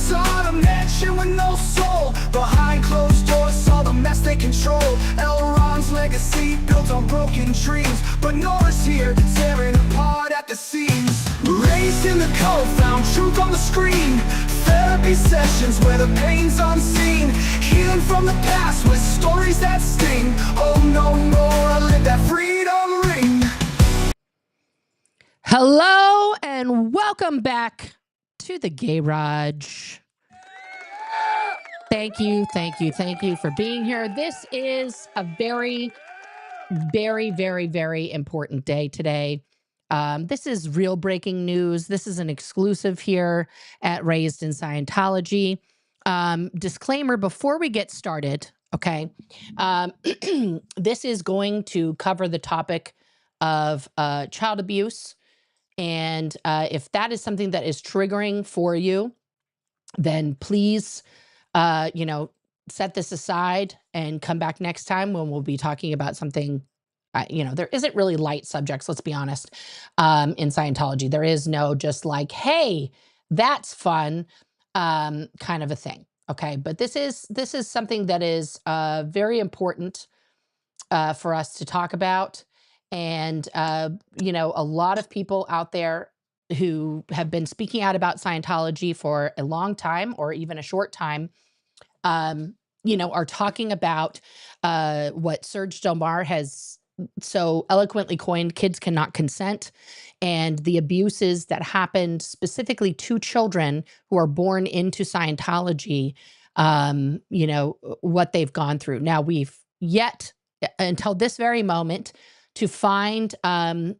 sought a mansion with no soul. Behind closed doors saw the mess they control. Elrond's legacy built on broken dreams, but Nora's here, tearing apart at the seams. Raised in the code, found truth on the screen. Therapy sessions where the pain's unseen. Healing from the past with stories that sting. Oh no more, live that freedom ring. Hello and welcome back to the Garage. Thank you for being here. This is a very important day today. This is real breaking news. This is an exclusive here at Razed in Scientology. Disclaimer before we get started, okay? This is going to cover the topic of child abuse. And if that is something that is triggering for you, then please, set this aside and come back next time when we'll be talking about something. There isn't really light subjects, let's be honest, in Scientology. There is no just like, hey, that's fun kind of a thing. Okay, but this is something that is very important for us to talk about. And, a lot of people out there who have been speaking out about Scientology for a long time or even a short time, are talking about what Serge Delmar has so eloquently coined, kids cannot consent, and the abuses that happened specifically to children who are born into Scientology, what they've gone through. Now, we've yet until this very moment to find a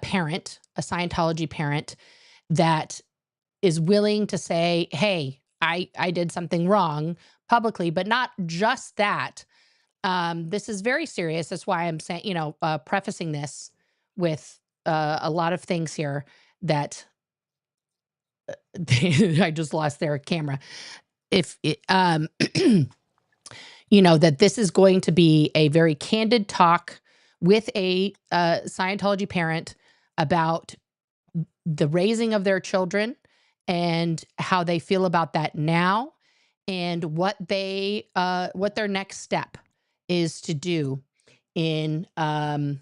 parent, a Scientology parent that is willing to say, hey, I did something wrong publicly, but not just that. This is very serious. That's why I'm saying, prefacing this with a lot of things here that I just lost their camera. If it, that this is going to be a very candid talk with a Scientology parent about the raising of their children and how they feel about that now, and what their next step is to do in one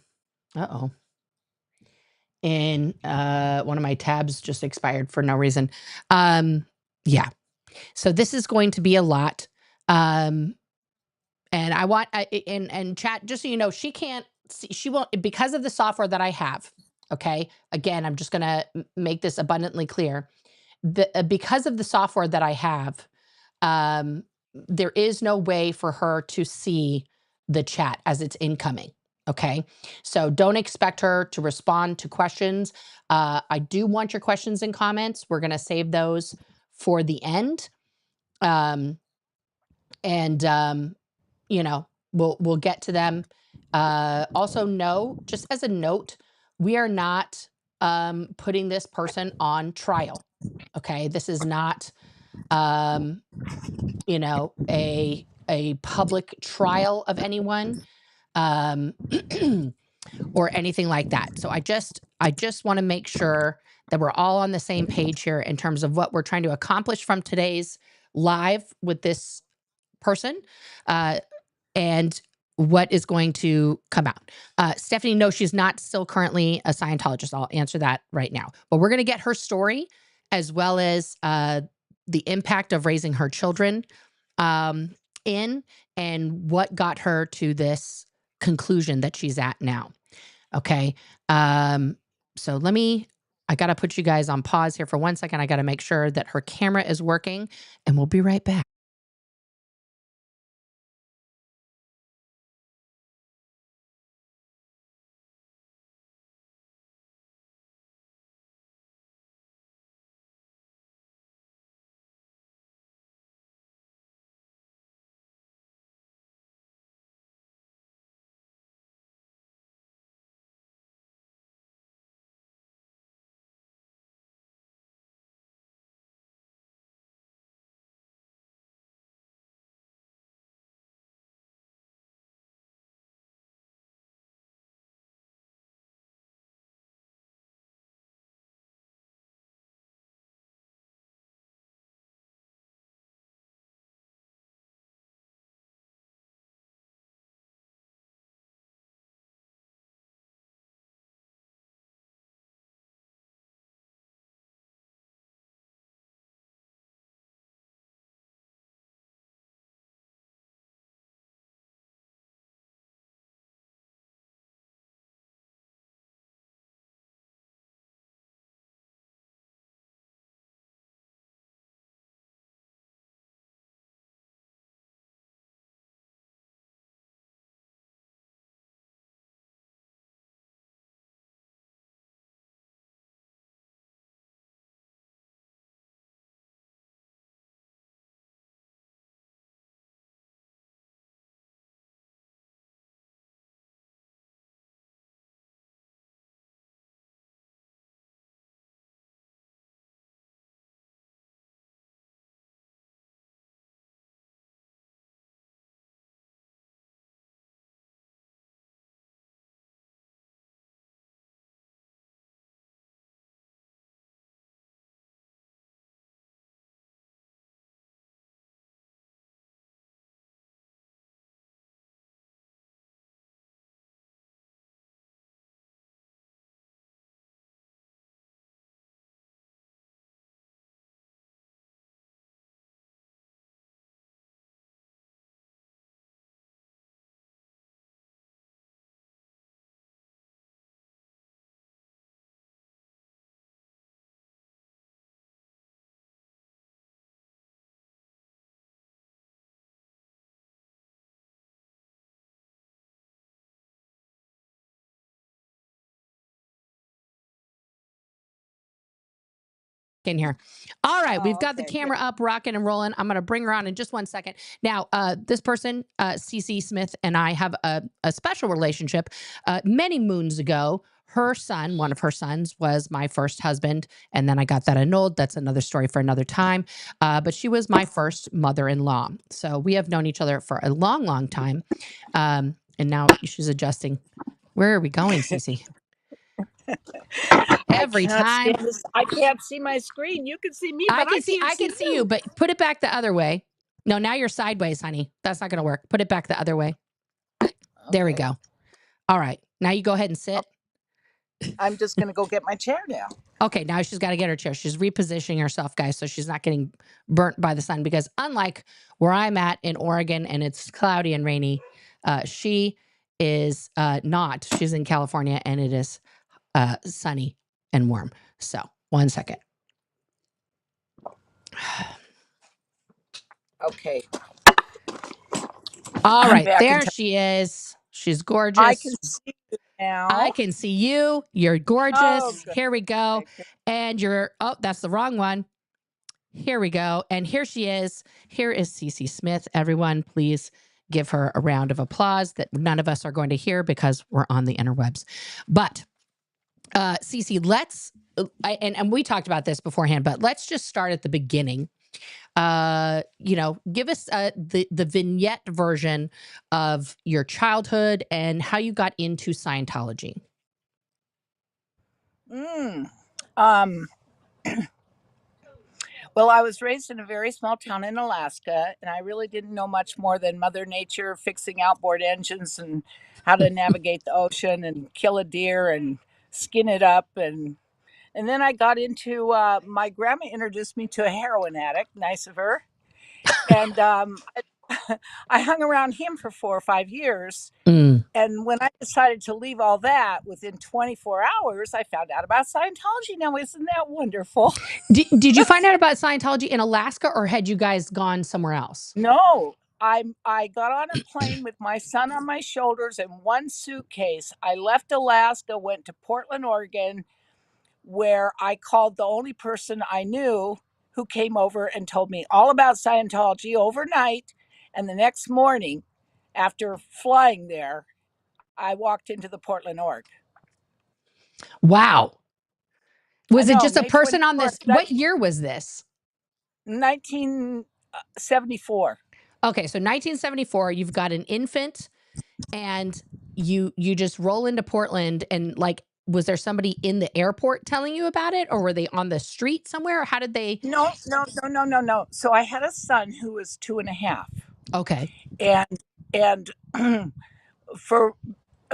of my tabs just expired for no reason. Yeah. So this is going to be a lot. And I want, and chat, just so you know, she can't see, she won't, because of the software that I have. Okay. Again, I'm just going to make this abundantly clear. Because of the software that I have, there is no way for her to see the chat as it's incoming. Okay. So don't expect her to respond to questions. I do want your questions and comments. We're going to save those for the end. We'll get to them. Also, no, just as a note, we are not putting this person on trial. Okay, this is not a public trial of anyone or anything like that. So I just want to make sure that we're all on the same page here in terms of what we're trying to accomplish from today's live with this person, and what is going to come out. Stephanie, no, she's not still currently a Scientologist. I'll answer that right now. But we're going to get her story as well as the impact of raising her children and what got her to this conclusion that she's at now. Okay. So I got to put you guys on pause here for 1 second. I got to make sure that her camera is working, and we'll be right back. in here. All right, we've got the okay, camera up, rocking and rolling. I'm going to bring her on in just 1 second. Now, this person, CC Smith, and I have a special relationship. Many moons ago, her son, one of her sons, was my first husband, and then I got that annulled. That's another story for another time. But she was my first mother-in-law. So we have known each other for a long, long time. And now she's adjusting. Where are we going, Cece? Every time. I can't see my screen. You can see me, but I can see you, but put it back the other way. No, now you're sideways, honey. That's not going to work. Put it back the other way. Okay. There we go. All right. Now you go ahead and sit. I'm just going to go get my chair now. Okay, now she's got to get her chair. She's repositioning herself, guys, so she's not getting burnt by the sun, because unlike where I'm at in Oregon and it's cloudy and rainy, she is not. She's in California and it is sunny and warm. So 1 second. Okay. All right, there she is. She's gorgeous. I can see you now. I can see you. You're gorgeous. Oh, here we go. Okay. And you're, oh, that's the wrong one. Here we go. And here she is. Here is CC Smith. Everyone, please give her a round of applause that none of us are going to hear because we're on the interwebs. But CC, let's, and we talked about this beforehand, but let's just start at the beginning. You know, give us the vignette version of your childhood and how you got into Scientology. Well, I was raised in a very small town in Alaska, and I really didn't know much more than Mother Nature, fixing outboard engines and how to navigate the ocean and kill a deer and skin it up. And then I got into, my grandma introduced me to a heroin addict, nice of her. And I hung around him for 4 or 5 years. And when I decided to leave all that, within 24 hours, I found out about Scientology. Now, isn't that wonderful? Did you find out about Scientology in Alaska, or had you guys gone somewhere else? No, I got on a plane with my son on my shoulders and one suitcase. I left Alaska, went to Portland, Oregon, where I called the only person I knew who came over and told me all about Scientology overnight. And the next morning, after flying there, I walked into the Portland org. Wow. Was it just a May person on this? 24th, What year was this? 1974. Okay, so 1974, you've got an infant and you just roll into Portland, and like, was there somebody in the airport telling you about it, or were they on the street somewhere? How did they? No. So I had a son who was 2.5. Okay. And for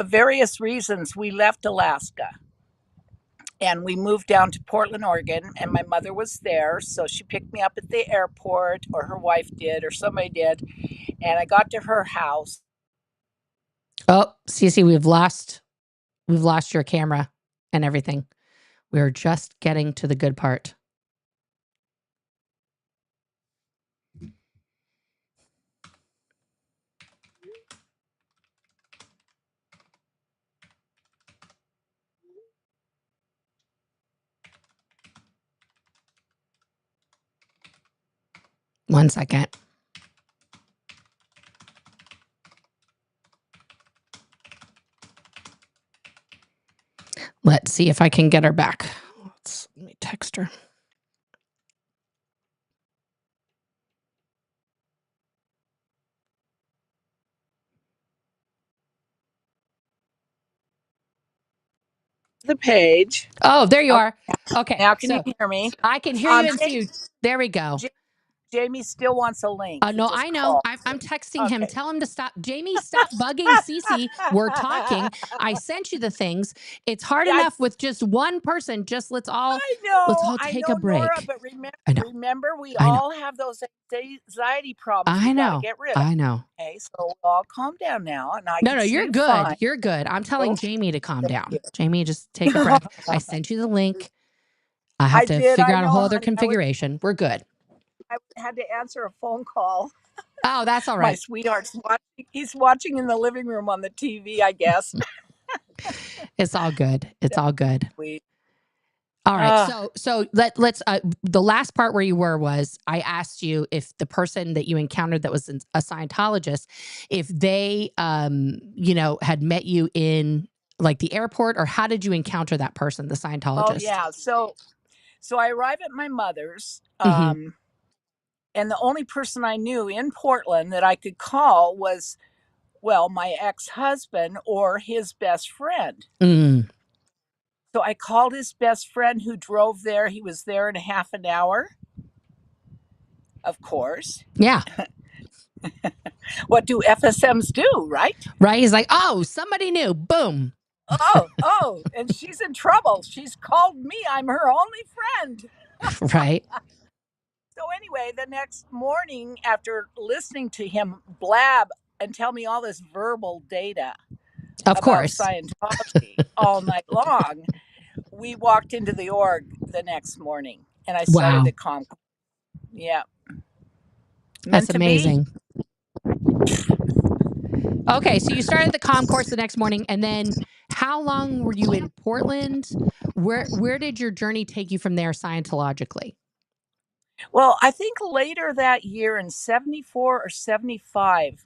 various reasons, we left Alaska and we moved down to Portland, Oregon, and my mother was there. So she picked me up at the airport, or her wife did, or somebody did. And I got to her house. Oh, Cece, we've lost your camera and everything. We're just getting to the good part. One second. Let's see if I can get her back. Let me text her. The page. Oh, there you are. Okay. Now can you hear me? I can hear you and see you. There we go. Jamie still wants a link. No, I know. I'm texting him. Tell him to stop. Jamie, stop bugging Cece. We're talking. I sent you the things. It's hard enough with just one person. Just let's all take a break. Nora, but remember, we all have those anxiety problems. I know. Get rid of. I know. Okay, so we'll all calm down now. And No, you're good. Fine. You're good. I'm telling Jamie to calm down. Jamie, just take a breath. I sent you the link. I have to figure out a whole other configuration. We're good. I had to answer a phone call. Oh, that's all right. My sweetheart's watching. He's watching in the living room on the TV, I guess. It's all good. It's all good. All right. So let's the last part where you were was I asked you if the person that you encountered that was a Scientologist, if they had met you in like the airport, or how did you encounter that person, the Scientologist? Oh yeah. So I arrive at my mother's, Mm-hmm. and the only person I knew in Portland that I could call was, well, my ex-husband or his best friend. Mm. So I called his best friend who drove there. He was there in a half an hour. Of course. Yeah. What do FSMs do, right? Right. He's like, oh, somebody new. Boom. Oh, and she's in trouble. She's called me. I'm her only friend. Right. So anyway, the next morning, after listening to him blab and tell me all this verbal data Of about course. Scientology all night long, we walked into the org the next morning, and I started Wow. the comm. Yeah. That's Meant to be. amazing. Okay, so you started the comm course the next morning, and then how long were you in Portland? Where did your journey take you from there scientologically? Well, I think later that year in 74 or 75,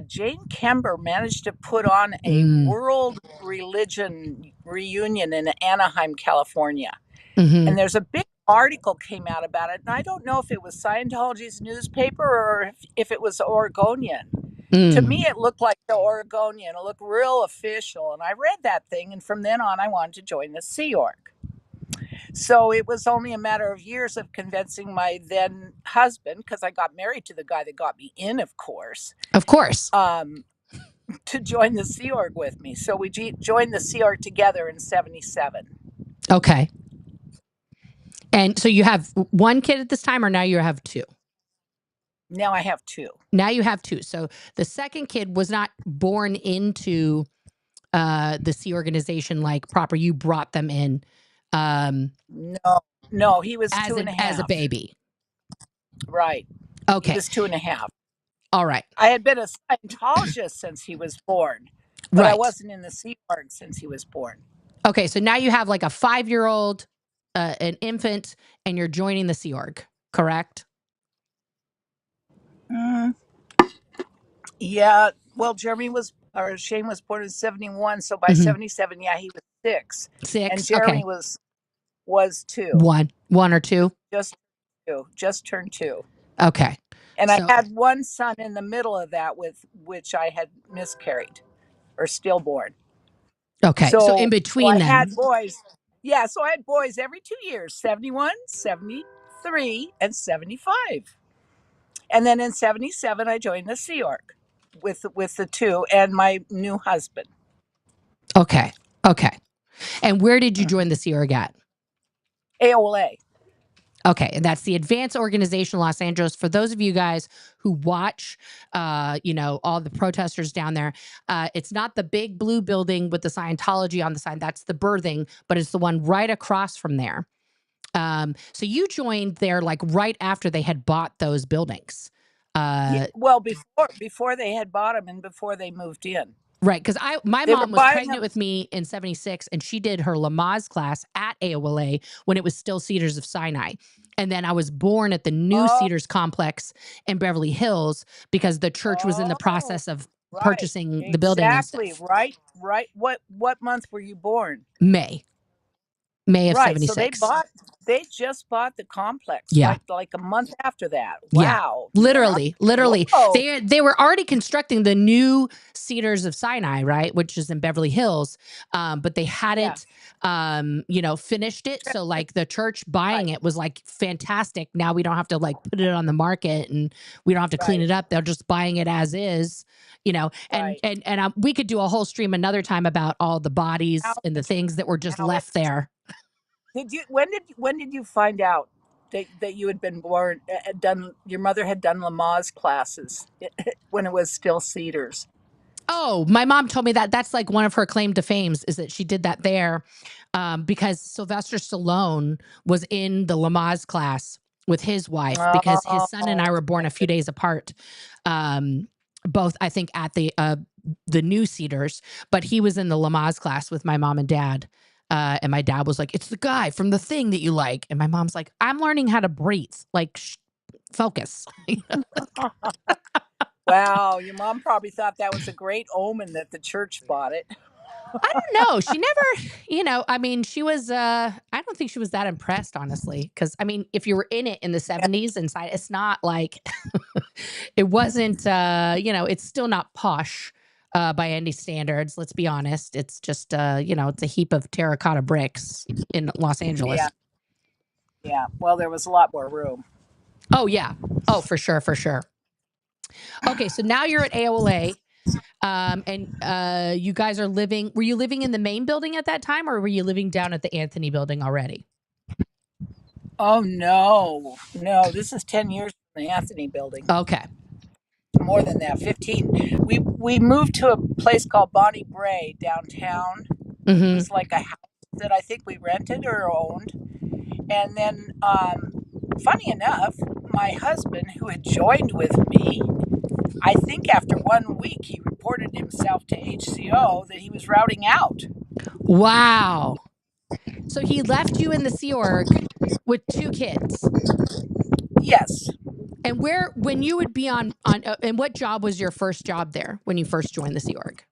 Jane Kember managed to put on a Mm. world religion reunion in Anaheim, California. Mm-hmm. And there's a big article came out about it. And I don't know if it was Scientology's newspaper or if it was Oregonian. To me, it looked like the Oregonian. It looked real official. And I read that thing. And from then on, I wanted to join the Sea Org. So it was only a matter of years of convincing my then husband, because I got married to the guy that got me in, of course. Of course. To join the Sea Org with me. So we joined the Sea Org together in 77. Okay. And so you have one kid at this time, or now you have two? Now I have two. Now you have two. So the second kid was not born into the Sea organization like proper. You brought them in. No, he was 2.5. As a baby. Right. Okay. He was 2.5. All right. I had been a Scientologist since he was born, but right. I wasn't in the Sea Org since he was born. Okay, so now you have like a 5-year-old, an infant, and you're joining the Sea Org, correct? Yeah. Well, Shane was born in 71, so by 77, yeah, he was 6. 6. And Jeremy okay. was 2. 1 or 2? Just turned 2. Okay. And I had one son in the middle of that with which I had miscarried or stillborn. Okay. So in between I them. had boys. Yeah, so I had boys every 2 years, 71, 73, and 75. And then in 77, I joined the Sea Org with the 2 and my new husband. Okay. And where did you join the Sea Org at? AOLA. Okay, and that's the Advanced Organization Los Angeles. For those of you guys who watch, all the protesters down there, it's not the big blue building with the Scientology on the side. That's the birthing, but it's the one right across from there. So you joined there like right after they had bought those buildings. Well, before they had bought them and before they moved in. Right, because my mom was pregnant with me in 76, and she did her Lamaze class at AOLA when it was still Cedars of Sinai. And then I was born at the new Cedars complex in Beverly Hills because the church was in the process of purchasing the building and stuff. Right. What month were you born? May of 76. So they just bought the complex. Yeah. Like a month after that. Wow. Yeah. Literally. Whoa. They were already constructing the new Cedars of Sinai, right? Which is in Beverly Hills. But they hadn't, finished it. So like the church buying it was like fantastic. Now we don't have to like put it on the market and we don't have to clean it up. They're just buying it as is, and we could do a whole stream another time about all the bodies and the things that were just left there. When did you find out that you had been born, your mother had done Lamaze classes when it was still Cedars? Oh, my mom told me that that's like one of her claim to fame is that she did that there because Sylvester Stallone was in the Lamaze class with his wife because his son and I were born a few days apart. Both, I think, at the new Cedars, but he was in the Lamaze class with my mom and dad. And my dad was like, it's the guy from the thing that you like. And my mom's like, I'm learning how to breathe. Like, focus. Wow, your mom probably thought that was a great omen that the church bought it. I don't know. She never, I mean, she was, I don't think she was that impressed, honestly. Cause I mean, if you were in it in the 70s inside, it's not like, it wasn't, it's still not posh by any standards. Let's be honest. It's just, it's a heap of terracotta bricks in Los Angeles. Yeah. Yeah. Well, there was a lot more room. Oh, yeah. Oh, for sure. For sure. Okay. So now you're at AOLA. And you guys are were you living in the main building at that time, or were you living down at the Anthony building already? Oh, no. No, this is 10 years from the Anthony building. Okay. More than that, 15. We moved to a place called Bonnie Bray downtown. It was like a house that I think we rented or owned. And then, funny enough, my husband, who had joined with me, I think after 1 week, he reported himself to HCO that he was routing out. Wow. So he left you in the Sea Org with 2 kids. Yes. And when you would be on and what job was your first job there when you first joined the Sea Org?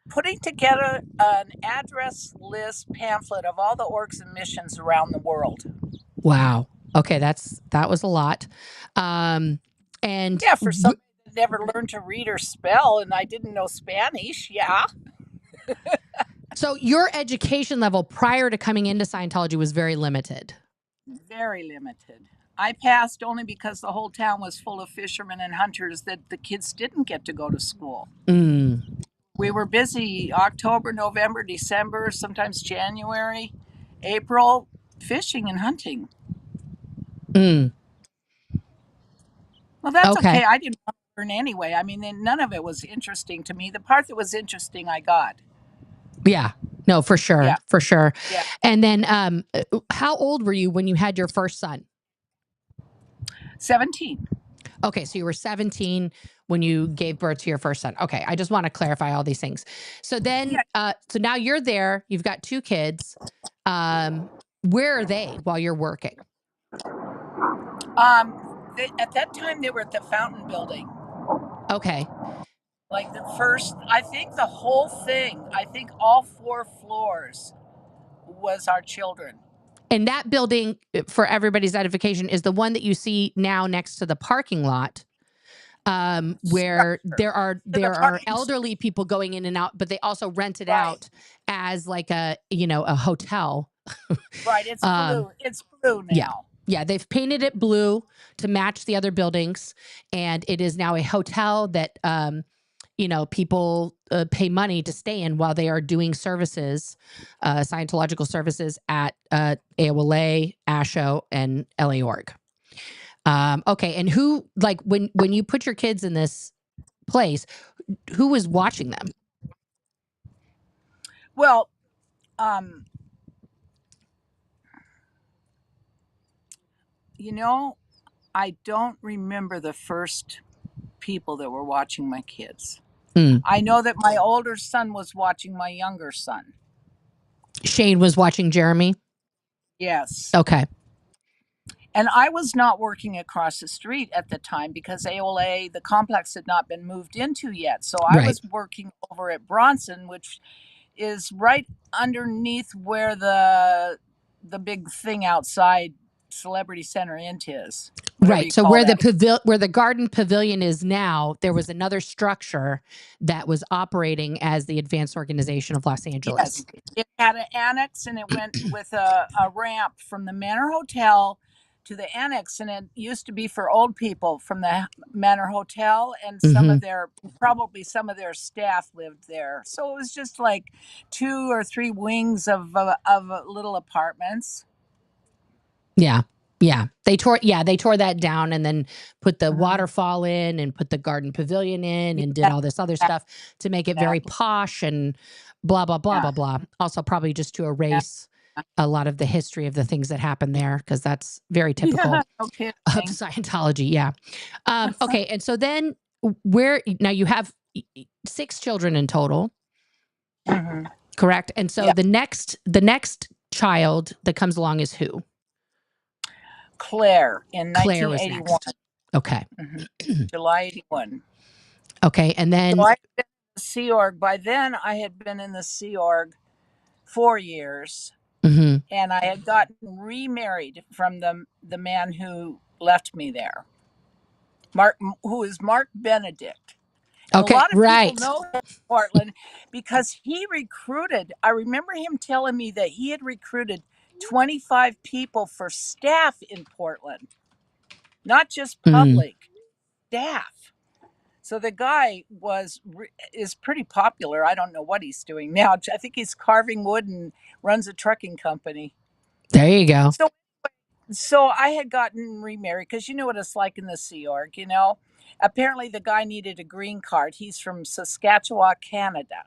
Putting together an address list pamphlet of all the orgs and missions around the world. Wow. Okay, that was a lot. And yeah, for somebody that never learned to read or spell, and I didn't know Spanish. Yeah. So your education level prior to coming into Scientology was very limited. Very limited. I passed only because the whole town was full of fishermen and hunters that the kids didn't get to go to school. We were busy October, November, December, sometimes January, April, fishing and hunting. Well, that's okay. I didn't want to learn anyway. I mean, none of it was interesting to me. The part that was interesting, I got. Yeah. No, for sure. Yeah. For sure. Yeah. And then how old were you when you had your first son? 17. Okay, so you were 17 when you gave birth to your first son. Okay, I just want to clarify all these things. So then, so now you're there. You've got 2 kids. Where are they while you're working? At that time, they were at the Fountain Building. Okay. Like the first, I think the whole thing, I think all 4 floors was our children. And that building, for everybody's edification, is the one that you see now next to the parking lot, where there are elderly people going in and out, but they also rent it out as like a hotel. Right, it's blue. It's blue now. Yeah, they've painted it blue to match the other buildings, and it is now a hotel that people pay money to stay in while they are doing services, Scientological services at AOLA, ASHO, and LA Org. Okay, and who, like, when you put your kids in this place, who was watching them? Well, I don't remember the first people that were watching my kids. I know that my older son was watching my younger son. Shane was watching Jeremy? Yes. Okay. And I was not working across the street at the time because AOLA, the complex, had not been moved into yet. So I was working over at Bronson, which is right underneath where the big thing outside Celebrity Center Int is. Right. So where the garden pavilion is now, there was another structure that was operating as the Advanced Organization of Los Angeles. Yes. It had an annex, and it went with a ramp from the Manor Hotel to the annex, and it used to be for old people from the Manor Hotel, and some of their staff lived there. So it was just like 2 or 3 wings of little apartments. Yeah. Yeah. They tore that down and then put the waterfall in and put the garden pavilion in and did all this other stuff to make it very posh and blah, blah, blah, blah, blah. Also probably just to erase a lot of the history of the things that happened there, because that's very typical of Scientology. Yeah. Okay. And so then now you have 6 children in total. correct? And so Yeah. the next child that comes along is who? Claire in Claire was 1981. next. Okay. July 81. Okay. And then So I had been in the Sea Org. By then, I had been in the Sea Org 4 years, mhm. and I had gotten remarried from the man who left me there, who is Mark Benedict. And a Okay, lot of right. people know him in Portland because he recruited. I remember him telling me that he had recruited 25 people for staff in Portland, not just public staff. So the guy is pretty popular. I don't know what he's doing now. I think he's carving wood and runs a trucking company. There you go. So I had gotten remarried because you know what it's like in the Sea Org, you know. Apparently the guy needed a green card. He's from Saskatchewan, Canada.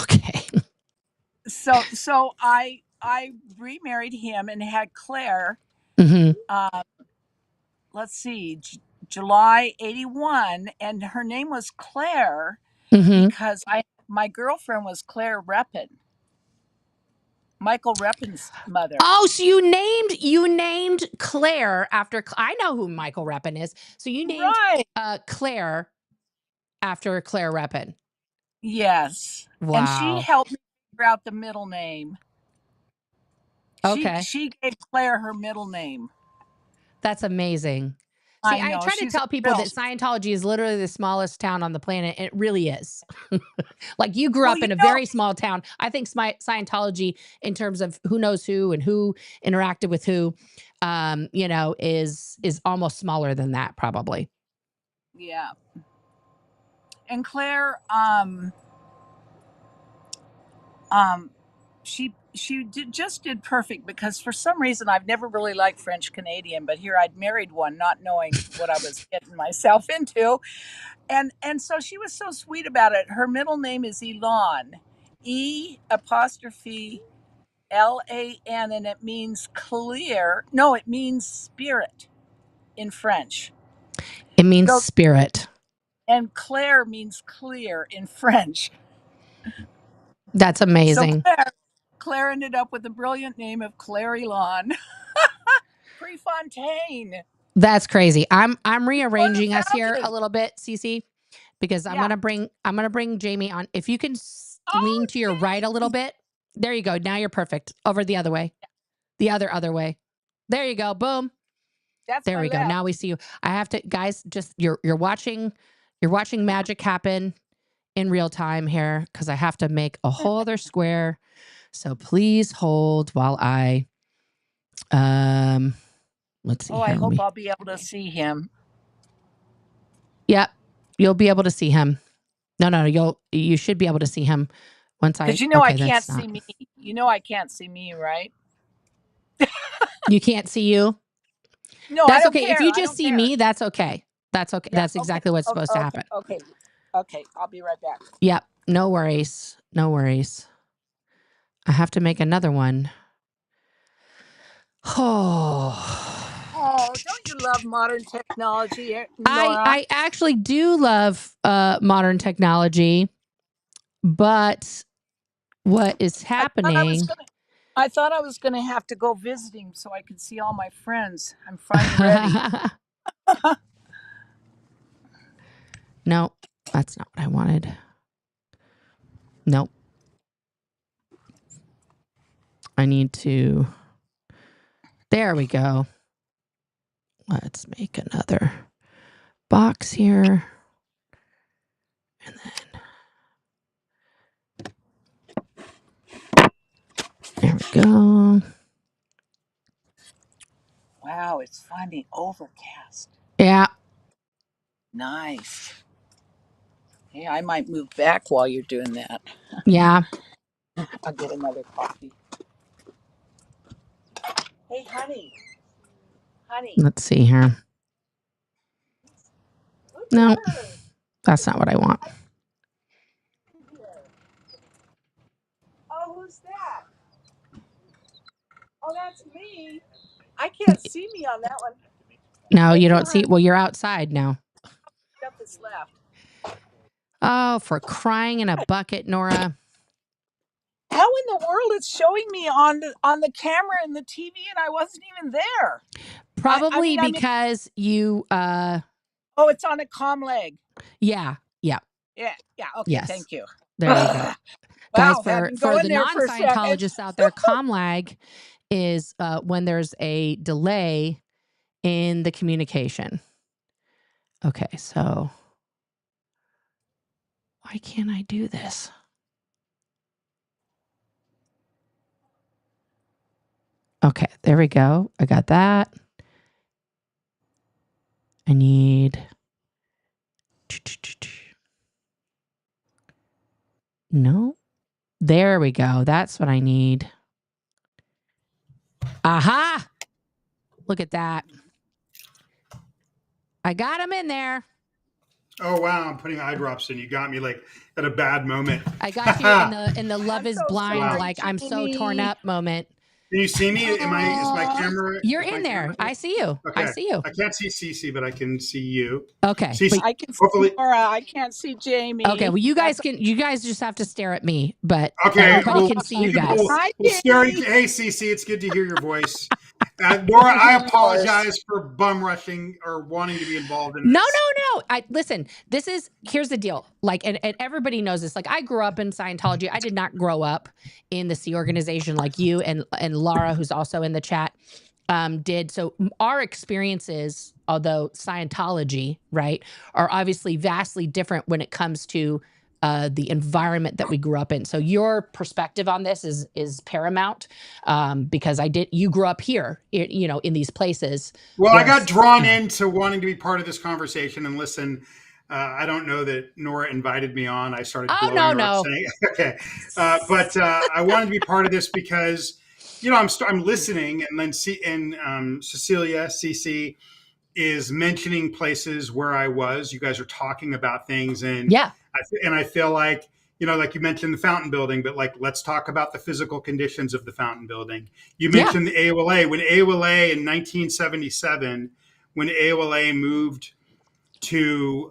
Okay. So I remarried him and had Claire. Mhm. Let's see, July 81, and her name was Claire Mhm. because my girlfriend was Claire Reppin, Michael Reppin's mother. Oh, so you named Claire after I know who Michael Reppin is. So you named Right. Claire after Claire Reppin. Yes. Wow. And she helped me figure out the middle name. Okay. She gave Claire her middle name. That's amazing. See, I try to tell people that Scientology is literally the smallest town on the planet. And it really is. Like you grew up in a very small town. I think Scientology, in terms of who knows who and who interacted with who, you know, is almost smaller than that, probably. Yeah. And Claire, she just did perfect because for some reason I've never really liked French Canadian, but here I'd married one not knowing what I was getting myself into. And so she was so sweet about it. Her middle name is Elan, E''Lan, and it means clear. No, it means spirit in French. It means spirit. And Claire means clear in French. That's amazing. So Claire ended up with the brilliant name of Claire Elan. Prefontaine. That's crazy. I'm rearranging us here a little bit, Cece, because I'm gonna bring Jamie on. If you can lean to your right a little bit. There you go. Now you're perfect. Over the other way. The other way. There you go. Boom. There we go. Now we see you. I have to, guys, just you're watching magic happen in real time here because I have to make a whole other square. So please hold while I let's see. Oh, I hope I'll be able to see him. Yep. You'll be able to see him. No, you should be able to see him once I. Because you know I can't see me. You know I can't see me, right? You can't see you. No, that's I don't okay. care. If you just see me, that's okay. That's okay. Yeah, that's exactly what's supposed to happen. Okay. I'll be right back. Yep. No worries. No worries. I have to make another one. Oh, don't you love modern technology, Nora? I actually do love modern technology, but what is happening? I thought I was gonna have to go visiting so I could see all my friends. I'm finally ready. No, that's not what I wanted. Nope. I need to. There we go. Let's make another box here. And then there we go. Wow, it's finally overcast. Yeah. Nice. Hey, I might move back while you're doing that. Yeah. I'll get another coffee. Hey, honey. Let's see here. No, that's not what I want. Oh, who's that? Oh, that's me. I can't see me on that one. No, you don't see. Well, you're outside now. Stuff is left. Oh, for crying in a bucket, Nora. how in the world it's showing me on the camera and the TV and I wasn't even there? Probably I mean, because you oh, it's on a comm leg. yeah. Yeah. Okay. Yes. Thank you. There you go. Guys, Wow, had me for going the there for a second. non-Scientologists out there, comm lag is when there's a delay in the communication. Okay, so why can't I do this? Okay, there we go. I got that. I need... No. There we go. That's what I need. Aha! Look at that. I got him in there. Oh wow, I'm putting eye drops in. You got me like at a bad moment. I got you in the Love I'm is so Blind, sorry, like I'm so torn Jamie. up moment. Can you see me? Is my camera? You're is my in there. camera- I see you. Okay. I see you. I can't see Cece, but I can see you. Okay. Cece, I can see hopefully. Nora. I can't see Jamie. Okay. Well, you guys just have to stare at me, but Okay, everybody well, can see you guys. Hi, We'll stare at Jamie. hey, Cece, it's good to hear your voice. Nora, I apologize for bum rushing or wanting to be involved in this. No. Listen, here's the deal. Like, and everybody knows this. Like, I grew up in Scientology. I did not grow up in the Sea organization like you and Laura, who's also in the chat, did. So our experiences, although Scientology, right, are obviously vastly different when it comes to the environment that we grew up in. So your perspective on this is paramount, because you grew up here, in these places. Well, I got drawn into wanting to be part of this conversation and listen. I don't know that Nora invited me on. I started blowing her up saying, okay. But I wanted to be part of this because, I'm listening, and then Cecilia, Cece, is mentioning places where I was. You guys are talking about things, and I feel like, like you mentioned the fountain building, but like, let's talk about the physical conditions of the fountain building. You mentioned the AOLA. When AOLA in 1977, when AOLA moved to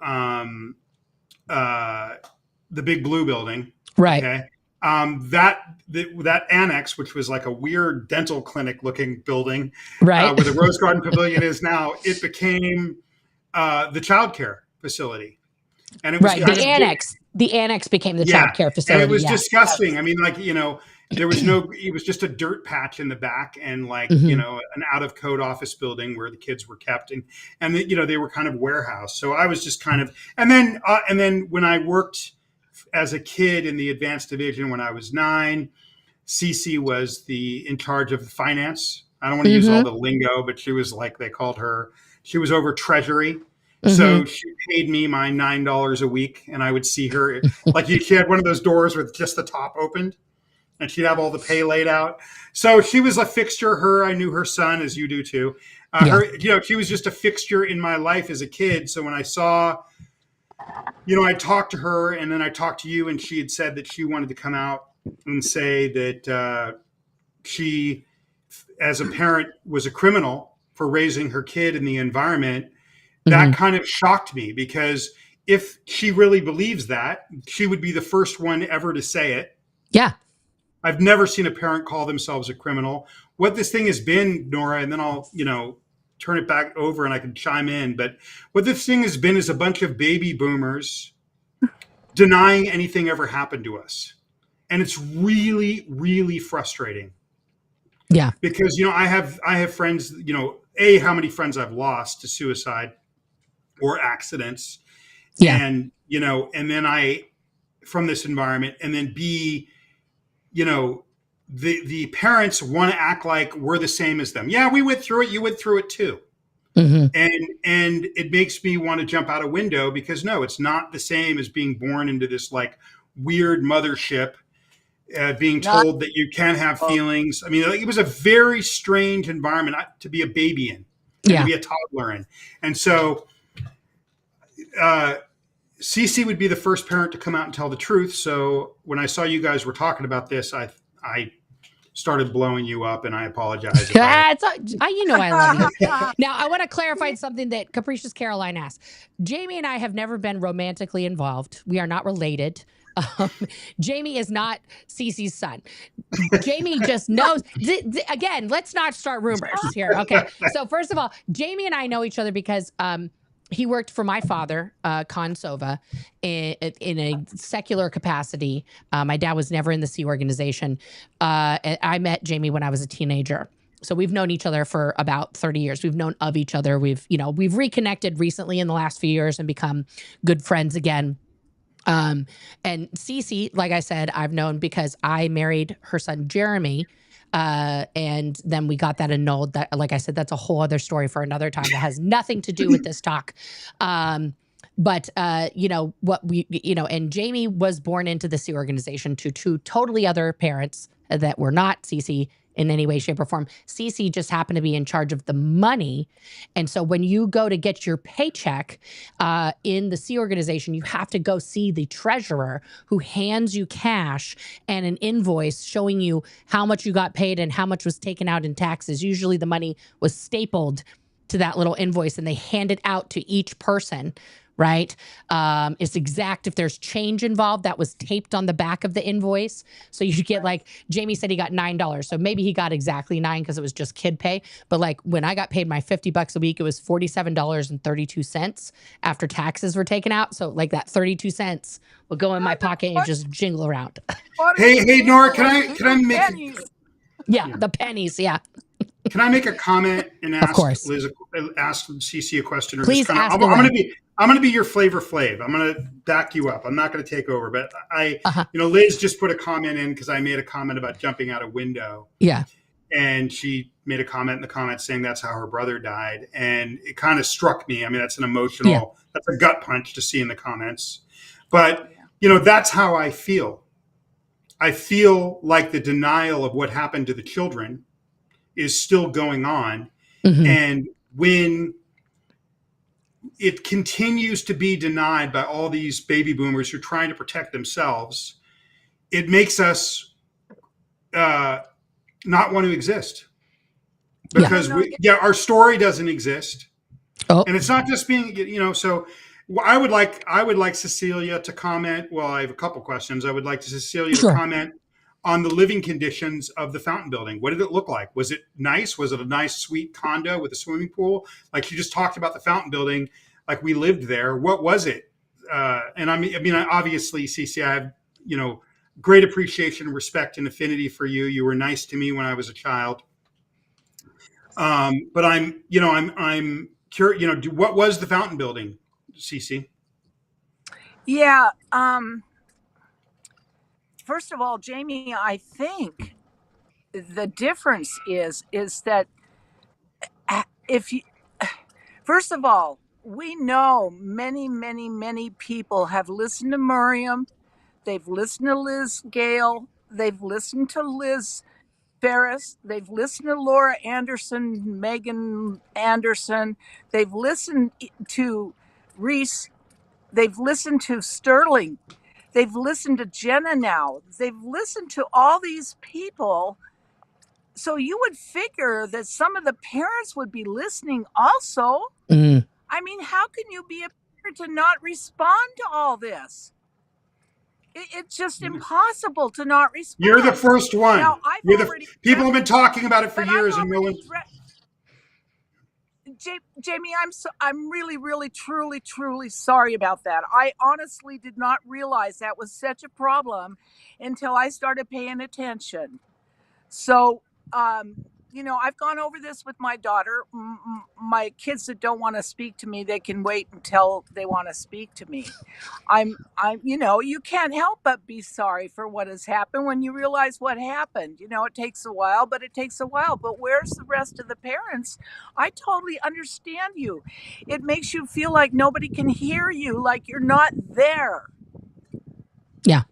the Big Blue building, right? Okay, that annex, which was like a weird dental clinic looking building, right, where the Rose Garden Pavilion is now, it became the childcare facility. And it was the annex became the child care facility. And it was disgusting. I mean, like, there was it was just a dirt patch in the back, and like, an out of code office building where the kids were kept, and they were kind of warehouse. So I was just kind of, and then when I worked as a kid in the advanced division when I was 9, Cece was in charge of the finance. I don't want to use all the lingo, but she was like, she was over treasury. So she paid me my $9 a week, and I would see her like she had one of those doors with just the top opened, and she'd have all the pay laid out. So she was a fixture. I knew her son, as you do too. She was just a fixture in my life as a kid. So when I saw, I talked to her, and then I talked to you, and she had said that she wanted to come out and say that she, as a parent, was a criminal for raising her kid in the environment. That kind of shocked me, because if she really believes that, she would be the first one ever to say it. Yeah. I've never seen a parent call themselves a criminal. What this thing has been, Nora, and then I'll, turn it back over and I can chime in. But what this thing has been is a bunch of baby boomers denying anything ever happened to us. And it's really, really frustrating. Yeah. Because, I have friends, how many friends I've lost to suicide or accidents. Yeah. And, and then from this environment, and then B, the parents want to act like we're the same as them. Yeah, we went through it. You went through it too. And it makes me want to jump out a window, because no, it's not the same as being born into this like weird mothership, being told that you can't have feelings. I mean, it was a very strange environment to be a baby in, and to be a toddler in. And so, Cece would be the first parent to come out and tell the truth. So when I saw you guys were talking about this, I started blowing you up, and I apologize. I love you. Now, I want to clarify something that Capricious Caroline asked. Jamie and I have never been romantically involved. We are not related. Um, Jamie is not Cece's son. Jamie just knows. Again, let's not start rumors here. Okay. So first of all, Jamie and I know each other because he worked for my father, Con Sova, in a secular capacity. My dad was never in the Sea Organization. I met Jamie when I was a teenager. So we've known each other for about 30 years. We've known of each other. We've reconnected recently in the last few years and become good friends again. And Cece, like I said, I've known because I married her son, Jeremy. And then we got that annulled. That, like I said, that's a whole other story for another time that has nothing to do with this talk. But and Jamie was born into the Sea Organization to two totally other parents that were not Cece in any way, shape, or form. Cece just happened to be in charge of the money. And so when you go to get your paycheck in the Sea Organization, you have to go see the treasurer who hands you cash and an invoice showing you how much you got paid and how much was taken out in taxes. Usually the money was stapled to that little invoice and they hand it out to each person. Right? It's exact. If there's change involved, that was taped on the back of the invoice. So you get like, Jamie said he got $9. So maybe he got exactly $9 because it was just kid pay. But like when I got paid my $50 a week, it was $47.32 after taxes were taken out. So like that 32 cents will go in my pocket and just jingle around. Hey, Nora, can I make the pennies. Yeah. Can I make a comment and ask Liz, ask Cece a question? Or please ask. I'm going to be your Flavor Flav. I'm going to back you up. I'm not going to take over, but Liz just put a comment in because I made a comment about jumping out a window. Yeah. And she made a comment in the comments saying that's how her brother died. And it kind of struck me. I mean, that's an emotional, that's a gut punch to see in the comments. But, that's how I feel. I feel like the denial of what happened to the children is still going on. Mm-hmm. And when it continues to be denied by all these baby boomers who are trying to protect themselves, it makes us not want to exist because our story doesn't exist. And it's not just being, so I would like Cecilia to comment. Well, I have a couple questions. I would like Cecilia to comment on the living conditions of the fountain building. What did it look like? Was it nice? Was it a nice, sweet condo with a swimming pool? Like you just talked about the fountain building, like we lived there. What was it? And I mean, obviously, Cece, I have, great appreciation, respect, and affinity for you. You were nice to me when I was a child. But I'm curious, what was the fountain building, Cece? Yeah. First of all, Jamie, I think the difference is that first of all, we know many, many, many people have listened to Miriam. They've listened to Liz Gale. They've listened to Liz Ferris. They've listened to Laura Anderson, Megan Anderson. They've listened to Reese. They've listened to Sterling. They've listened to Jenna now. They've listened to all these people. So you would figure that some of the parents would be listening also. Mm. I mean, how can you be a parent to not respond to all this? It's just impossible to not respond. You're the first one. Now, people have been talking about it for years, and no one. Jamie, I'm really, really, truly, truly sorry about that. I honestly did not realize that was such a problem until I started paying attention. So, I've gone over this with my daughter. My kids that don't want to speak to me, they can wait until they want to speak to me. You can't help but be sorry for what has happened when you realize what happened. It takes a while, but But where's the rest of the parents? I totally understand you. It makes you feel like nobody can hear you, like you're not there. Yeah,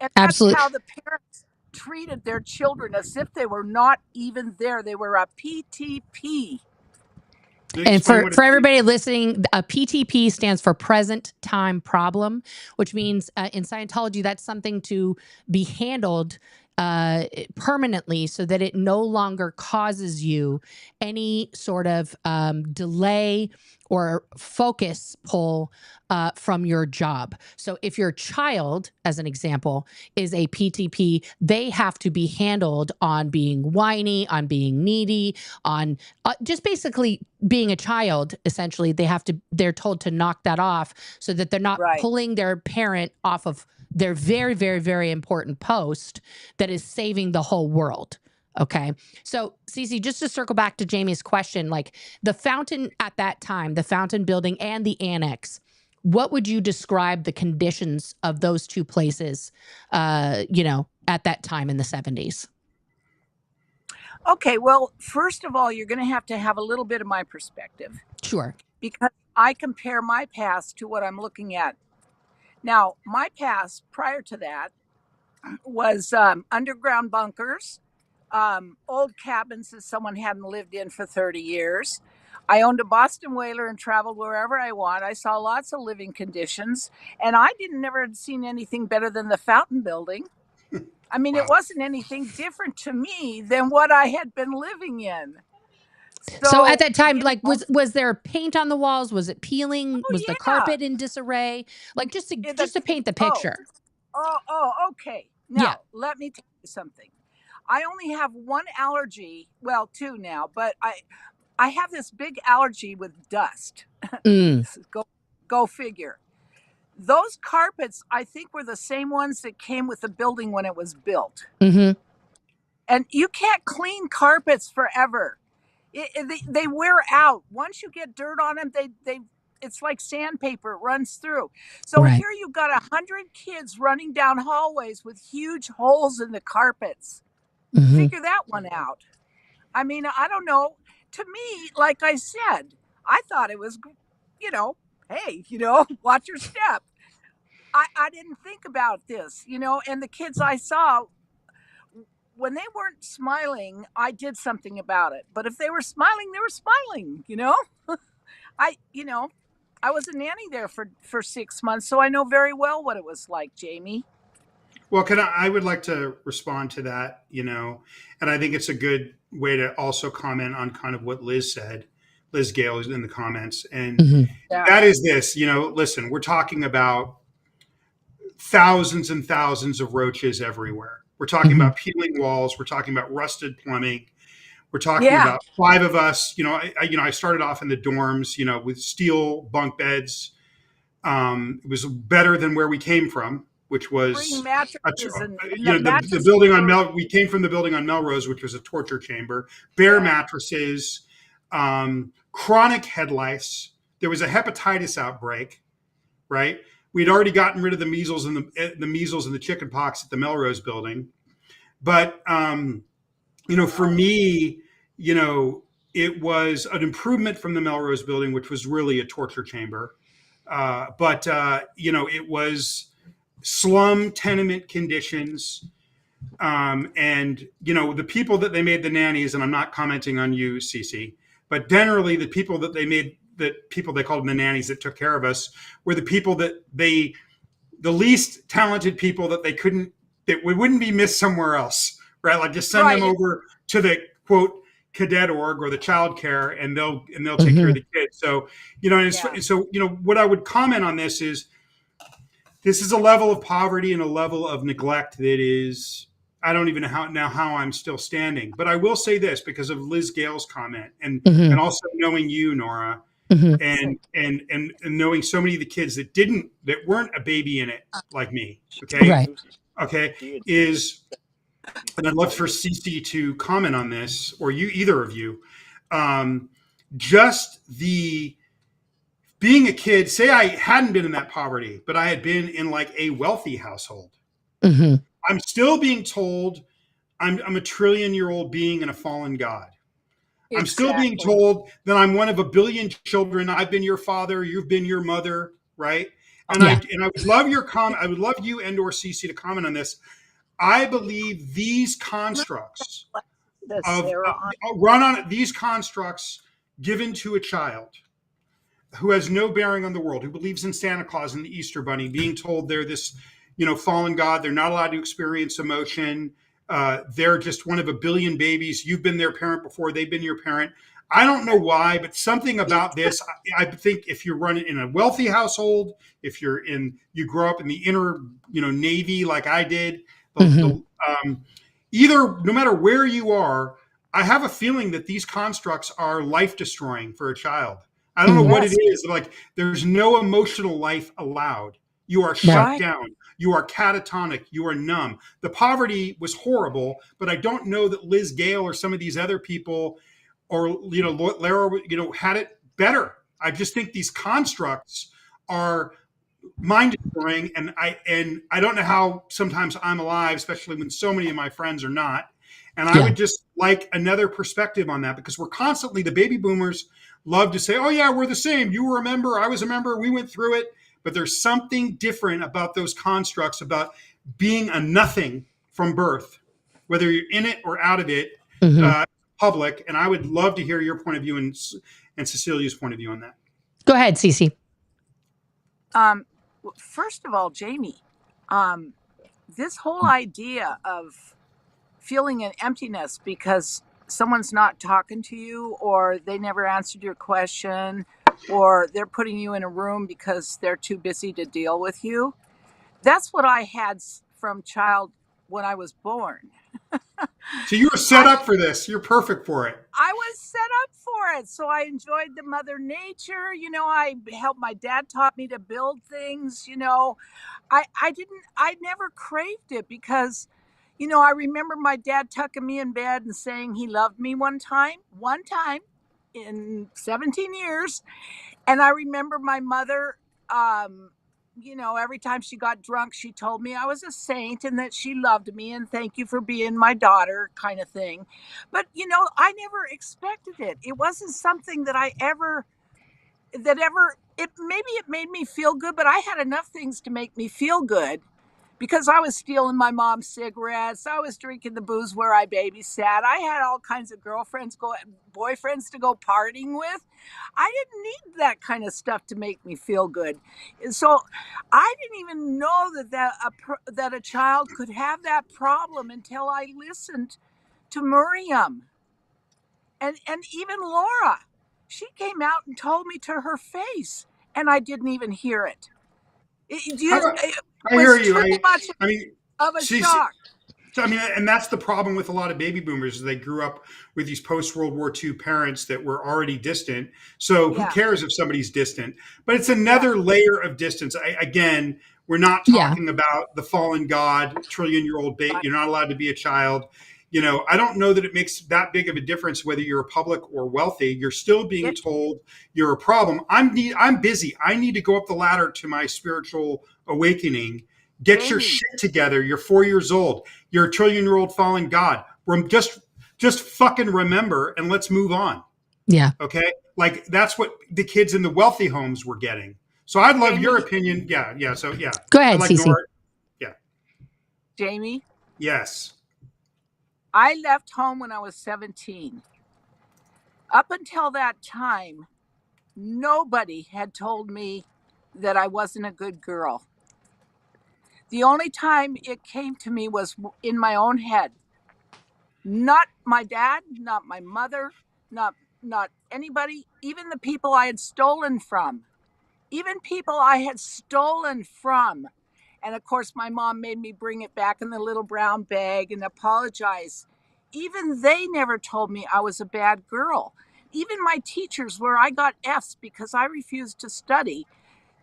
and that's absolutely how the parents treated their children, as if they were not even there. They were a PTP. And for everybody listening, a PTP stands for present time problem, which means in Scientology, that's something to be handled permanently so that it no longer causes you any sort of delay or focus pull from your job. So if your child, as an example, is a PTP, they have to be handled on being whiny, on being needy, on just basically being a child. Essentially, they're told to knock that off so that they're not Right. pulling their parent off of their very, very, very important post that is saving the whole world. Okay. So, Cece, just to circle back to Jamie's question, like the fountain at that time, the fountain building and the annex, what would you describe the conditions of those two places, at that time in the 70s? Okay, well, first of all, you're going to have a little bit of my perspective Sure. because I compare my past to what I'm looking at. Now, my past prior to that was underground bunkers, old cabins that someone hadn't lived in for 30 years. I owned a Boston whaler and traveled wherever I want. I saw lots of living conditions, and I never had seen anything better than the fountain building. I mean, Wow. it wasn't anything different to me than what I had been living in. So at So, that time, you like, know, was there paint on the walls? Was it peeling? oh Was the yeah, carpet in disarray? Like, just the to paint the oh picture. okay. Yeah. Now let me tell you something. I only have one allergy, well, two now, but I have this big allergy with dust. Mm. Go figure. Those carpets, I think, were the same ones that came with the building when it was built. Mm-hmm. And you can't clean carpets forever. They wear out. Once you get dirt on them, it's like sandpaper, it runs through. So Right. here you've got 100 kids running down hallways with huge holes in the carpets. Mm-hmm. Figure that one out. I mean, I don't know. To me, like I said, I thought it was, hey, watch your step. I didn't think about this, and the kids I saw, when they weren't smiling, I did something about it. But if they were smiling, they were smiling, I, I was a nanny there for 6 months, so I know very well what it was like, Jamie. Well, I would like to respond to that, and I think it's a good way to also comment on kind of what Liz said. Liz Gale is in the comments. And Mm-hmm. Yeah. that is this, listen, we're talking about thousands and thousands of roaches everywhere. We're talking Mm-hmm. about peeling walls. We're talking about rusted plumbing. We're talking Yeah. about 5 of us. I started off in the dorms, with steel bunk beds. It was better than where we came from, which was Spring mattresses the mattresses building on were- We came from the building on Melrose, which was a torture chamber. Bare Yeah. mattresses, chronic head lice. There was a hepatitis outbreak, right? We'd already gotten rid of the measles and the chicken pox at the Melrose building, but for me, it was an improvement from the Melrose building, which was really a torture chamber. But it was slum tenement conditions. And the people that they made the nannies, and I'm not commenting on you, Cece, but generally the people that they made, they called them the nannies that took care of us, were the people that the least talented people that we wouldn't be missed somewhere else, right? Like just send them over to the quote cadet org or the child care, and they'll take care of the kids. So, what I would comment on this is a level of poverty and a level of neglect that is, I don't even know how I'm still standing. But I will say this because of Liz Gale's comment and also knowing you, Nora, and knowing so many of the kids that weren't a baby in it like me. Okay. Right. Okay. And I'd love for Cece to comment on this, or either of you. Just the being a kid, say I hadn't been in that poverty, but I had been in like a wealthy household. Mm-hmm. I'm still being told I'm a 1 trillion-year-old being and a fallen God. Exactly. I'm still being told that I'm one of a billion children. I've been your father. You've been your mother. Right. And I would love your comment. I would love you and/or Cece to comment on this. I believe these constructs these constructs given to a child who has no bearing on the world, who believes in Santa Claus and the Easter Bunny, being told they're this, fallen God, they're not allowed to experience emotion, they're just one of a billion babies. You've been their parent before. They've been your parent. I don't know why, but something about this, I think if you're running in a wealthy household, if you grow up in the inner, Navy like I did, either, no matter where you are, I have a feeling that these constructs are life destroying for a child. I don't know what it is. Like, there's no emotional life allowed. You are shut down. You are catatonic. You are numb. The poverty was horrible, but I don't know that Liz Gale or some of these other people, or Lara, had it better. I just think these constructs are mind destroying, and I don't know how sometimes I'm alive, especially when so many of my friends are not. And I would just like another perspective on that, because we're constantly, the baby boomers love to say, oh yeah, we're the same. You were a member, I was a member, we went through it. But there's something different about those constructs, about being a nothing from birth, whether you're in it or out of it, public. And I would love to hear your point of view and Cecilia's point of view on that. Go ahead, Cece. First of all, Jamie, this whole idea of feeling an emptiness because someone's not talking to you, or they never answered your question, or they're putting you in a room because they're too busy to deal with you. That's what I had from child when I was born. So you were set up for this. You're perfect for it. I was set up for it. So I enjoyed the Mother Nature. I helped, my dad taught me to build things. I never craved it because, I remember my dad tucking me in bed and saying he loved me one time in 17 years. And I remember my mother, every time she got drunk, she told me I was a saint and that she loved me and thank you for being my daughter, kind of thing. But, I never expected it. It wasn't something that maybe it made me feel good, but I had enough things to make me feel good. Because I was stealing my mom's cigarettes, I was drinking the booze where I babysat. I had all kinds of boyfriends to go partying with. I didn't need that kind of stuff to make me feel good. So I didn't even know that a child could have that problem until I listened to Miriam and even Laura. She came out and told me to her face, and I didn't even hear it. I hear you. Of a shock. And that's the problem with a lot of baby boomers. They grew up with these post-World War II parents that were already distant. So who cares if somebody's distant? But it's another layer of distance. Again, we're not talking about the fallen god, trillion-year-old baby. You're not allowed to be a child. I don't know that it makes that big of a difference whether you're public or wealthy. You're still being told you're a problem. I'm busy. I need to go up the ladder to my spiritual awakening. Get your shit together. You're 4 years old. You're a trillion-year-old fallen god. Just fucking remember and let's move on. Yeah. Okay? Like, that's what the kids in the wealthy homes were getting. So I'd love your opinion. Yeah. So yeah. Go ahead, Cece. Yeah. Jamie? Yes. I left home when I was 17. Up until that time, nobody had told me that I wasn't a good girl. The only time it came to me was in my own head. Not my dad, not my mother, not anybody, even the people I had stolen from. Even people I had stolen from. And of course, my mom made me bring it back in the little brown bag and apologize. Even they never told me I was a bad girl. Even my teachers, where I got F's because I refused to study,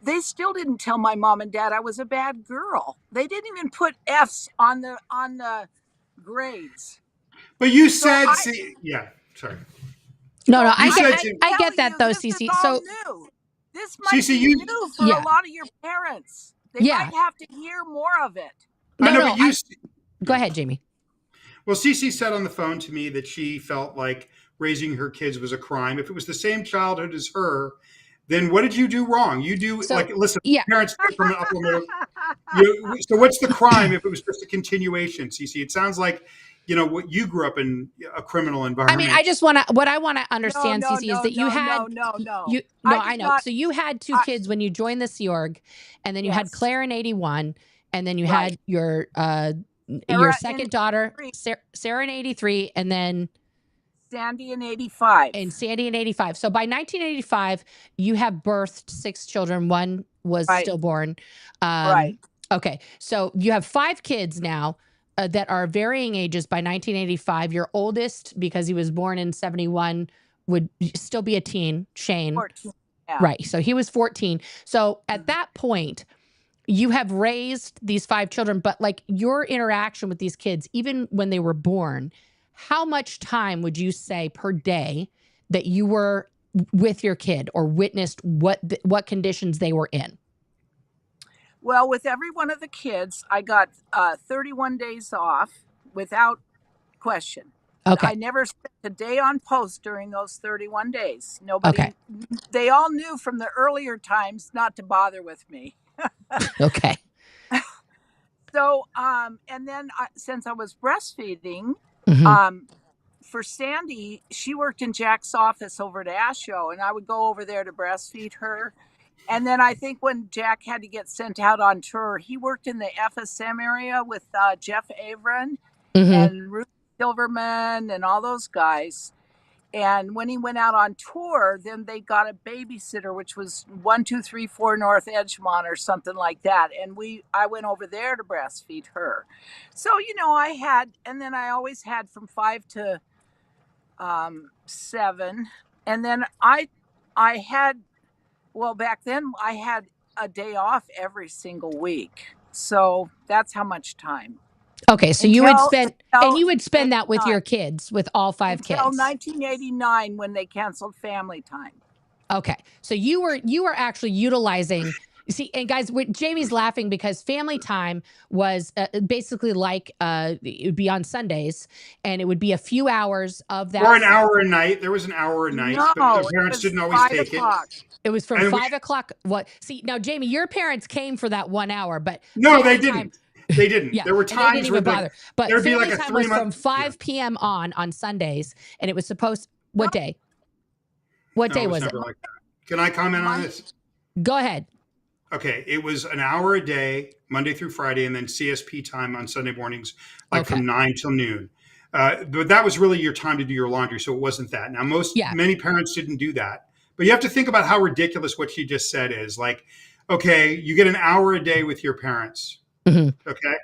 they still didn't tell my mom and dad I was a bad girl. They didn't even put F's on the grades. But you said, yeah, sorry. No, I get that though, Cece. So new. This might be new for a lot of your parents. They might have to hear more of it. Go ahead, Jamie. Well, Cece said on the phone to me that she felt like raising her kids was a crime. If it was the same childhood as her, then what did you do wrong? Listen, parents from an upper middle. So what's the crime if it was just a continuation, Cece? It sounds like, what you grew up in a criminal environment. I just what I want to understand, Cece, is that you had I know. So you had two kids when you joined the Sea Org, and then you had Claire in 81, and then you had your your Sarah in second daughter, 83, Sarah in 83, and then Sandy in 85. and Sandy in 85. So by 1985, you have birthed 6 children. One was Right. stillborn. Right. Okay. So you have 5 kids now that are varying ages by 1985. Your oldest, because he was born in 71, would still be a teen, Shane. 14. Yeah. Right. So he was 14. So at that point, you have raised these 5 children, but like your interaction with these kids, even when they were born, how much time would you say per day that you were with your kid or witnessed what conditions they were in? Well, with every one of the kids, I got 31 days off without question. Okay. I never spent a day on post during those 31 days. Okay. They all knew from the earlier times not to bother with me. Okay. So, and then since I was breastfeeding, Mhm. For Sandy, she worked in Jack's office over at Asho, and I would go over there to breastfeed her. And then I think when Jack had to get sent out on tour, he worked in the FSM area with Jeff Averin Mhm. and Ruth Silverman and all those guys. And when he went out on tour, then they got a babysitter, which was 1234 North Edgemont or something like that. And I went over there to breastfeed her. So, I had, and then I always had from 5 to 7. And then I had, well, back then I had a day off every single week. So that's how much time. Okay, so you would spend and you would spend that with your 89. kids, with all 5 Until kids. 1989 when they canceled family time. Okay. So you were actually utilizing, see, and guys, Jamie's laughing because family time was basically like it would be on Sundays, and it would be a few hours of that. Or an hour a night. There was an hour a night, but No, the it parents was didn't always 5 take o'clock. It was from And 5 o'clock. What? See, now, Jamie, your parents came for that 1 hour, but No, they family time- didn't. They didn't. Yeah, There were and they times didn't where even bother. But there'd be family like a time was 3 from month. 5 p.m. on Sundays, and it was supposed. What day? What No, day it was it? never like that. Can I comment on this? Go ahead. Okay, it was an hour a day, Monday through Friday, and then CSP time on Sunday mornings, like from 9 till noon. But that was really your time to do your laundry, so it wasn't that. Now, many parents didn't do that, but you have to think about how ridiculous what you just said is. Like, okay, you get an hour a day with your parents. Mhm. Okay,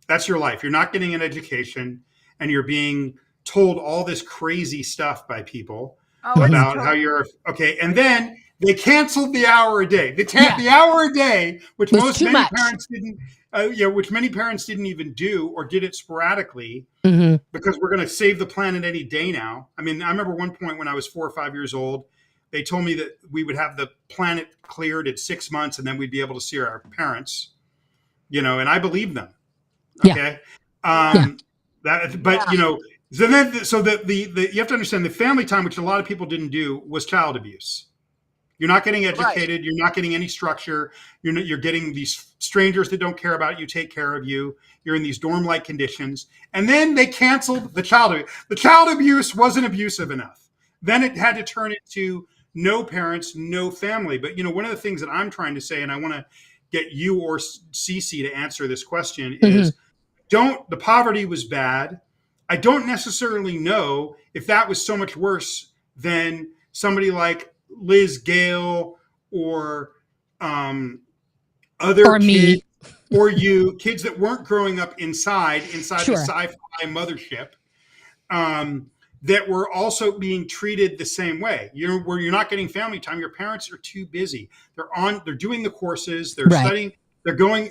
that's your life. You're not getting an education, and you're being told all this crazy stuff by people about how you're okay, and then they canceled the hour a day. The hour a day, which many parents didn't, which many parents didn't even do or did it sporadically because we're going to save the planet any day now. I mean, I remember one point when I was 4 or 5 years old, they told me that we would have the planet cleared at 6 months and then we'd be able to see our parents, and I believed them. Okay. So you have to understand the family time, which a lot of people didn't do, was child abuse. You're not getting educated. Right. You're not getting any structure. You're getting these strangers that don't care about you, take care of you. You're in these dorm-like conditions. And then they canceled the child abuse. The child abuse wasn't abusive enough. Then it had to turn into no parents, no family. But, one of the things that I'm trying to say, and I want to get you or Cece to answer this question is, the poverty was bad. I don't necessarily know if that was so much worse than somebody like Liz Gale or other kids, or kids that weren't growing up inside the sci-fi mothership, that were also being treated the same way. Where you're not getting family time. Your parents are too busy. They're doing the courses. They're studying. They're doing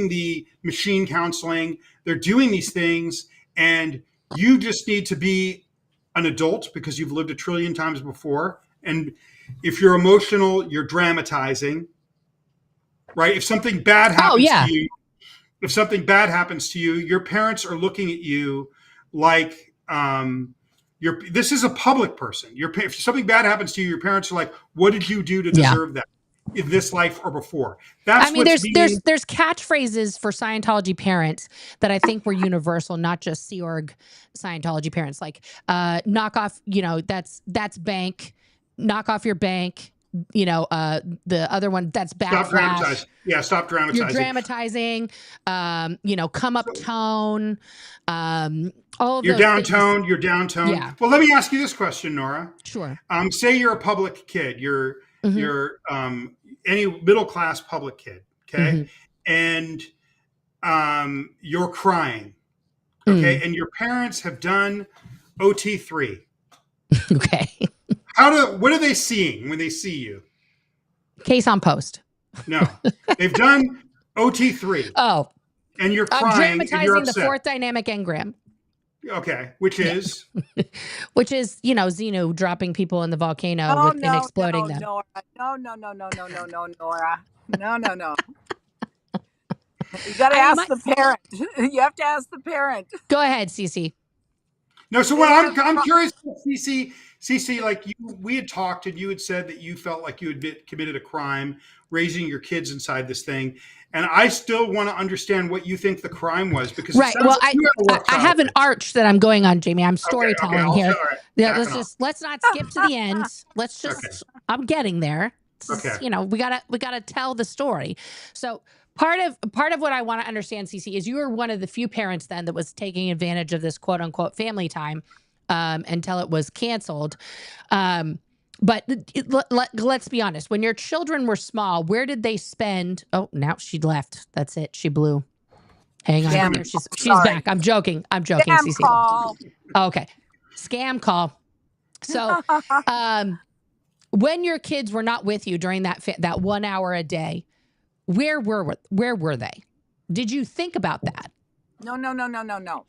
the machine counseling. They're doing these things, and you just need to be an adult because you've lived a trillion times before. And if you're emotional, you're dramatizing, right? If something bad happens to you, your parents are looking at you like this is a public person. If something bad happens to you, your parents are like, "What did you do to deserve that in this life or before?" There's catchphrases for Scientology parents that I think were universal, not just Sea Org Scientology parents, like knock off, that's bank. Knock off your bank, the other one, that's Stop backlash. dramatizing. Yeah, stop dramatizing. You're dramatizing, come up tone, all of You're those downtoned. things. You're downtoned. Yeah. Well, let me ask you this question, Nora. Sure. Say you're a public kid. You're any middle class public kid. Okay, and you're crying. Okay, and your parents have done OT3. Okay. What are they seeing when they see you? Case on post. No, they've done OT3. Oh, and you're I'm crying and you're dramatizing the upset. fourth dynamic engram. Okay, which is Xenu dropping people in the volcano and exploding them. Nora. No, Nora. No. You got to ask the parent. You have to ask the parent. Go ahead, Cece. No, so what I'm curious, Cece, like we had talked and you had said that you felt like you had committed a crime raising your kids inside this thing. And I still want to understand what you think the crime was, because right. Well, I have an arch that I'm going on, Jamie. I'm storytelling here. Right. Yeah, let's not skip to the end. Let's just I'm getting there. We gotta tell the story. So part of what I want to understand, Cece, is you were one of the few parents then that was taking advantage of this quote unquote family time until it was canceled. But let's be honest. When your children were small, where did they spend? Oh, now she left. That's it. She blew. Hang on. Here. She's back. I'm joking. Scam Cece. Call. Okay. Scam call. So when your kids were not with you during that 1 hour a day, where were they? Did you think about that? No.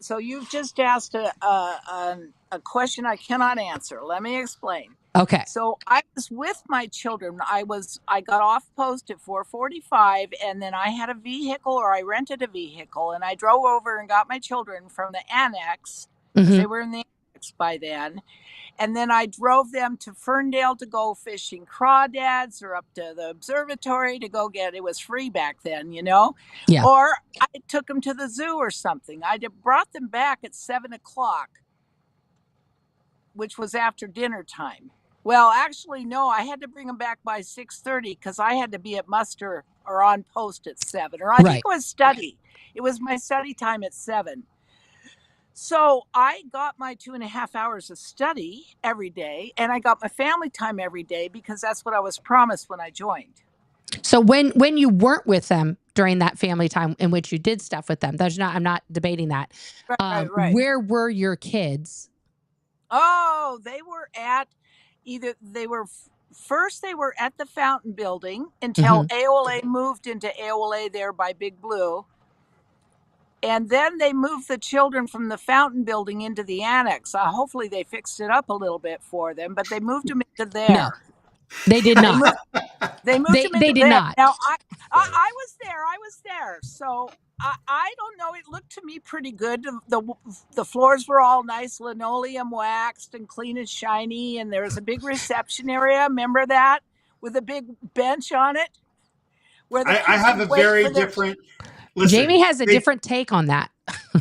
So you've just asked a question I cannot answer. Let me explain. Okay. So I was with my children. I got off post at 4:45, and then I had a vehicle, or I rented a vehicle, and I drove over and got my children from the annex, because they were in the annex by then. And then I drove them to Ferndale to go fishing crawdads, or up to the observatory to go it was free back then, Yeah. Or I took them to the zoo or something. I brought them back at 7:00, which was after dinner time. Well, actually, no, I had to bring them back by 6:30 because I had to be at muster or on post at 7. Or I think it was study. It was my study time at 7. So I got my 2.5 hours of study every day, and I got my family time every day, because that's what I was promised when I joined. So when you weren't with them during that family time in which you did stuff with them, I'm not debating that. Right. Where were your kids? Oh, they were at first they were at the Fountain Building until AOLA moved into AOLA there by Big Blue. And then they moved the children from the Fountain Building into the annex. Hopefully they fixed it up a little bit for them, but they moved them into there. No, they did not. They moved them into they did there. not. Now, I was there. So I don't know. It looked to me pretty good. The floors were all nice, linoleum waxed and clean and shiny. And there was a big reception area. Remember that? With a big bench on it. Where I have a very different... Listen, Jamie has a different take on that.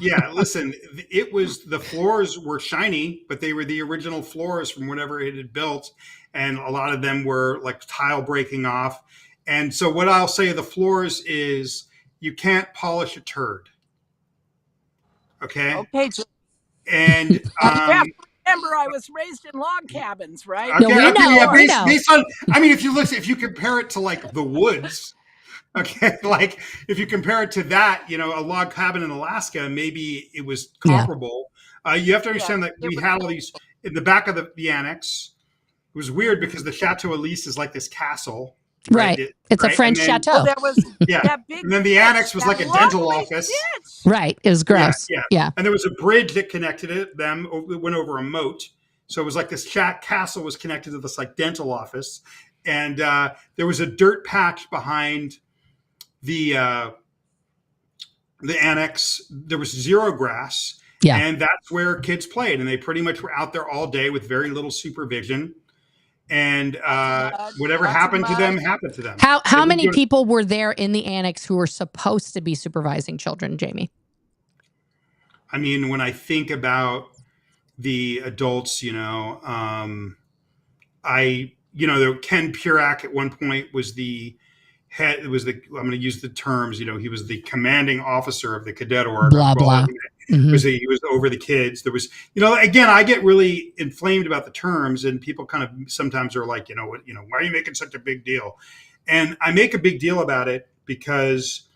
Yeah, listen, the floors were shiny, but they were the original floors from whatever it had built. And a lot of them were like tile breaking off. And so what I'll say of the floors is you can't polish a turd. Okay. And remember, I was raised in log cabins, right? Okay, no, we know. Based on, I mean, if you compare it to like the woods, okay, like if you compare it to that, a log cabin in Alaska, maybe it was comparable. You have to understand that we had all these in the back of the annex. It was weird because the Chateau Elise is like this castle. Right. It's a French chateau. Well, there was that big, and then the annex was like a dental office. Ditch. Right. It was gross. Yeah. And there was a bridge that connected them. It went over a moat. So it was like this castle was connected to this like dental office. And there was a dirt patch behind the annex. There was zero grass. Yeah. And that's where kids played. And they pretty much were out there all day with very little supervision. And whatever happened to them happened to them. How many people were there in the annex who were supposed to be supervising children, Jamie? I mean, when I think about the adults, Ken Purak at one point was the head. It was I'm going to use the terms. He was the commanding officer of the cadet org. Blah blah. He was over the kids. There was, again, I get really inflamed about the terms, and people kind of sometimes are like, why are you making such a big deal? And I make a big deal about it because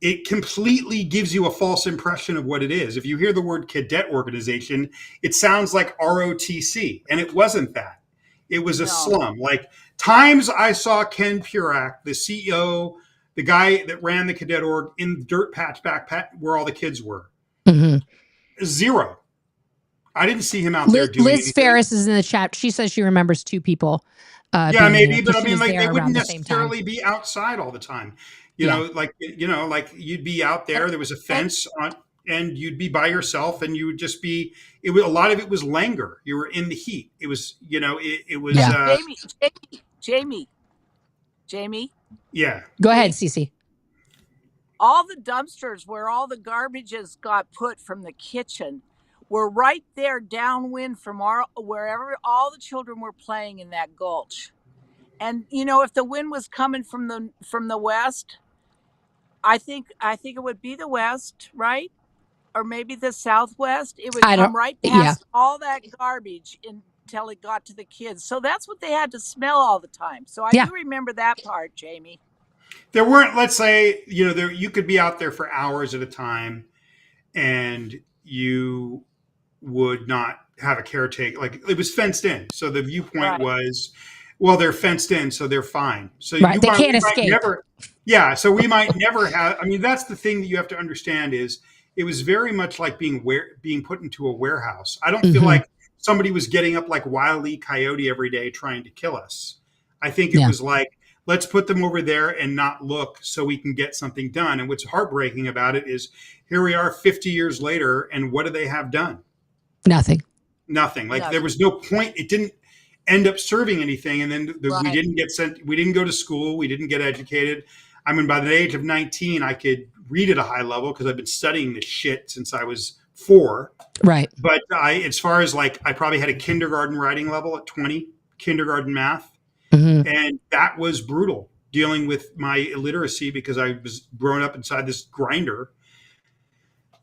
it completely gives you a false impression of what it is. If you hear the word cadet organization, it sounds like ROTC, and it wasn't that. It was a slum. Like times I saw Ken Purak, the CEO, the guy that ran the cadet org, in the dirt patch backpack where all the kids were. Zero. I didn't see him out there doing Liz anything. Ferris is in the chat. She says she remembers 2 people. Yeah, maybe, but I mean, like they wouldn't necessarily be outside all the time. Like you'd be out there. There was a fence on, and you'd be by yourself, and you would just be. It was a lot of it was languor. You were in the heat. It was, it was. Yeah. Jamie. Yeah. Go ahead, Cece. All the dumpsters where all the garbages got put from the kitchen were right there downwind from wherever all the children were playing in that gulch. And if the wind was coming from the west, I think it would be the west, right? Or maybe the southwest. It would come right past all that garbage until it got to the kids. So that's what they had to smell all the time. So I do remember that part, Jamie. There weren't, let's say, you could be out there for hours at a time, and you would not have a caretaker. Like it was fenced in. So the viewpoint was, well, they're fenced in, so they're fine. So they can't escape. So we might never have. I mean, that's the thing that you have to understand is it was very much like being put into a warehouse. I don't feel like somebody was getting up like Wile E. Coyote every day trying to kill us. I think it was like, let's put them over there and not look so we can get something done. And what's heartbreaking about it is here we are 50 years later, and what do they have done? Nothing. Like there was no point. It didn't end up serving anything. And then we didn't get sent. We didn't go to school. We didn't get educated. I mean, by the age of 19, I could read at a high level because I've been studying this shit since I was 4. Right. But as far as like, I probably had a kindergarten writing level at 20, kindergarten math. And that was brutal, dealing with my illiteracy because I was growing up inside this grinder.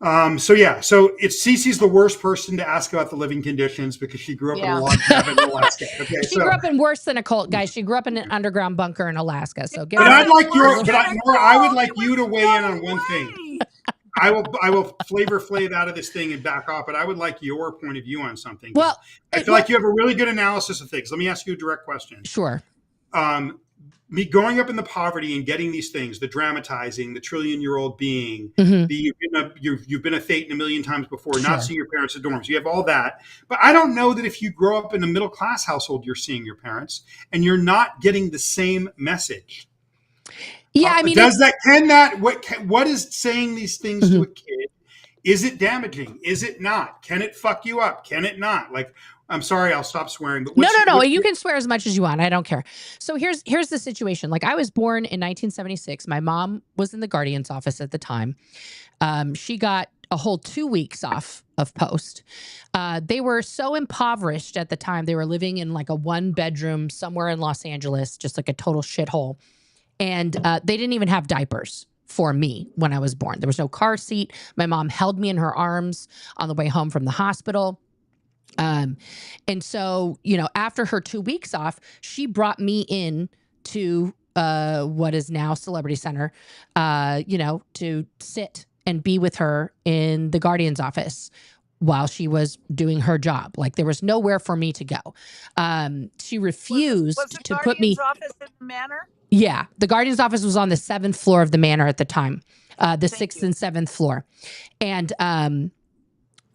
So Cece's the worst person to ask about the living conditions because she grew up in a log cabin in Alaska. Okay, she grew up in worse than a cult, guys. She grew up in an underground bunker in Alaska. So Nora, I would like you to weigh in on one thing. I will Flavor Flav out of this thing and back off, but I would like your point of view on something. Well, I feel like you have a really good analysis of things. Let me ask you a direct question. Sure. Me growing up in the poverty and getting these things, the dramatizing, the trillion-year-old being, you've been a Thetan a million times before, not seeing your parents at dorms. You have all that. But I don't know that if you grow up in a middle-class household, you're seeing your parents and you're not getting the same message. Yeah, I mean, what is saying these things to a kid? Is it damaging? Is it not? Can it fuck you up? Can it not? Like, I'm sorry, I'll stop swearing. But no. You can swear as much as you want. I don't care. So here's the situation. Like, I was born in 1976. My mom was in the guardian's office at the time. She got a whole 2 weeks off of post. They were so impoverished at the time. They were living in like a 1-bedroom somewhere in Los Angeles, just like a total shithole. And they didn't even have diapers for me when I was born. There was no car seat. My mom held me in her arms on the way home from the hospital. And so, after her 2 weeks off, she brought me in to what is now Celebrity Center, to sit and be with her in the guardian's office while she was doing her job. Like, there was nowhere for me to go. She refused to put me. Was the guardian's office in the manor? Yeah, the guardian's office was on the 7th floor of the manor at the time, the 6th and 7th floor. And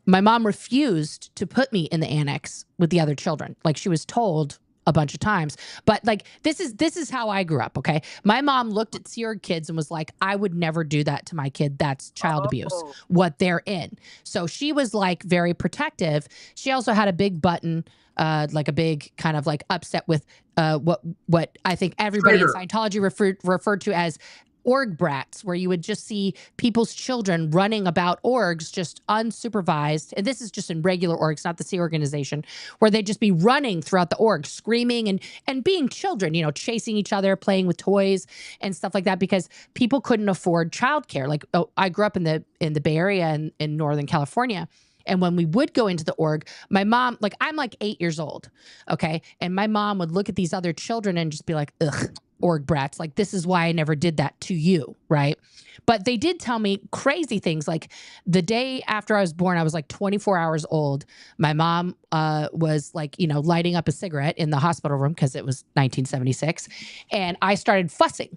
my mom refused to put me in the annex with the other children. Like, she was told a bunch of times. But like, this is how I grew up, okay? My mom looked at Seared kids and was like, I would never do that to my kid. That's child abuse, what they're in. So she was like very protective. She also had a big button, like a big kind of like upset with what I think everybody in Scientology referred to as org brats, where you would just see people's children running about orgs just unsupervised. And this is just in regular orgs, not the Sea Organization, where they'd just be running throughout the org, screaming and being children, you know, chasing each other, playing with toys and stuff like that, because people couldn't afford childcare. Like, I grew up in the Bay Area in Northern California. And when we would go into the org, my mom, like, I'm like 8 years old, okay? And my mom would look at these other children and just be like, ugh, org brats. Like, this is why I never did that to you, right? But they did tell me crazy things. Like, the day after I was born, I was like 24 hours old. My mom was like, you know, lighting up a cigarette in the hospital room because it was 1976. And I started fussing.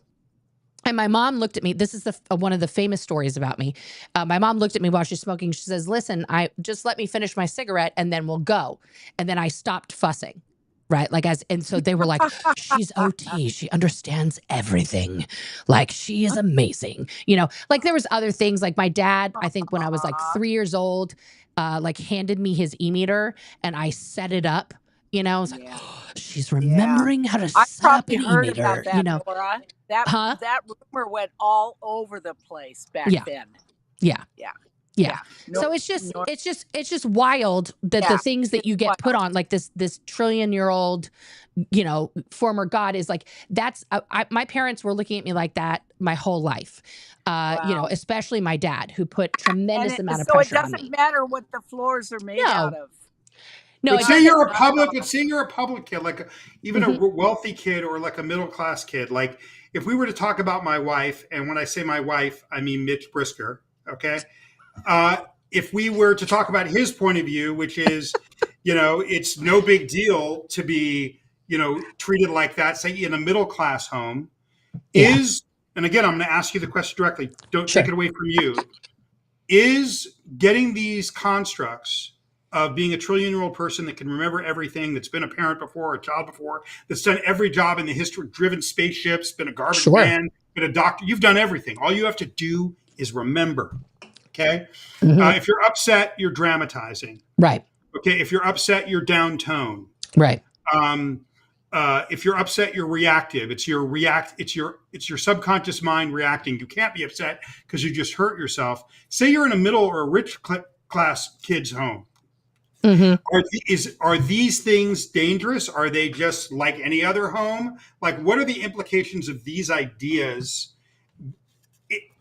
And my mom looked at me. This is one of the famous stories about me. My mom looked at me while she's smoking. She says, listen, just let me finish my cigarette and then we'll go. And then I stopped fussing. Right. Like, and so they were like, she's OT. She understands everything. Like, she is amazing. You know, like, there was other things. Like, my dad, I think when I was like 3 years old, like, handed me his e-meter and I set it up. You know, I was like, oh, she's remembering how to I set up probably an heard e-meter. about that, You know, Nora. huh? That rumor went all over the place back then. Yeah. Yeah. Yeah. No, So it's just wild that the things that you get put on, like this trillion-year-old, you know, former god, is like, that's my parents were looking at me like that my whole life. You know, especially my dad, who put tremendous amount of pressure on me. So it doesn't matter what the floors are made out of. No, but say you're a public kid, like even a wealthy kid or like a middle class kid. Like, if we were to talk about my wife, and when I say my wife, I mean Mitch Brisker. Okay. If we were to talk about his point of view, which is, you know, it's no big deal to be, you know, treated like that, say in a middle class home, and again, I'm going to ask you the question directly. Don't take it away from you. Is getting these constructs of being a trillion-year-old person that can remember everything, that's been a parent before, a child before, that's done every job in the history, driven spaceships, been a garbage man, been a doctor, you've done everything. All you have to do is remember. Okay. If you're upset, you're dramatizing. Right. Okay. If you're upset, you're down tone. Right. If you're upset, you're reactive. It's your subconscious mind reacting. You can't be upset because you just hurt yourself. Say you're in a middle or a rich class kid's home. Are these things dangerous? Are they just like any other home? Like, what are the implications of these ideas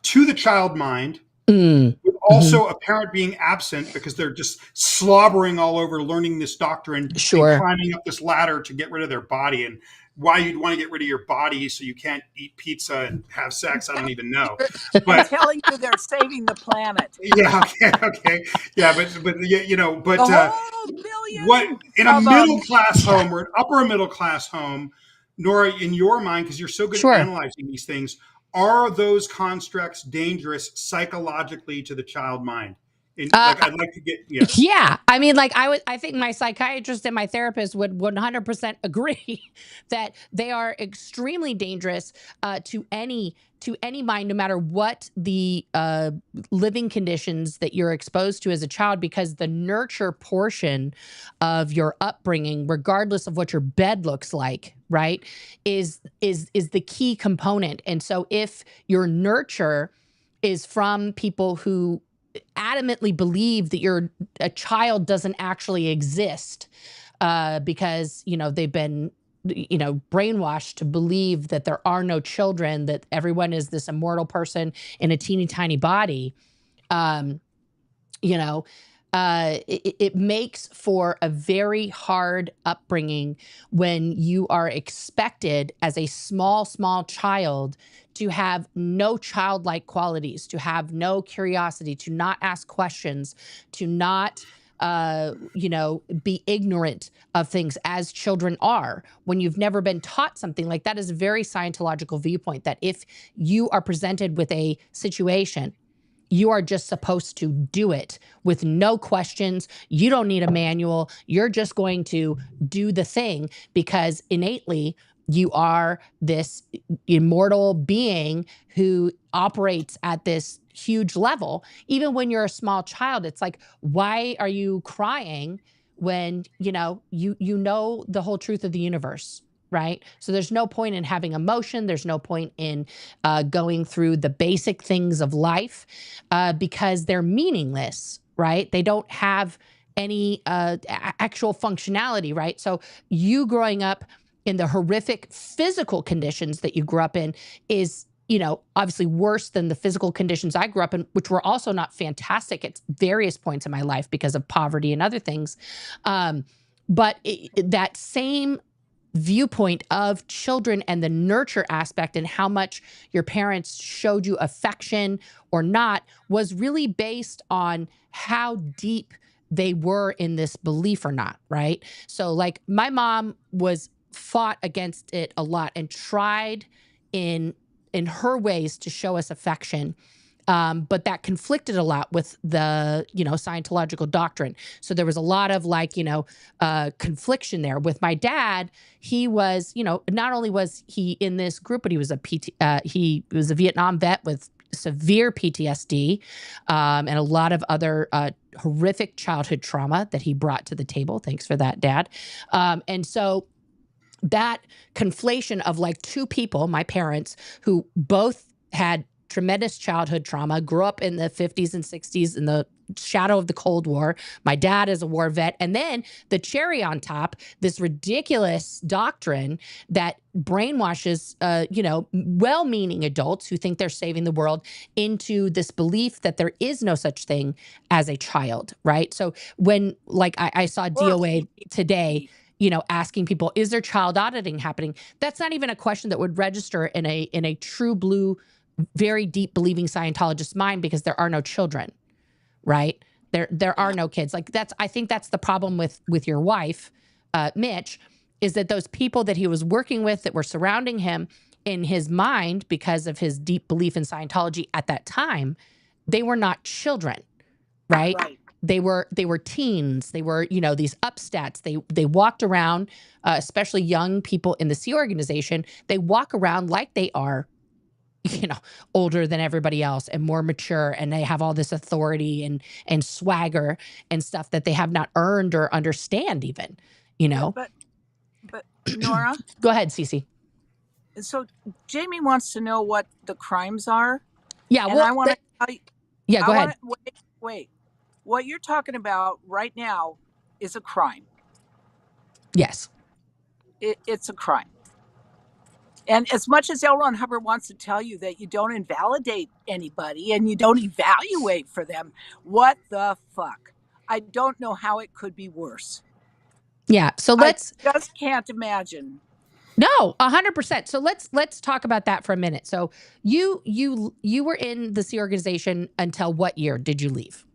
to the child mind? With also a parent being absent because they're just slobbering all over learning this doctrine and climbing up this ladder to get rid of their body. And why you'd want to get rid of your body so you can't eat pizza and have sex, I don't even know. But I'm telling you, they're saving the planet. Yeah, okay. Yeah, but you know, but what in a middle class home or an upper middle class home, Nora, in your mind, because you're so good at analyzing these things, are those constructs dangerous psychologically to the child mind? And, like, I'd like to get I mean, like, I think my psychiatrist and my therapist would 100% agree that they are extremely dangerous to any mind, no matter what the living conditions that you're exposed to as a child, because the nurture portion of your upbringing, regardless of what your bed looks like, right, is the key component. And so if your nurture is from people who adamantly believe that a child doesn't actually exist because, you know, they've been, you know, brainwashed to believe that there are no children, that everyone is this immortal person in a teeny tiny body, you know, it makes for a very hard upbringing when you are expected as a small child to have no childlike qualities, to have no curiosity, to not ask questions, to not, you know, be ignorant of things as children are. When you've never been taught something like that, is a very Scientological viewpoint, that if you are presented with a situation, you are just supposed to do it with no questions. You don't need a manual. You're just going to do the thing because innately you are this immortal being who operates at this huge level. Even when you're a small child, it's like, why are you crying when, you know the whole truth of the universe? right? So there's no point in having emotion. There's no point in going through the basic things of life because they're meaningless, right? They don't have any actual functionality, right? So you growing up in the horrific physical conditions that you grew up in is, you know, obviously worse than the physical conditions I grew up in, which were also not fantastic at various points in my life because of poverty and other things. But that same viewpoint of children and the nurture aspect and how much your parents showed you affection or not was really based on how deep they were in this belief or not, right? So like my mom fought against it a lot and tried in her ways to show us affection. But that conflicted a lot with the, you know, Scientological doctrine. So there was a lot of like, you know, confliction there. With my dad, he was, you know, not only was he in this group, but he was he was a Vietnam vet with severe PTSD and a lot of other horrific childhood trauma that he brought to the table. Thanks for that, Dad. And so that conflation of like two people, my parents, who both had tremendous childhood trauma, grew up in the 50s and 60s in the shadow of the Cold War. My dad is a war vet. And then the cherry on top, this ridiculous doctrine that brainwashes, you know, well-meaning adults who think they're saving the world into this belief that there is no such thing as a child, right? So when, like, I saw DOA today, you know, asking people, is there child auditing happening? That's not even a question that would register in a true blue, very deep believing Scientologist's mind because there are no children, right? There are no kids. Like I think that's the problem with your wife, Mitch, is that those people that he was working with that were surrounding him in his mind because of his deep belief in Scientology at that time, they were not children, right? They were teens. They were, you know, these upstats. They walked around, especially young people in the Sea Organization. They walk around like they are, you know, older than everybody else and more mature, and they have all this authority and swagger and stuff that they have not earned or understand even, you know. But Nora, go ahead, Cece. So Jamie wants to know what the crimes are. Yeah, and I want to tell you. Yeah, go ahead. Wait. What you're talking about right now is a crime. Yes. It's a crime. And as much as L. Ron Hubbard wants to tell you that you don't invalidate anybody and you don't evaluate for them, what the fuck? I don't know how it could be worse. Yeah. So I just can't imagine. No, 100%. So let's talk about that for a minute. So you were in the Sea Organization until what year did you leave?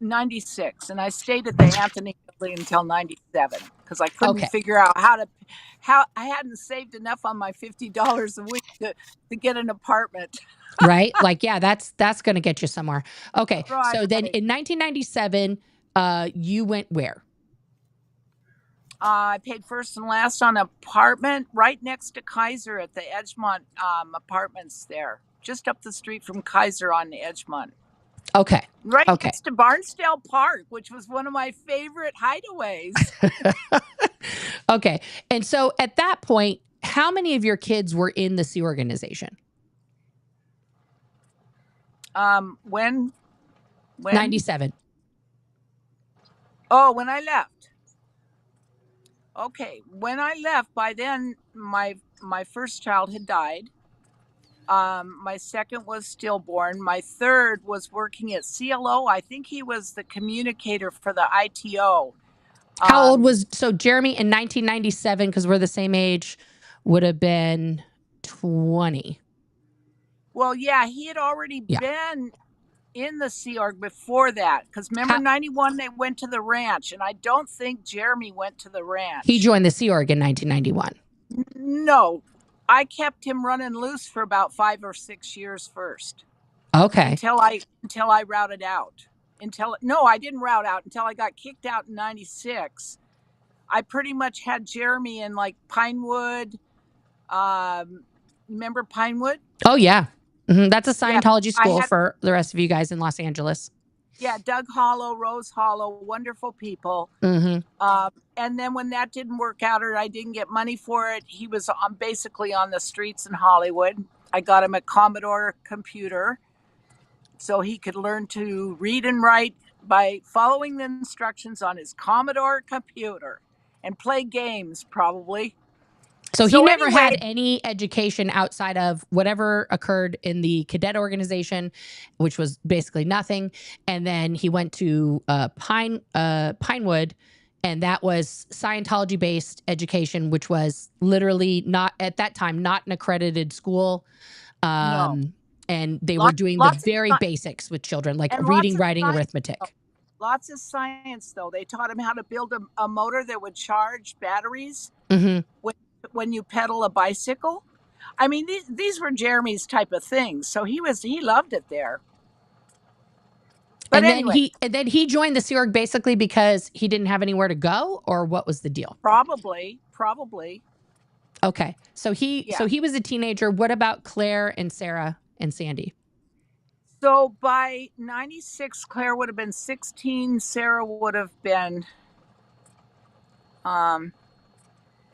96, and I stayed at the Anthony building until 97 because I couldn't figure out how I hadn't saved enough on my $50 a week to get an apartment. Right? Like, yeah, that's going to get you somewhere. Okay. Right. So then in 1997, you went where? I paid first and last on an apartment right next to Kaiser at the Edgemont apartments there, just up the street from Kaiser on Edgemont. Okay. Right next to Barnsdale Park, which was one of my favorite hideaways. Okay. And so at that point, how many of your kids were in the Sea Organization? When? 97. Oh, when I left. Okay. When I left, by then my first child had died. My second was stillborn. My third was working at CLO. I think he was the communicator for the ITO. How old was, so Jeremy in 1997, because we're the same age, would have been 20. Well, yeah, he had already been in the Sea Org before that. Because remember, 91, they went to the ranch. And I don't think Jeremy went to the ranch. He joined the Sea Org in 1991. No. I kept him running loose for about 5 or 6 years first. Okay. Until I routed out. No, I didn't route out until I got kicked out in 96. I pretty much had Jeremy in like Pinewood. Remember Pinewood? Oh, yeah. Mm-hmm. That's a Scientology school for the rest of you guys in Los Angeles. Yeah, Doug Hollow, Rose Hollow, wonderful people. Mm-hmm. And then when that didn't work out or I didn't get money for it, he was basically on the streets in Hollywood. I got him a Commodore computer so he could learn to read and write by following the instructions on his Commodore computer and play games, probably. So he So never anyway, had any education outside of whatever occurred in the cadet organization, which was basically nothing. And then he went to Pinewood, and that was Scientology based education, which was literally not at that time not an accredited school. no, And they were lots, doing the lots very of, basics with children, like and lots reading, of writing, science. arithmetic. Lots of science, though. They taught him how to build a motor that would charge batteries Mm-hmm. when you pedal a bicycle. I mean, these were Jeremy's type of things. So he loved it there. But anyway, And then he joined the Sea Org basically because he didn't have anywhere to go, or what was the deal? probably. Okay. So he was a teenager. What about Claire and Sarah and Sandy? So by 96, Claire would have been 16. Sarah would have been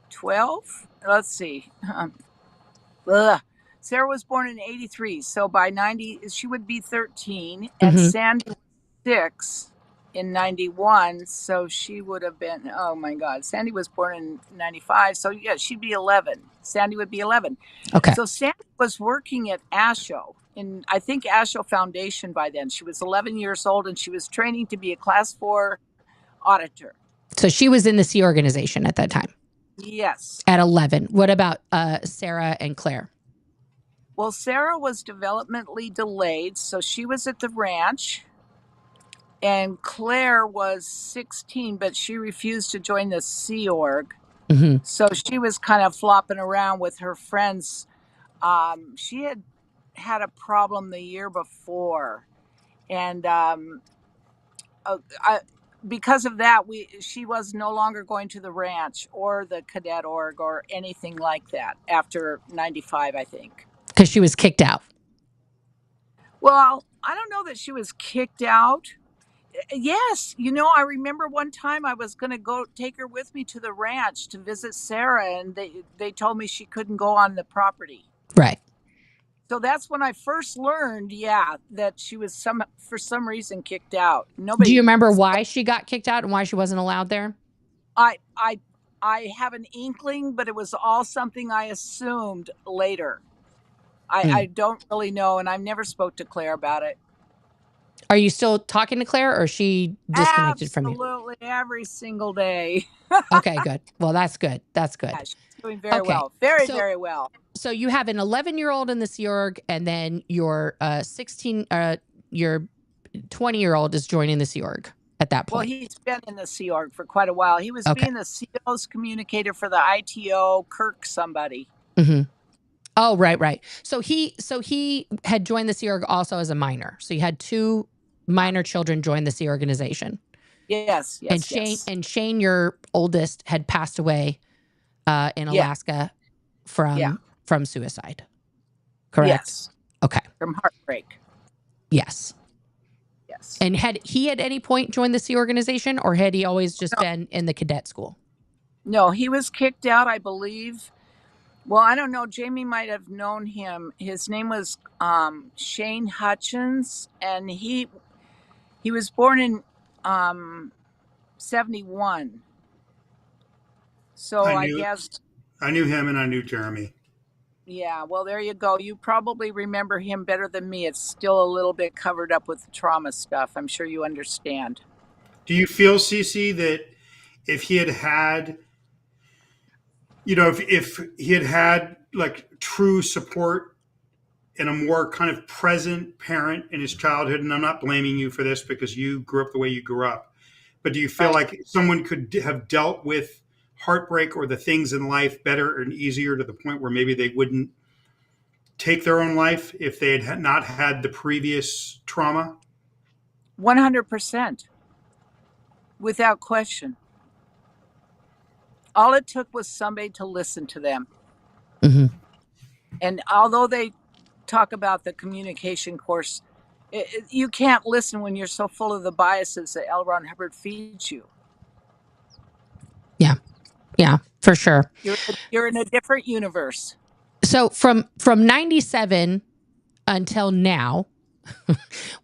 12. Let's see. Sarah was born in 83. So by 90, she would be 13. And Sandy was 6 in 91. So she would have been, oh my God, Sandy was born in 95. So yeah, she'd be 11. Sandy would be 11. Okay. So Sandy was working at ASHO, in I think ASHO Foundation by then. She was 11 years old and she was training to be a class 4 auditor. So she was in the Sea organization at that time. Yes. At 11. What about Sarah and Claire? Well, Sarah was developmentally delayed, so she was at the ranch. And Claire was 16, but she refused to join the Sea Org. Mm-hmm. So she was kind of flopping around with her friends. She had a problem the year before. And because of that, she was no longer going to the ranch or the cadet org or anything like that after 95, I think. Because she was kicked out. Well, I don't know that she was kicked out. Yes, I remember one time I was going to go take her with me to the ranch to visit Sarah, and they told me she couldn't go on the property. Right. So that's when I first learned, that she was for some reason kicked out. Nobody. Do you remember why she got kicked out and why she wasn't allowed there? I have an inkling, but it was all something I assumed later. I don't really know, and I've never spoke to Claire about it. Are you still talking to Claire, or is she disconnected from you? Absolutely, every single day. Okay, good. Well, that's good. That's good. Yeah, she's doing very well. Very well. So you have an 11-year-old in the Sea Org, and then your 20-year-old is joining the Sea Org at that point. Well, he's been in the Sea Org for quite a while. He was being the CO's communicator for the ITO, Kirk somebody. Mm-hmm. Oh, right. So he had joined the Sea Org also as a minor. So you had 2 minor children join the Sea organization. Yes. And Shane, your oldest, had passed away in Alaska from suicide. Correct? Yes. Okay. From heartbreak. Yes. And had he at any point joined the Sea organization, or had he always just been in the cadet school? No, he was kicked out, I believe. Well, I don't know. Jamie might have known him. His name was Shane Hutchins, and he was born in 71. So I guess I knew him and I knew Jeremy. Yeah, well, there you go. You probably remember him better than me. It's still a little bit covered up with the trauma stuff. I'm sure you understand. Do you feel, Cece, that if he had if he had like true support and a more kind of present parent in his childhood, and I'm not blaming you for this because you grew up the way you grew up, but do you feel like someone could have dealt with heartbreak or the things in life better and easier to the point where maybe they wouldn't take their own life if they had not had the previous trauma? 100%. Without question. All it took was somebody to listen to them. Mm-hmm. And although they talk about the communication course, You can't listen when you're so full of the biases that L. Ron Hubbard feeds you. Yeah, for sure. You're in a different universe. So from 97 until now,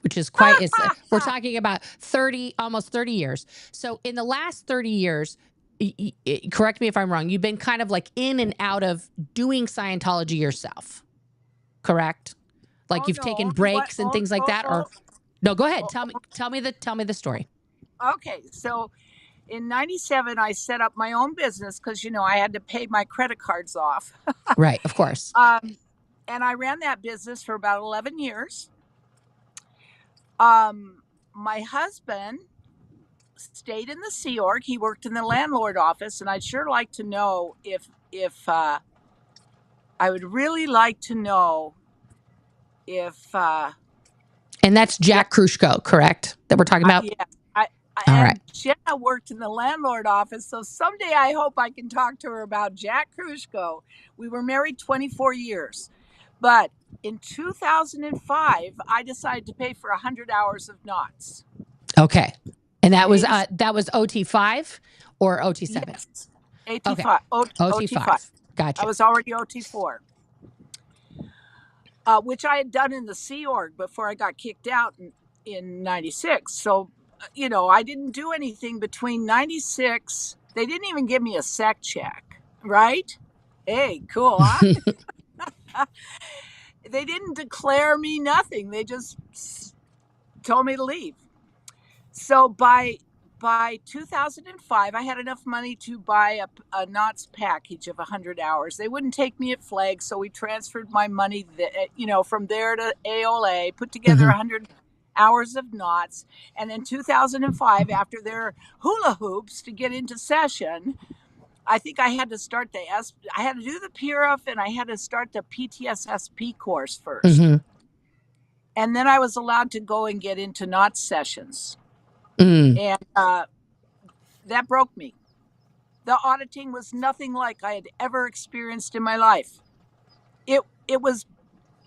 which is quite, we're talking about 30, almost 30 years. So in the last 30 years, correct me if I'm wrong, you've been kind of like in and out of doing Scientology yourself, correct? Like you've taken breaks and things like that, or no? Go ahead. Tell me the story. Okay, so in 97, I set up my own business because, I had to pay my credit cards off. Right, of course. And I ran that business for about 11 years. My husband stayed in the Sea Org. He worked in the landlord office, and I'd sure like to know if I would really like to know if and that's Jack Krushko, correct? That we're talking about? Yeah. All right. Jenna worked in the landlord office, so someday I hope I can talk to her about Jack Krushko. We were married 24 years. But in 2005, I decided to pay for 100 hours of knots. Okay. And that was OT5 or OT7? Yes. OT5. OT5. Gotcha. I was already OT4. Which I had done in the Sea Org before I got kicked out in 96. So, I didn't do anything between 96. They didn't even give me a sec check, right? Hey, cool, huh? They didn't declare me nothing. They just told me to leave. So by 2005, I had enough money to buy a knots package of 100 hours. They wouldn't take me at Flag, so we transferred my money, from there to AOLA, put together 100 hours of knots. And in 2005, after their hula hoops to get into session, I think I had to start I had to do the PRF, and I had to start the PTSSP course first. And then I was allowed to go and get into knots sessions. And that broke me. The auditing was nothing like I had ever experienced in my life. It was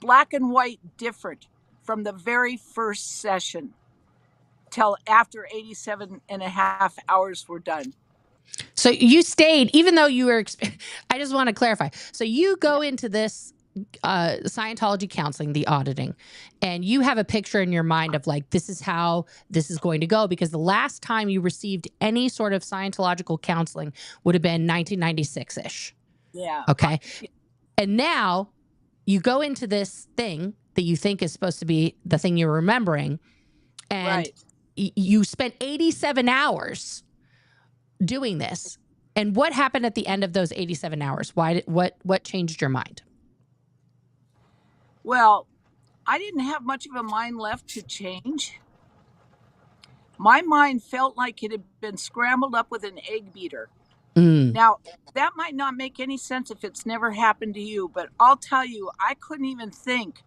black and white different from the very first session till after 87 and a half hours were done. So you stayed, even though you were, I just want to clarify. So you go into this Scientology counseling, the auditing, and you have a picture in your mind of like, this is how this is going to go, because the last time you received any sort of Scientological counseling would have been 1996-ish. Yeah. Okay. And now you go into this thing that you think is supposed to be the thing you're remembering, and you spent 87 hours doing this. And what happened at the end of those 87 hours? What changed your mind? Well, I didn't have much of a mind left to change. My mind felt like it had been scrambled up with an egg beater. Now, that might not make any sense if it's never happened to you, but I'll tell you, I couldn't even think.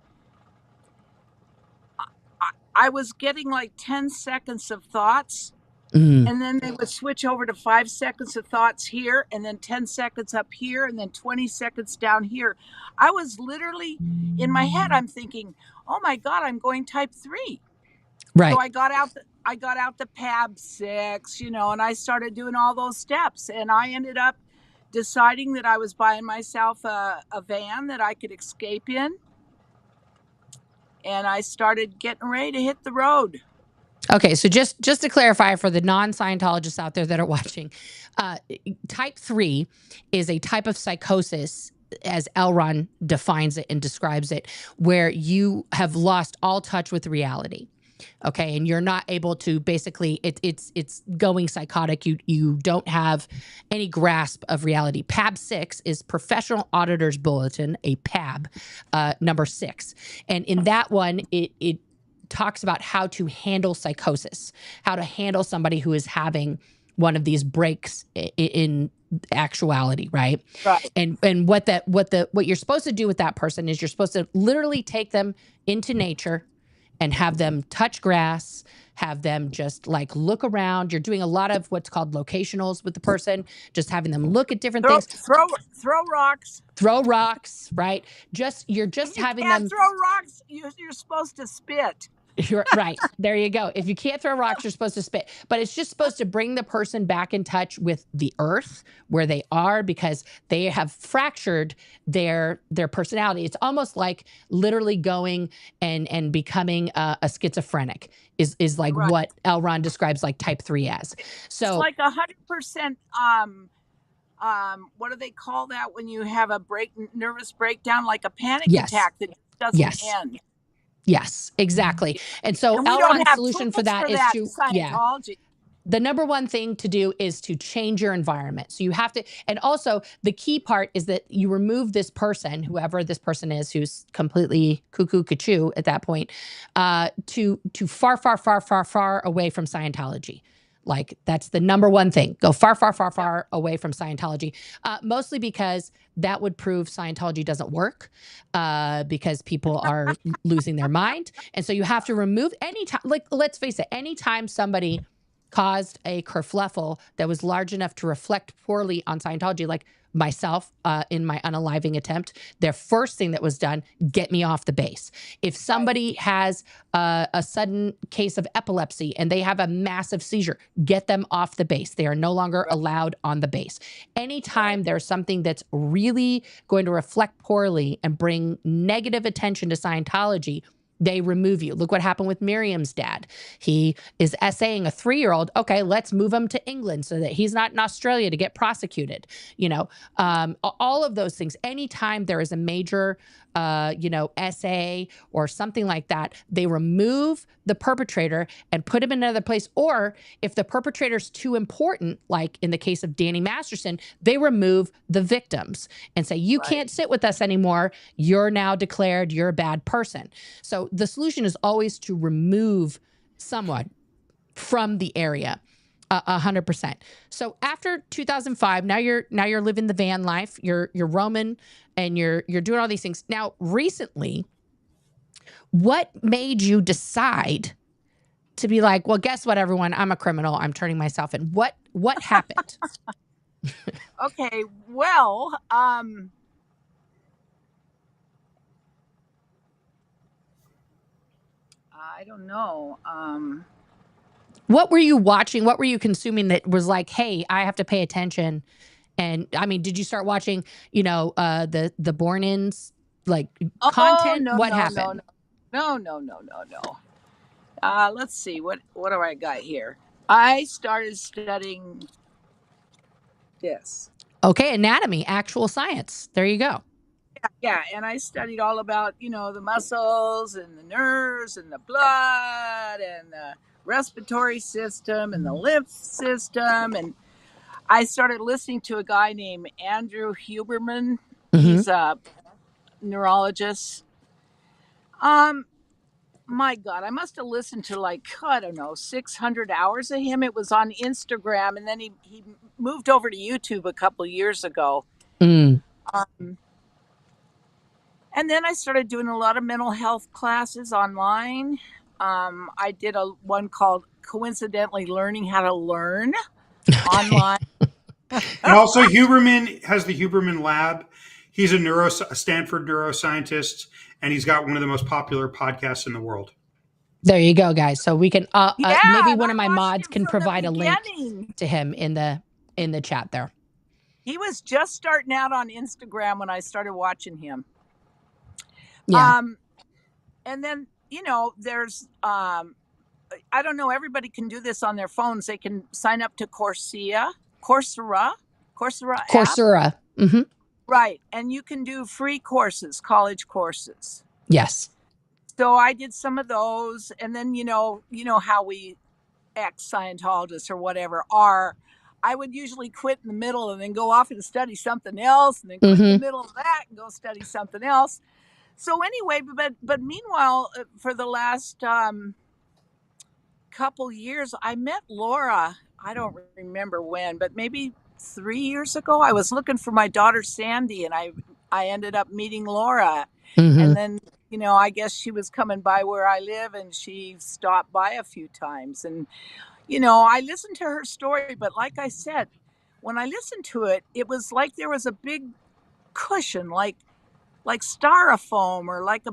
I was getting like 10 seconds of thoughts, and then they would switch over to 5 seconds of thoughts here, and then 10 seconds up here, and then 20 seconds down here. I was literally, in my head, I'm thinking, oh my God, I'm going type 3. Right. So I got out the PAB 6, and I started doing all those steps, and I ended up deciding that I was buying myself a van that I could escape in, and I started getting ready to hit the road. Okay, so just to clarify for the non-Scientologists out there that are watching, type 3 is a type of psychosis, as L. Ron defines it and describes it, where you have lost all touch with reality. Okay, and you're not able to, basically, it's going psychotic. You don't have any grasp of reality. PAB 6 is Professional Auditor's Bulletin, a PAB, number 6. And in that one, it talks about how to handle psychosis, how to handle somebody who is having one of these breaks in actuality, right? Right. And what you're supposed to do with that person is you're supposed to literally take them into nature and have them touch grass, have them just like look around. You're doing a lot of what's called locationals with the person, just having them look at different things. Throw rocks. Throw rocks, right? You're just having them throw rocks. You're supposed to spit. You're right. There you go. If you can't throw rocks, you're supposed to spit. But it's just supposed to bring the person back in touch with the earth where they are, because they have fractured their personality. It's almost like literally going and becoming a schizophrenic is like Right. what L. Ron describes like type 3 as. It's So like 100%. What do they call that when you have a nervous breakdown, like a panic yes, attack that doesn't yes, end? yes, exactly. And so And we L. don't Ron's have solution for tools that for is that in to, yeah, Scientology. the number one thing to do is to change your environment. So you have to, and also the key part is that you remove this person, whoever this person is, who's completely cuckoo cuckoo at that point, to far, far, far, far, far away from Scientology. Like that's the number one thing. Go far, far, far, far away from Scientology. Mostly because that would prove Scientology doesn't work, because people are losing their mind. And so you have to remove anytime, like, let's face it, anytime somebody caused a kerfluffle that was large enough to reflect poorly on Scientology, like myself in my unaliving attempt, their first thing that was done, get me off the base. If somebody has a sudden case of epilepsy and they have a massive seizure, get them off the base. They are no longer allowed on the base. Anytime there's something that's really going to reflect poorly and bring negative attention to Scientology, they remove you. Look what happened with Miriam's dad. He is essaying a 3-year-old. Okay, let's move him to England so that he's not in Australia to get prosecuted. You know, all of those things. Anytime there is a major, essay or something like that, they remove the perpetrator and put him in another place. Or if the perpetrator's too important, like in the case of Danny Masterson, they remove the victims and say, you can't sit with us anymore. You're now declared you're a bad person. So the solution is always to remove someone from the area. 100%. So after 2005, now you're living the van life. You're roaming and you're doing all these things. Now, recently, what made you decide to be like, well, guess what, everyone? I'm a criminal. I'm turning myself in. What happened? Okay, well, I don't know. What were you watching? What were you consuming that was like, hey, I have to pay attention? And I mean, did you start watching, the Born-ins like content? No, What no, happened? no. Let's see. What do I got here? I started studying this. Okay, anatomy, actual science. There you go. Yeah, and I studied all about, the muscles and the nerves and the blood and the respiratory system and the lymph system. And I started listening to a guy named Andrew Huberman. He's a neurologist. My God, I must have listened to like, I don't know, 600 hours of him. It was on Instagram, and then he moved over to YouTube a couple years ago. Mm. And then I started doing a lot of mental health classes online. I did one called Coincidentally Learning How to Learn online. And also, Huberman has the Huberman Lab. He's a Stanford neuroscientist, and he's got one of the most popular podcasts in the world. There you go, guys. So we can maybe one of my watched mods him can from the provide a link beginning. to him in the chat there. He was just starting out on Instagram when I started watching him. Yeah. And then, there's I don't know, everybody can do this on their phones. They can sign up to Coursera app. Mm-hmm. Right. And you can do free courses, college courses. Yes. So I did some of those. And then, you know how we ex-Scientologists or whatever are. I would usually quit in the middle and then go off and study something else, and then quit in the middle of that and go study something else. So anyway, but meanwhile, for the last couple years, I met Laura. I don't remember when, but maybe 3 years ago. I was looking for my daughter Sandy, and I ended up meeting Laura. And then, I guess she was coming by where I live, and she stopped by a few times. And, I listened to her story, but like I said, when I listened to it, it was like there was a big cushion, like styrofoam, or like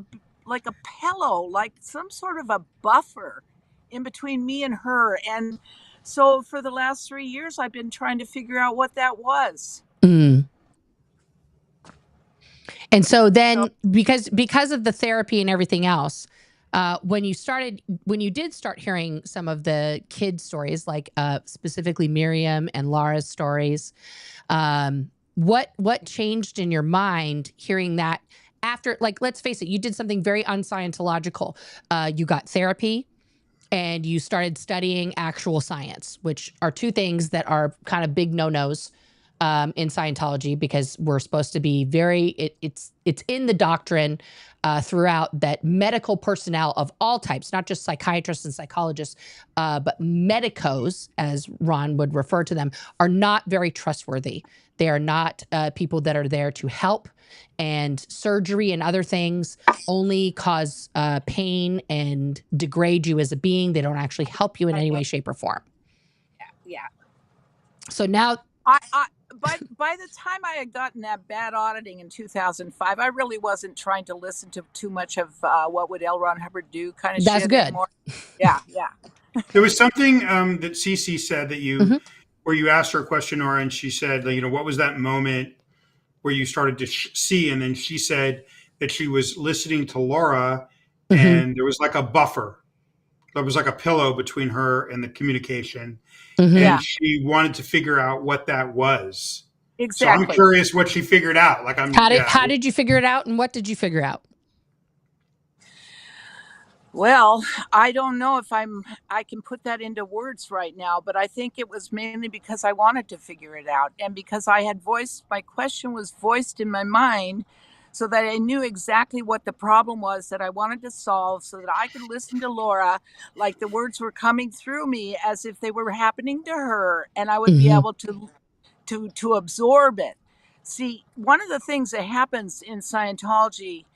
like a pillow, like some sort of a buffer in between me and her. And so for the last 3 years, I've been trying to figure out what that was. Mm. And so So then, because of the therapy and everything else, when you did start hearing some of the kids' stories, like specifically Miriam and Laura's stories, what changed in your mind hearing that? After, like, let's face it, you did something very unscientological. You got therapy and you started studying actual science, which are two things that are kind of big no-nos in Scientology, because we're supposed to be it's in the doctrine throughout that medical personnel of all types, not just psychiatrists and psychologists, but medicos, as Ron would refer to them, are not very trustworthy. They are not people that are there to help, and surgery and other things only cause pain and degrade you as a being. They don't actually help you in any way, shape, or form. yeah. So now, By the time I had gotten that bad auditing in 2005, I really wasn't trying to listen to too much of what would L. Ron Hubbard do kind of that's shit good. anymore. Yeah. There was something that Cece said that Mhm. where you asked her a question, Nora, and she said, what was that moment where you started to see? And then she said that she was listening to Laura, Mhm. and there was like a buffer. There was like a pillow between her and the communication, Mhm. and Yeah. she wanted to figure out what that was. So I'm Exactly. curious what she figured out. Like, How did you figure it out, and what did you figure out? Well, I don't know if I can put that into words right now, but I think it was mainly because I wanted to figure it out, and because I had my question was voiced in my mind, so that I knew exactly what the problem was that I wanted to solve, so that I could listen to Laura like the words were coming through me as if they were happening to her, and I would be Mhm. able to absorb it. See, one of the things that happens in Scientology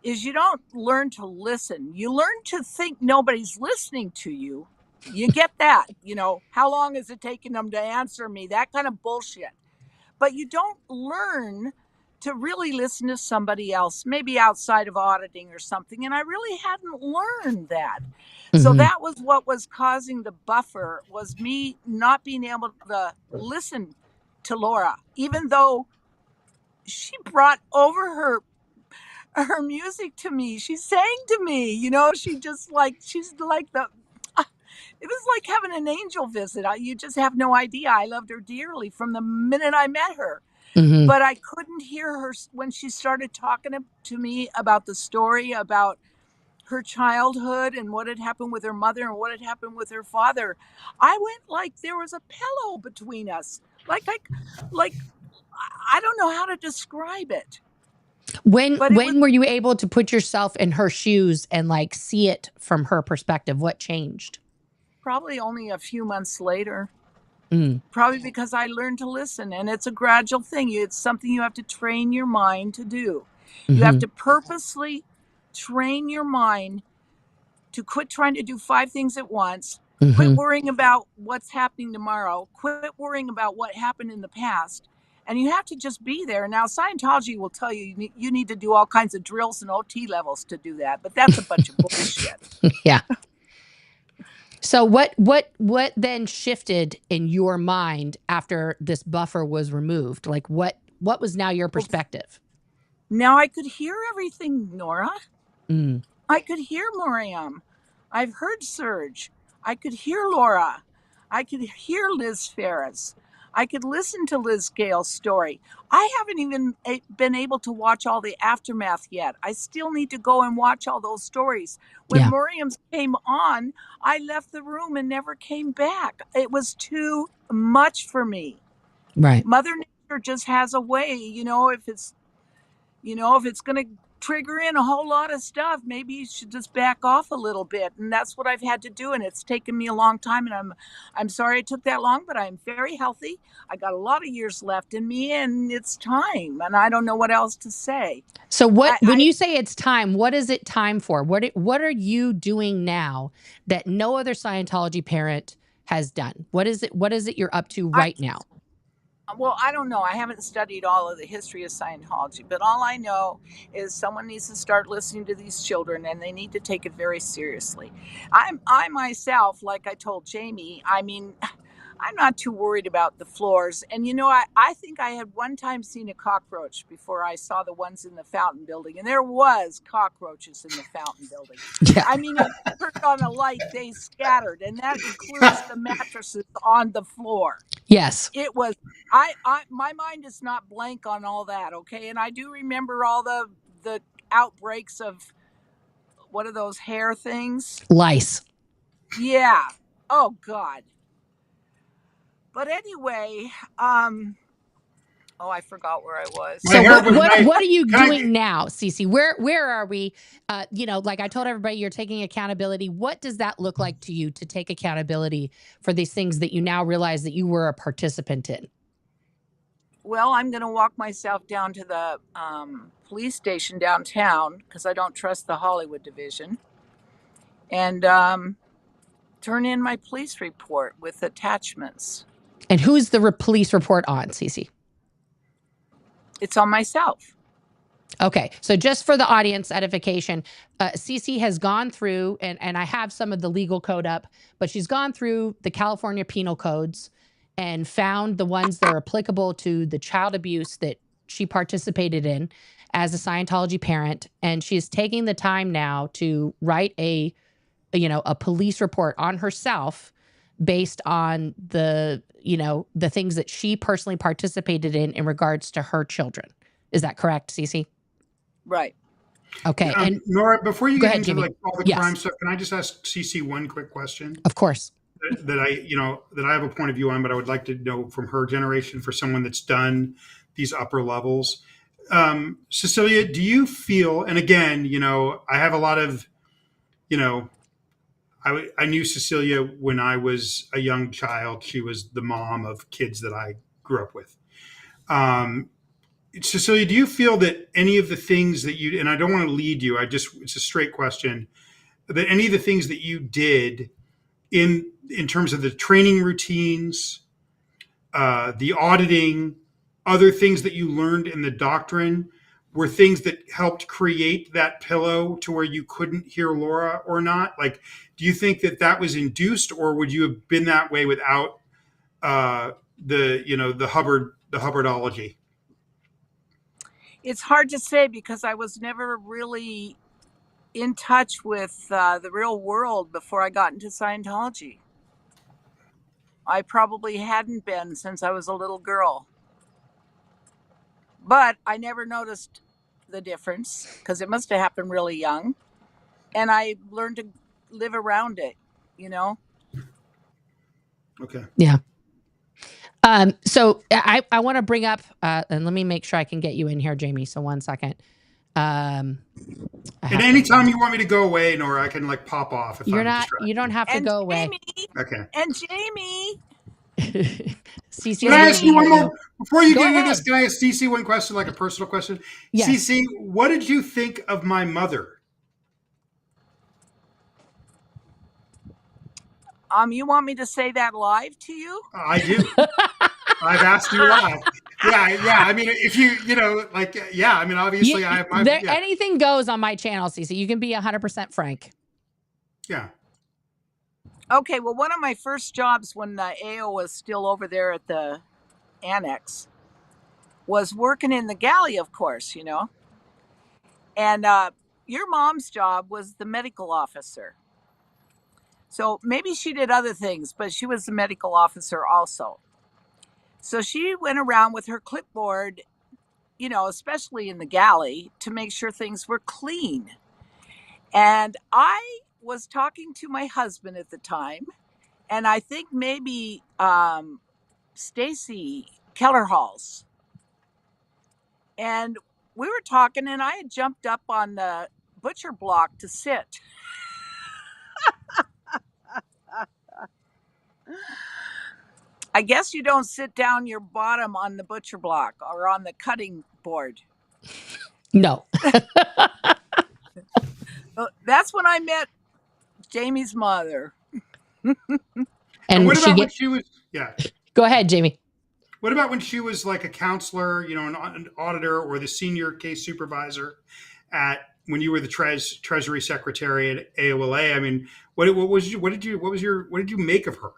is you don't learn to listen. You learn to think nobody's listening to you. You get that, how long is it taking them to answer me? That kind of bullshit. But you don't learn to really listen to somebody else, maybe outside of auditing or something. And I really hadn't learned that. So Mhm. that was what was causing the buffer, was me not being able to listen to Laura, even though she brought over her music to me. She sang to me, she's like it was like having an angel visit. You just have no idea. I loved her dearly from the minute I met her. Mhm. But I couldn't hear her when she started talking to me about the story, about her childhood and what had happened with her mother and what had happened with her father. I went like there was a pillow between us. Like I don't know how to describe it. When But it was were you able to put yourself in her shoes and like see it from her perspective? What changed? probably only a few months later. Mm. Probably because I learned to listen, and it's a gradual thing. It's something you have to train your mind to do. You have Mhm. to purposely train your mind to quit trying to do 5 things at once, quit Mhm. worrying about what's happening tomorrow, quit worrying about what happened in the past. And you have to just be there. Now, Scientology will tell you you need to do all kinds of drills and OT levels to do that, but that's a bunch of bullshit. Yeah. So what then shifted in your mind after this buffer was removed? Like what was now your Well, perspective? now I could hear everything, Nora. Mm. I could hear Miriam. I've heard Serge. I could hear Laura. I could hear Liz Ferris. I could listen to Liz Gale's story. I haven't even been able to watch all the aftermath yet. I still need to go and watch all those stories. When Yeah. Miriam's came on, I left the room and never came back. It was too much for me. Right. Mother Nature just has a way, if it's going to trigger in a whole lot of stuff, maybe you should just back off a little bit. And that's what I've had to do. And it's taken me a long time. And I'm sorry it took that long, but I'm very healthy. I got a lot of years left in me, and it's time. And I don't know what else to say. So I, when I you say it's time, what is it time for? What are you doing now that no other Scientology parent has done? What is it you're up to I right now? Well, I don't know. I haven't studied all of the history of Scientology, but all I know is someone needs to start listening to these children, and they need to take it very seriously. I myself, like I told Jamie, I mean, I'm not too worried about the floors. And I think I had one time seen a cockroach before I saw the ones in the fountain building, and there was cockroaches in the fountain building. Yeah. I mean, if you turned on a light, they scattered, and that includes the mattresses on the floor. Yes. It was my mind is not blank on all that, okay? And I do remember all the outbreaks of, what are those hair things? Lice. Yeah. Oh God. But anyway, oh, I forgot where I was. So hair was nice. what are you Can I- doing now, Cece? Where are we? Like I told everybody, you're taking accountability. What does that look like to you to take accountability for these things that you now realize that you were a participant in? Well, I'm going to walk myself down to the police station downtown because I don't trust the Hollywood division, and turn in my police report with attachments. And who's the police report on, Cece? It's on myself. Okay, so just for the audience edification, Cece has gone through, and I have some of the legal code up, but she's gone through the California penal codes and found the ones that are applicable to the child abuse that she participated in as a Scientology parent. And she's taking the time now to write a police report on herself based on the things that she personally participated in regards to her children. Is that correct, Cece? Right. Okay. And Nora, before you Go get ahead, into Jimmy. like all the Yes. crime stuff, can I just ask Cece one quick question of course. that I have a point of view on, but I would like to know from her generation, for someone that's done these upper levels. Cecilia, do you feel, and again, I have a lot of, I knew Cecilia when I was a young child. She was the mom of kids that I grew up with. Cecilia, do you feel that any of the things that you, and I don't want to lead you, it's a straight question, that any of the things that you did in terms of the training routines, the auditing, other things that you learned in the doctrine were things that helped create that pillow to where you couldn't hear Laura or not? Like, do you think that was induced, or would you have been that way without the Hubbardology? It's hard to say because I was never really in touch with the real world before I got into Scientology. I probably hadn't been since I was a little girl. But I never noticed the difference because it must have happened really young. And I learned to live around it, Okay. Yeah. So I want to bring up, and let me make sure I can get you in here, Jamie. So 1 second. And anytime you want me to go away, Nora, I can like pop off if I'm distracted. You don't have to go away. Okay. And Jamie. Cece, can I ask you one more before you get into this? Can I ask Cece one question, like a personal question? Yes. Cece, what did you think of my mother? You want me to say that live to you? I do. I've asked you live. Yeah. I mean, if I mean, obviously, I have anything goes on my channel, Cece. You can be 100% frank. Yeah. Okay. Well, one of my first jobs when AO was still over there at the annex was working in the galley, of course, and your mom's job was the medical officer. So maybe she did other things, but she was the medical officer also. So she went around with her clipboard, especially in the galley, to make sure things were clean. And I was talking to my husband at the time, and I think maybe Stacy Kellerhalls. And we were talking, and I had jumped up on the butcher block to sit. I guess you don't sit down your bottom on the butcher block or on the cutting board. No. That's when I met Jamie's mother. And what about when she was? Yeah. Go ahead, Jamie. What about when she was like a counselor, an auditor or the senior case supervisor at when you were the Treasury Secretary at AOLA? I mean, what did you make of her?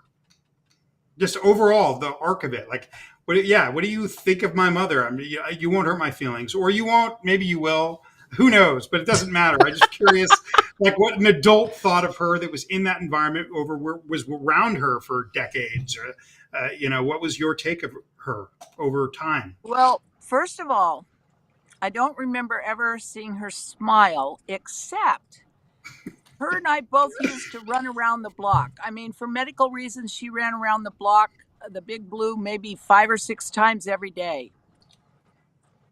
Just overall, the arc of it. Like, what do you think of my mother? I mean, you won't hurt my feelings, or you won't. Maybe you will. Who knows? But it doesn't matter. I'm just curious, like, what an adult thought of her that was in that environment was around her for decades, or what was your take of her over time? Well, first of all, I don't remember ever seeing her smile, except her and I both used to run around the block. I mean, for medical reasons, she ran around the block, the Big Blue, maybe 5 or 6 times every day.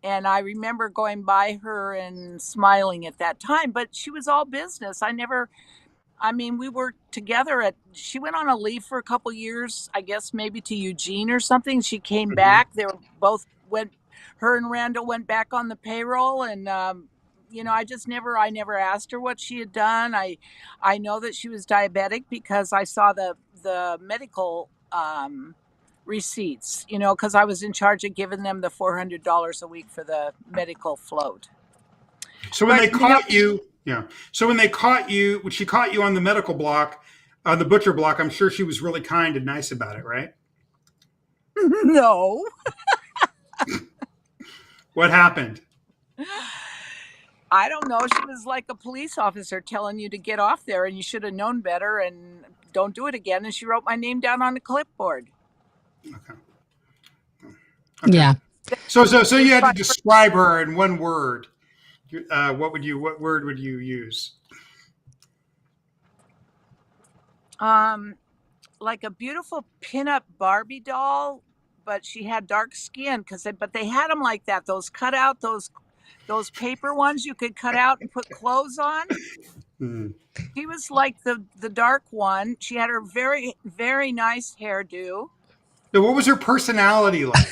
And I remember going by her and smiling at that time, but she was all business. We were together she went on a leave for a couple years, I guess maybe to Eugene or something. She came Mhm. back. Her and Randall went back on the payroll. And, I never asked her what she had done. I know that she was diabetic because I saw the medical, receipts, because I was in charge of giving them the $400 a week for the medical float. So when But they caught you, yeah. So when she caught you on the medical block, on the butcher block, I'm sure she was really kind and nice about it, right? no, What happened? I don't know. She was like a police officer telling you to get off there and you should have known better and don't do it again. And she wrote my name down on a clipboard. Okay. Yeah. So you had to describe her in one word. What word would you use? Like a beautiful pinup Barbie doll, but she had dark skin but they had them like that. Those cut out, those paper ones you could cut out and put clothes on. Hmm. She was like the dark one. She had her very, very nice hairdo. So what was her personality like?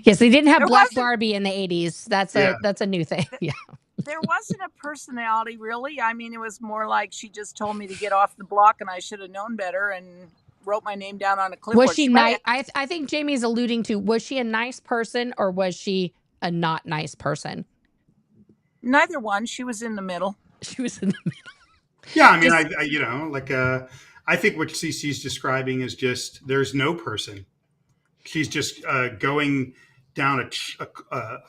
Yes, they didn't have There Black wasn't Barbie in the 80s. That's Yeah. a new thing. Yeah. there wasn't a personality really. I mean, it was more like she just told me to get off the block and I should have known better and wrote my name down on a clipboard. Was she nice? I think Jamie's alluding to, was she a nice person or was she a not nice person? Neither one. She was in the middle. She was in the middle. Yeah, I mean, I think what Cece's describing is just there's no person. She's just going down a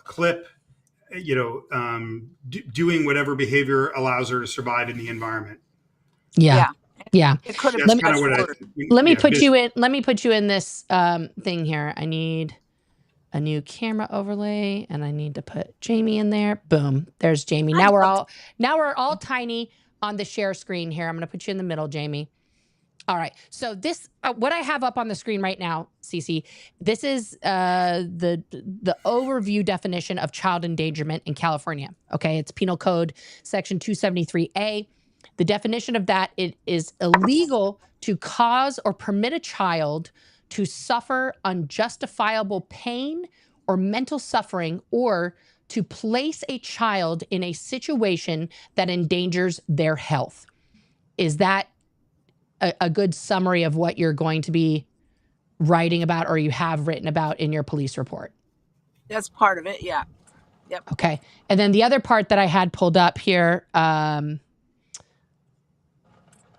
clip, doing whatever behavior allows her to survive in the environment. Yeah. It could have That's been kind of what worse. Let me put you in this thing here. I need a new camera overlay and I need to put Jamie in there. Boom. There's Jamie. Now we're all tiny on the share screen here. I'm going to put you in the middle, Jamie. All right. So this, what I have up on the screen right now, Cece, this is the overview definition of child endangerment in California. Okay. It's Penal Code Section 273A. The definition of that, it is illegal to cause or permit a child to suffer unjustifiable pain or mental suffering, or to place a child in a situation that endangers their health. Is that a good summary of what you're going to be writing about or you have written about in your police report? That's part of it. Yeah. Yep. Okay. And then the other part that I had pulled up here,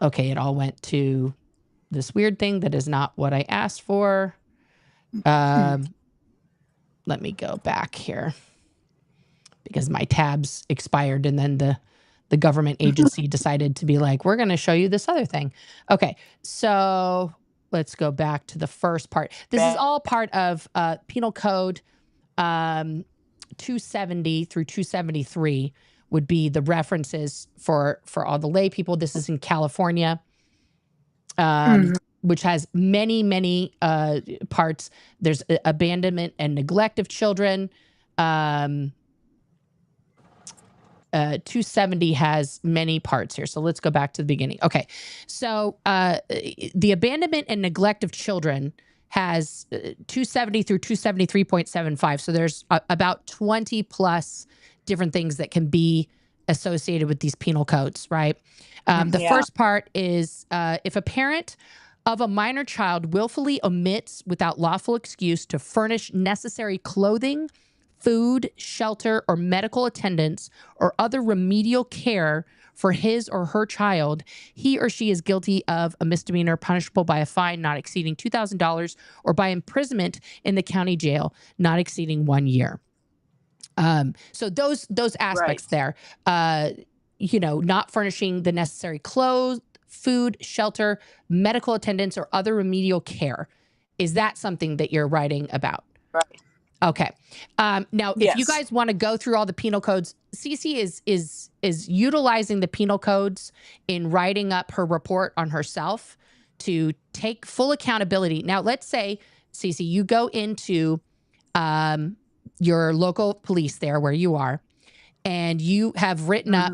okay, it all went to this weird thing that is not what I asked for. Let me go back here because my tabs expired and then the government agency decided to be like, we're going to show you this other thing. Okay, so let's go back to the first part. This is all part of Penal Code 270 through 273 would be the references for all the lay people. This is in California, which has many, many parts. There's abandonment and neglect of children. 270 has many parts here. So let's go back to the beginning. Okay. So the abandonment and neglect of children has 270 through 273.75. So there's about 20 plus different things that can be associated with these penal codes, right? The first part is if a parent of a minor child willfully omits without lawful excuse to furnish necessary clothing, food, shelter, or medical attendance or other remedial care for his or her child, he or she is guilty of a misdemeanor punishable by a fine not exceeding $2,000 or by imprisonment in the county jail not exceeding 1 year. So those aspects there, not furnishing the necessary clothes, food, shelter, medical attendance, or other remedial care. Is that something that you're writing about? Right. Okay. Now, if you Yes. guys want to go through all the penal codes, Cece is utilizing the penal codes in writing up her report on herself to take full accountability. Now, let's say, Cece, you go into your local police there where you are, and you have written up,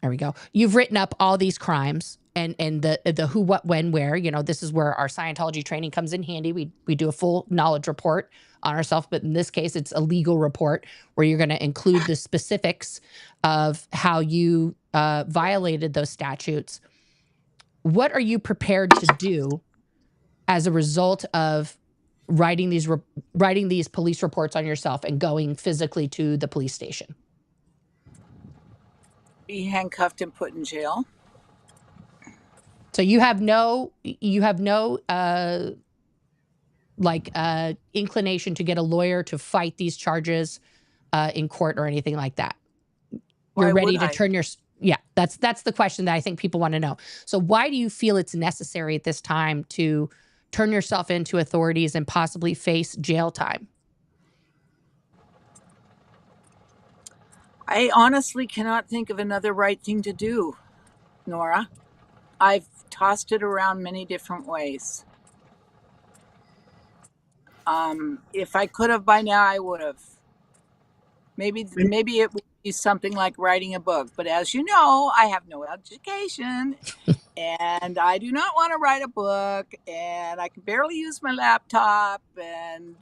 there we go. You've written up all these crimes and the who, what, when, where. This is where our Scientology training comes in handy. We do a full knowledge report on ourselves, but in this case, it's a legal report where you're going to include the specifics of how you violated those statutes. What are you prepared to do as a result of writing these police reports on yourself and going physically to the police station? Be handcuffed and put in jail. So you have no inclination to get a lawyer to fight these charges in court or anything like that. You're ready to turn your that's the question that I think people want to know. So why do you feel it's necessary at this time to turn yourself into authorities and possibly face jail time? I honestly cannot think of another right thing to do, Nora. I've tossed it around many different ways. If I could have by now, I would have. Maybe it would be something like writing a book. But as you know, I have no education, and I do not want to write a book, and I can barely use my laptop, and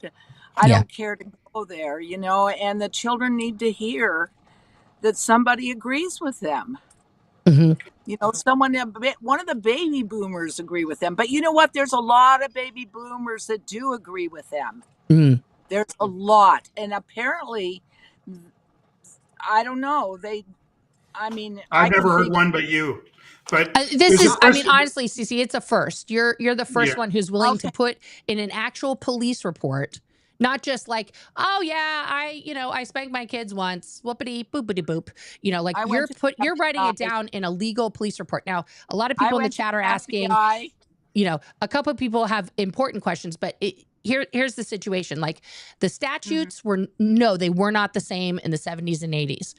I don't care to go there, and the children need to hear that somebody agrees with them. One of the baby boomers agree with them. But you know what? There's a lot of baby boomers that do agree with them. There's a lot. And apparently, I don't know. I've never heard one but you. But honestly, Cece, it's a first. You're the first one who's willing to put in an actual police report. Not just like, oh yeah, I spanked my kids once, whoopity boopity boop. You're writing it down in a legal police report. Now, a lot of people in the chat are asking, a couple of people have important questions, but here's the situation. Like the statutes they were not the same in the 70s and 80s.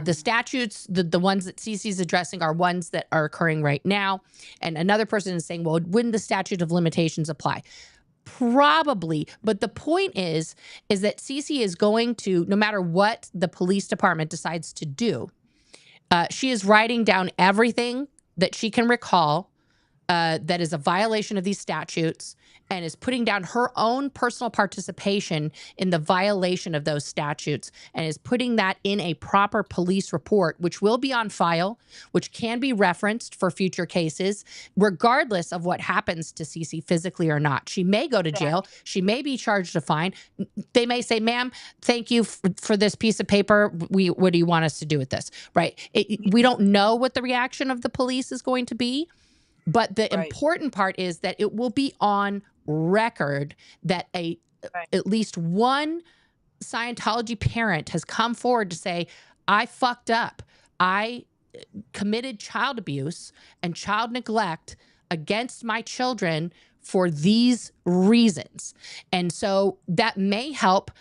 The statutes, the ones that Cece's addressing are ones that are occurring right now. And another person is saying, well, wouldn't the statute of limitations apply? Probably. But the point is that Cece is going to, no matter what the police department decides to do, she is writing down everything that she can recall that is a violation of these statutes and is putting down her own personal participation in the violation of those statutes and is putting that in a proper police report, which will be on file, which can be referenced for future cases, regardless of what happens to Cece physically or not. She may go to jail. She may be charged a fine. They may say, ma'am, thank you for this piece of paper. What do you want us to do with this? Right? We don't know what the reaction of the police is going to be. But the important part is that it will be on record that at least one Scientology parent has come forward to say, I fucked up. I committed child abuse and child neglect against my children for these reasons. And so that may help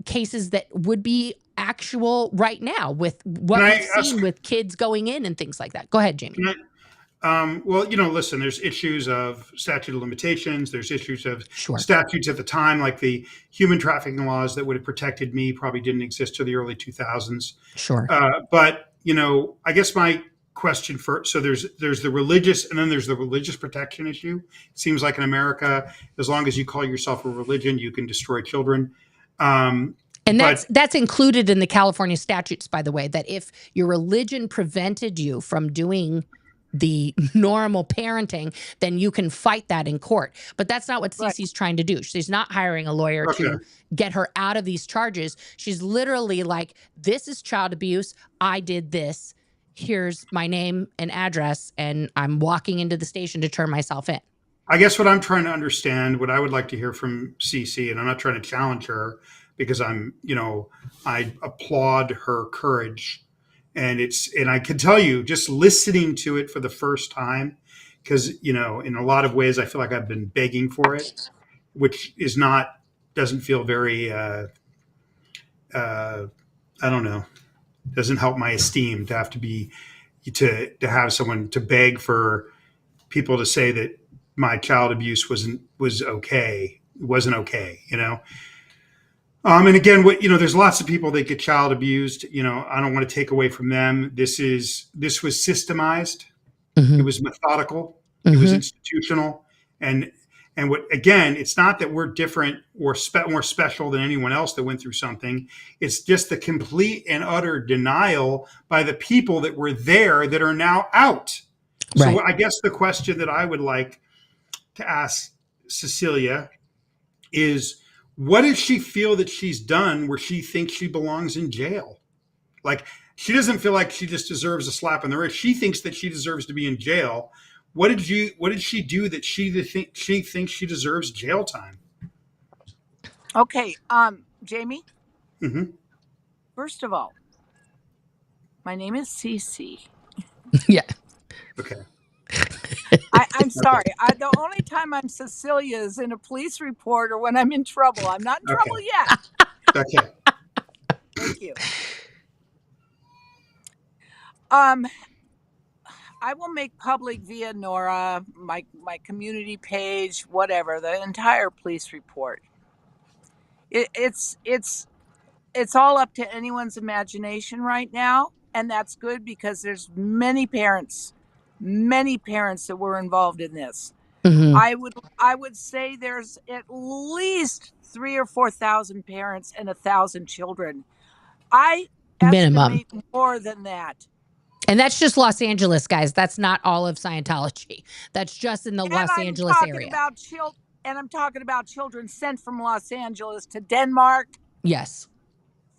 cases that would be actual right now with what we've seen with kids going in and things like that. Go ahead, Jamie. Well, listen, there's issues of statute of limitations. There's issues of statutes at the time, like the human trafficking laws that would have protected me probably didn't exist till the early 2000s. Sure. But, I guess my question so there's the religious and then there's the religious protection issue. It seems like in America, as long as you call yourself a religion, you can destroy children. And that's included in the California statutes, by the way, that if your religion prevented you from doing the normal parenting, then you can fight that in court. But that's not what Cece's trying to do. She's not hiring a lawyer to get her out of these charges. She's literally like, this is child abuse. I did this. Here's my name and address, and I'm walking into the station to turn myself in. I guess what I'm trying to understand, what I would like to hear from Cece, and I'm not trying to challenge her because I applaud her courage. And I can tell you, just listening to it for the first time, because, in a lot of ways, I feel like I've been begging for it, which doesn't feel very, I don't know, doesn't help my esteem to have to have someone to beg for people to say that my child abuse was okay. It wasn't okay, And again, there's lots of people that get child abused. I don't want to take away from them. This was systemized. Mm-hmm. It was methodical. Mm-hmm. It was institutional. And it's not that we're different or more special than anyone else that went through something. It's just the complete and utter denial by the people that were there that are now out. Right. So I guess the question that I would like to ask Cecilia is, what does she feel that she's done where she thinks she belongs in jail? Like, she doesn't feel like she just deserves a slap in the wrist. She thinks that she deserves to be in jail. What did she do that she thinks she deserves jail time? Okay, Jamie. Mm-hmm. First of all, my name is Cece. Yeah. Okay. I'm sorry. The only time I'm Cecilia is in a police report or when I'm in trouble. I'm not in trouble yet. Okay. Thank you. I will make public via Nora, my community page, whatever, the entire police report. It's all up to anyone's imagination right now, and that's good because there's many parents that were involved in this. Mm-hmm. I would say there's at least 3,000 or 4,000 parents and 1,000 children. I Minimum. estimate more than that. And that's just Los Angeles, guys. That's not all of Scientology. That's just in the Los Angeles area. And I'm talking about children sent from Los Angeles to Denmark. Yes.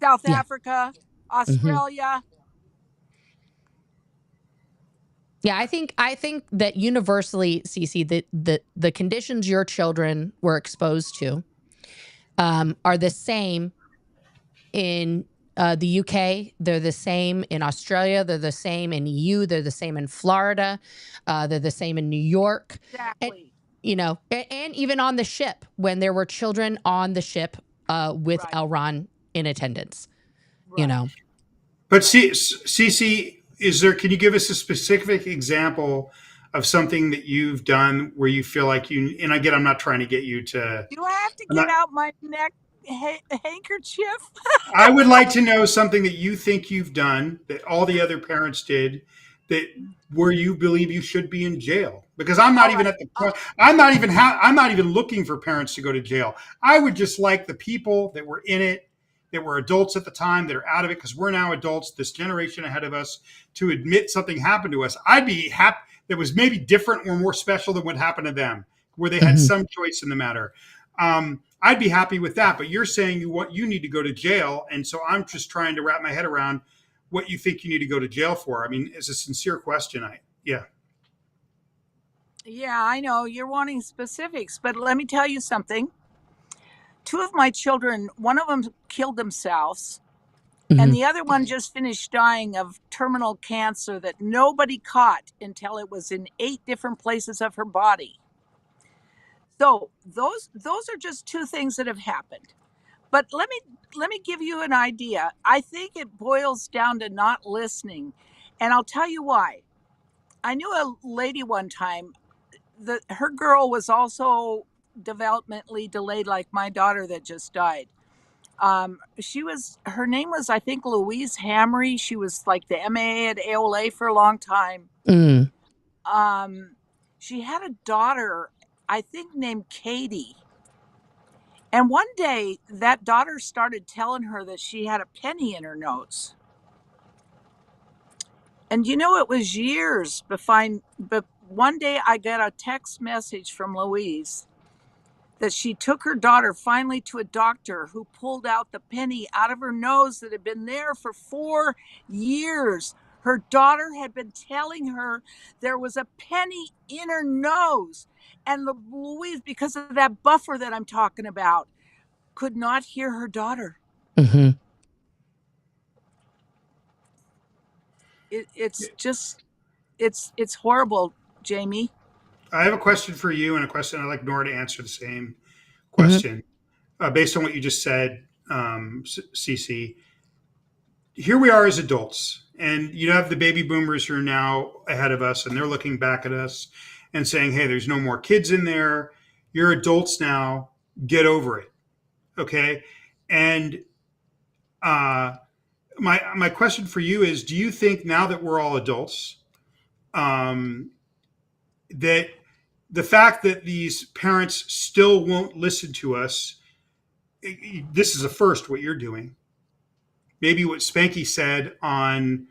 South Africa, Australia. Yeah, I think that universally, Cece, the conditions your children were exposed to are the same in the UK. They're the same in Australia. They're the same in EU. They're the same in Florida. They're the same in New York. Exactly. And even on the ship, when there were children on the ship with L. Ron in attendance, But Cece, can you give us a specific example of something that you've done where you feel like and again, I'm not trying to get you to... Do I have to get out my neck handkerchief? I would like to know something that you think you've done that all the other parents did where you believe you should be in jail. Because I'm not even at the point. I'm not even looking for parents to go to jail. I would just like the people that were in it, that were adults at the time, that are out of it, because we're now adults, this generation ahead of us, to admit something happened to us. I'd be happy that was maybe different or more special than what happened to them, where they had some choice in the matter. I'd be happy with that. But you're saying you need to go to jail. And so I'm just trying to wrap my head around what you think you need to go to jail for. I mean, it's a sincere question. Yeah, I know you're wanting specifics, but let me tell you something. 2 of my children, one of them killed themselves, and the other one just finished dying of terminal cancer that nobody caught until it was in 8 different places of her body. So those are just 2 things that have happened. But let me give you an idea. I think it boils down to not listening, and I'll tell you why. I knew a lady one time that her girl was also developmentally delayed like my daughter that just died. Her name was, I think, Louise Hamry. She was like the MA at AOLA for a long time. She had a daughter, I think, named Katie. And one day that daughter started telling her that she had a penny in her nose. And it was years but one day I got a text message from Louise that she took her daughter finally to a doctor who pulled out the penny out of her nose that had been there for 4 years. Her daughter had been telling her there was a penny in her nose. And Louise, because of that buffer that I'm talking about, could not hear her daughter. Mm-hmm. It's just, it's horrible, Jamie. I have a question for you and a question I'd like Nora to answer the same Mm-hmm. question. Based on what you just said, Cece, here we are as adults, and you have the baby boomers who are now ahead of us, and they're looking back at us and saying, hey, there's no more kids in there. You're adults now. Get over it. Okay. And my question for you is, do you think now that we're all adults, that the fact that these parents still won't listen to us, this is a first, what you're doing. Maybe what Spanky said on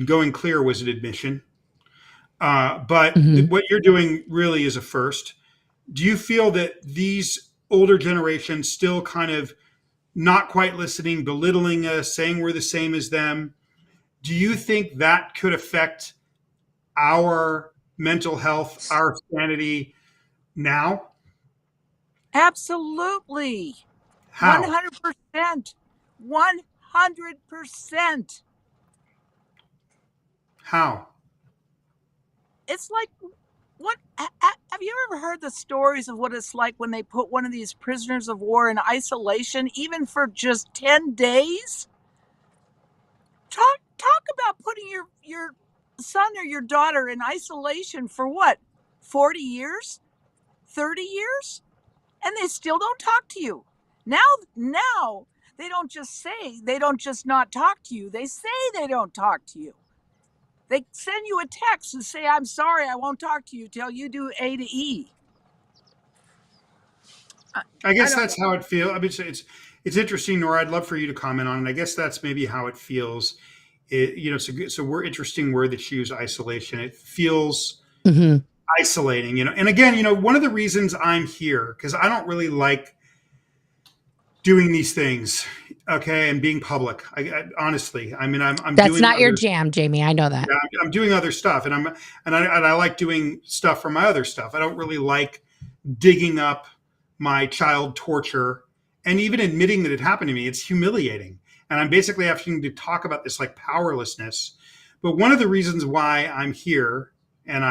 Going Clear was an admission. But Mm-hmm. what you're doing really is a first. Do you feel that these older generations still kind of not quite listening, belittling us, saying we're the same as them? Do you think that could affect our mental health, our sanity now? Absolutely. How? 100%. 100%. How? It's like, have you ever heard the stories of what it's like when they put one of these prisoners of war in isolation, even for just 10 days? Talk about putting your son or your daughter in isolation for what? 40 years? 30 years? And they still don't talk to you. Now they don't just not talk to you. They say they don't talk to you. They send you a text and say, I'm sorry, I won't talk to you till you do A to E. I I guess don't know. that's how it feels. I mean, it's interesting, Nora. I'd love for you to comment on it. I guess that's maybe how it feels. So we're interesting word that you use, isolation. It feels Mm-hmm. isolating, And again, one of the reasons I'm here, because I don't really like doing these things, okay, and being public. Honestly, I mean, I'm That's doing not your other, jam, Jamie. I know that. yeah, I'm doing other stuff, and I like doing stuff from my other stuff. I don't really like digging up my child torture, and even admitting that it happened to me. It's humiliating, and I'm basically having to talk about this like powerlessness. But one of the reasons why I'm here, and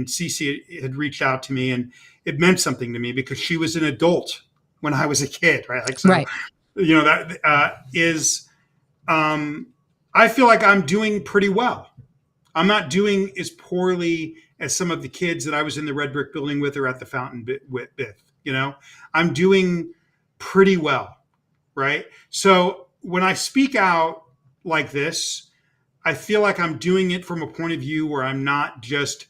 Cece had reached out to me, and it meant something to me because she was an adult when I was a kid, right? Like, so, Right. that is, I feel like I'm doing pretty well. I'm not doing as poorly as some of the kids that I was in the red brick building with or at the fountain with. I'm doing pretty well, right? So when I speak out like this, I feel like I'm doing it from a point of view where I'm not just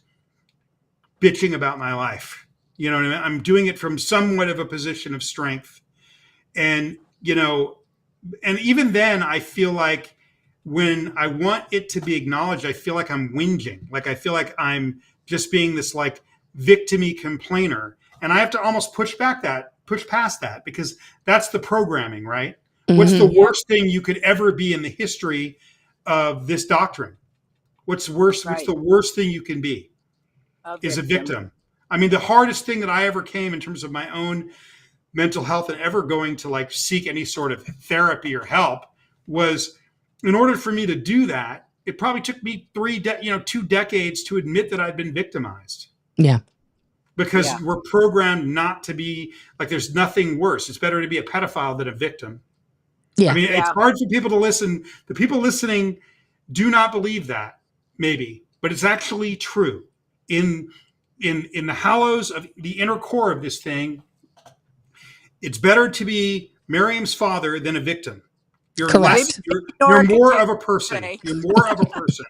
bitching about my life. You know what I mean? I'm doing it from somewhat of a position of strength. And, and even then, I feel like when I want it to be acknowledged, I feel like I'm whinging. Like I feel like I'm just being this like victim-y complainer. And I have to almost push past that, because that's the programming, right? What's the Mm-hmm. worst thing you could ever be in the history of this doctrine? What's worse? What's Right. the worst thing you can be? A Is a victim. victim. I mean, the hardest thing that I ever came in terms of my own mental health and ever going to like seek any sort of therapy or help was, in order for me to do that, it probably took me 2 decades to admit that I'd been victimized. Yeah. Because Yeah. we're programmed not to be like, there's nothing worse. It's better to be a pedophile than a victim. I Yeah. mean, it's Yeah. hard for people to listen. The people listening do not believe that, maybe, but it's actually true. In the hollows of the inner core of this thing, it's better to be Miriam's father than a victim. You're less. Maybe Correct. You're Nora could more take of a person. Ray. You're more of a person.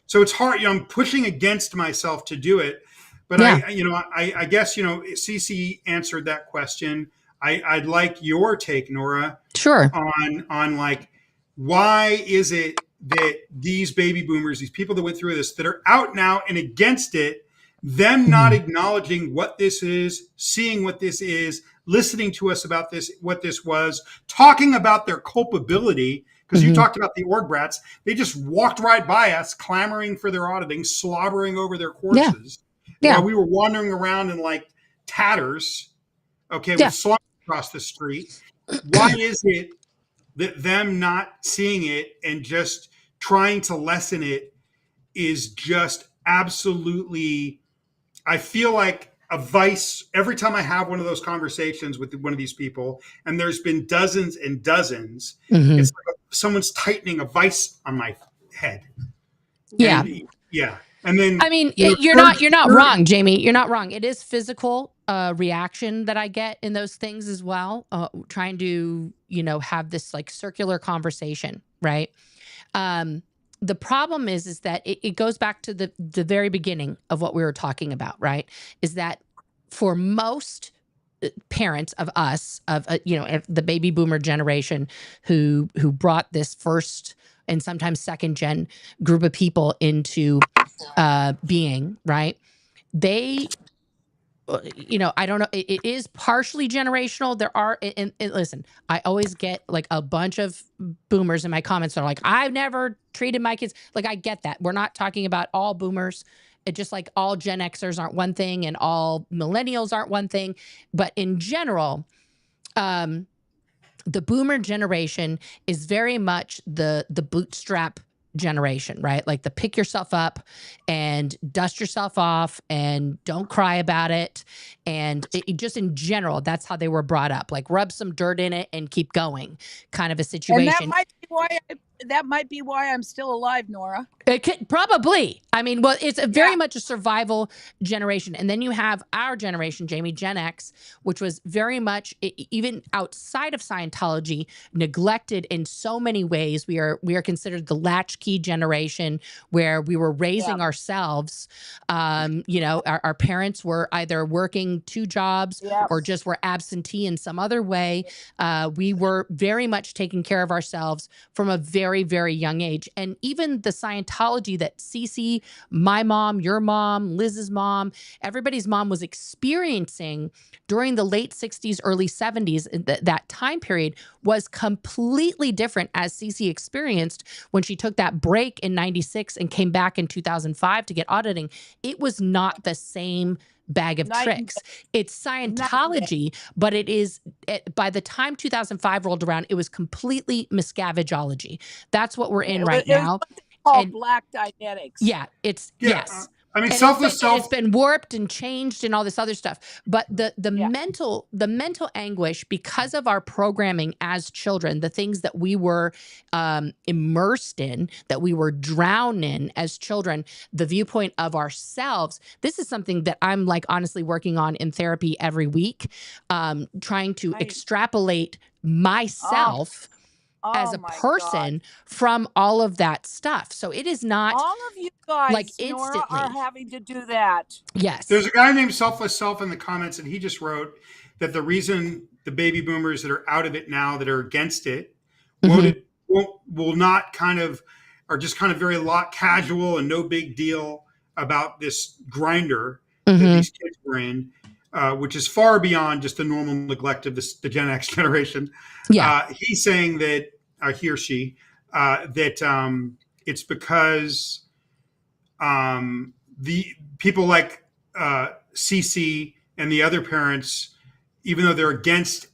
So it's hard. I'm pushing against myself to do it, but Yeah. I guess Cece answered that question. I'd like your take, Nora, Sure. on like why is it that these baby boomers, these people that went through this, that are out now and against it, them not acknowledging what this is, seeing what this is, listening to us about this, what this was, talking about their culpability, because you talked about the org brats, they just walked right by us, clamoring for their auditing, slobbering over their courses, while we were wandering around in like tatters, with slobber across the street. Why is it that them not seeing it and just trying to lessen it is just absolutely, I feel like a vice every time I have one of those conversations with one of these people, and there's been dozens and dozens. It's like someone's tightening a vice on my head. And, and then I mean, you're not wrong, Jamie. You're not wrong. It is physical reaction that I get in those things as well. Trying to, have this like circular conversation, right? The problem is that it goes back to the very beginning of what we were talking about, right? Is that for most parents of us, of the baby boomer generation who brought this first and sometimes second gen group of people into being, right? They, I don't know. It is partially generational. There are, and listen, I always get like a bunch of boomers in my comments that are like, I've never treated my kids. Like, I get that. We're not talking about all boomers. It just like all Gen Xers aren't one thing and all millennials aren't one thing. But in general, the boomer generation is very much the bootstrap generation, right? Like the pick yourself up and dust yourself off and don't cry about it. And just in general, that's how they were brought up. Like rub some dirt in it and keep going, kind of a situation. And that might be why I'm still alive, Nora. It could, probably. I mean, well, it's very much a survival generation. And then you have our generation, Jamie, Gen X, which was very much, even outside of Scientology, neglected in so many ways. We are considered the latchkey generation, where we were raising ourselves. Our parents were either working 2 jobs or just were absentee in some other way. We were very much taking care of ourselves from a very, very young age. And even the Scientology that Cece, my mom, your mom, Liz's mom, everybody's mom was experiencing during the late 60s, early 70s, that time period was completely different, as Cece experienced when she took that break in 96 and came back in 2005 to get auditing. It was not the same bag of tricks. It's Scientology, but it is, by the time 2005 rolled around, it was completely miscavegeology. That's what we're in right now. Called black Dianetics. Yeah, it's yes. I mean, it's been warped and changed and all this other stuff. But the mental anguish because of our programming as children, the things that we were immersed in, that we were drowned in as children, the viewpoint of ourselves. This is something that I'm like honestly working on in therapy every week, trying to extrapolate myself as a person from all of that stuff. So it is not all of you guys, like Nora, instantly are having to do that. Yes. There's a guy named Selfless Self in the comments, and he just wrote that the reason the baby boomers that are out of it now, that are against it, will not kind of, are just kind of very casual and no big deal about this grinder that these kids were in, which is far beyond just the normal neglect of the Gen X generation. Yeah. He's saying that, he or she, that it's because the people like Cece and the other parents, even though they're against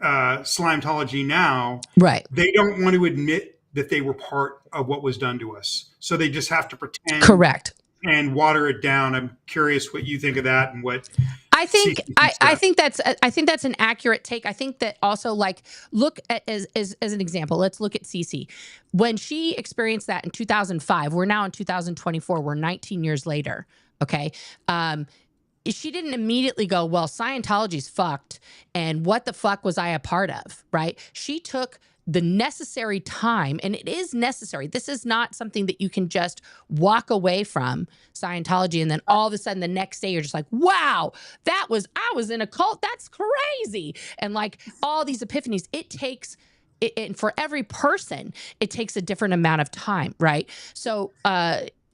Slimetology now, right, they don't want to admit that they were part of what was done to us. So they just have to pretend. Correct. And water it down. I'm curious what you think of that and what I think. I think that's an accurate take. I think that also, like, look at as an example. Let's look at Cece when she experienced that in 2005. We're now in 2024. We're 19 years later. Okay. She didn't immediately go, well, Scientology's fucked, and what the fuck was I a part of? Right? She took the necessary time, and it is necessary. This is not something that you can just walk away from Scientology and then all of a sudden the next day you're just like, wow, I was in a cult. That's crazy. And like all these epiphanies, it takes and for every person, it takes a different amount of time, right? So,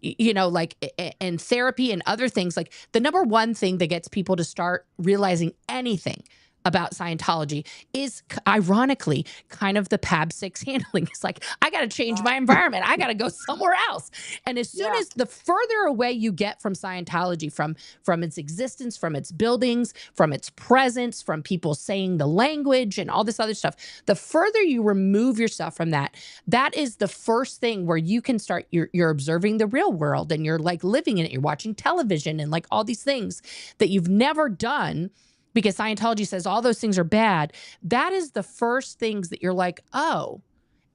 like in therapy and other things, like the number one thing that gets people to start realizing anything about Scientology is ironically kind of the PAB 6 handling. It's like, I got to change my environment. I got to go somewhere else. And as soon as the further away you get from Scientology, from its existence, from its buildings, from its presence, from people saying the language and all this other stuff, the further you remove yourself from that, that is the first thing where you can start, you're observing the real world and you're like living in it. You're watching television and like all these things that you've never done, because Scientology says all those things are bad. That is the first things that you're like, oh,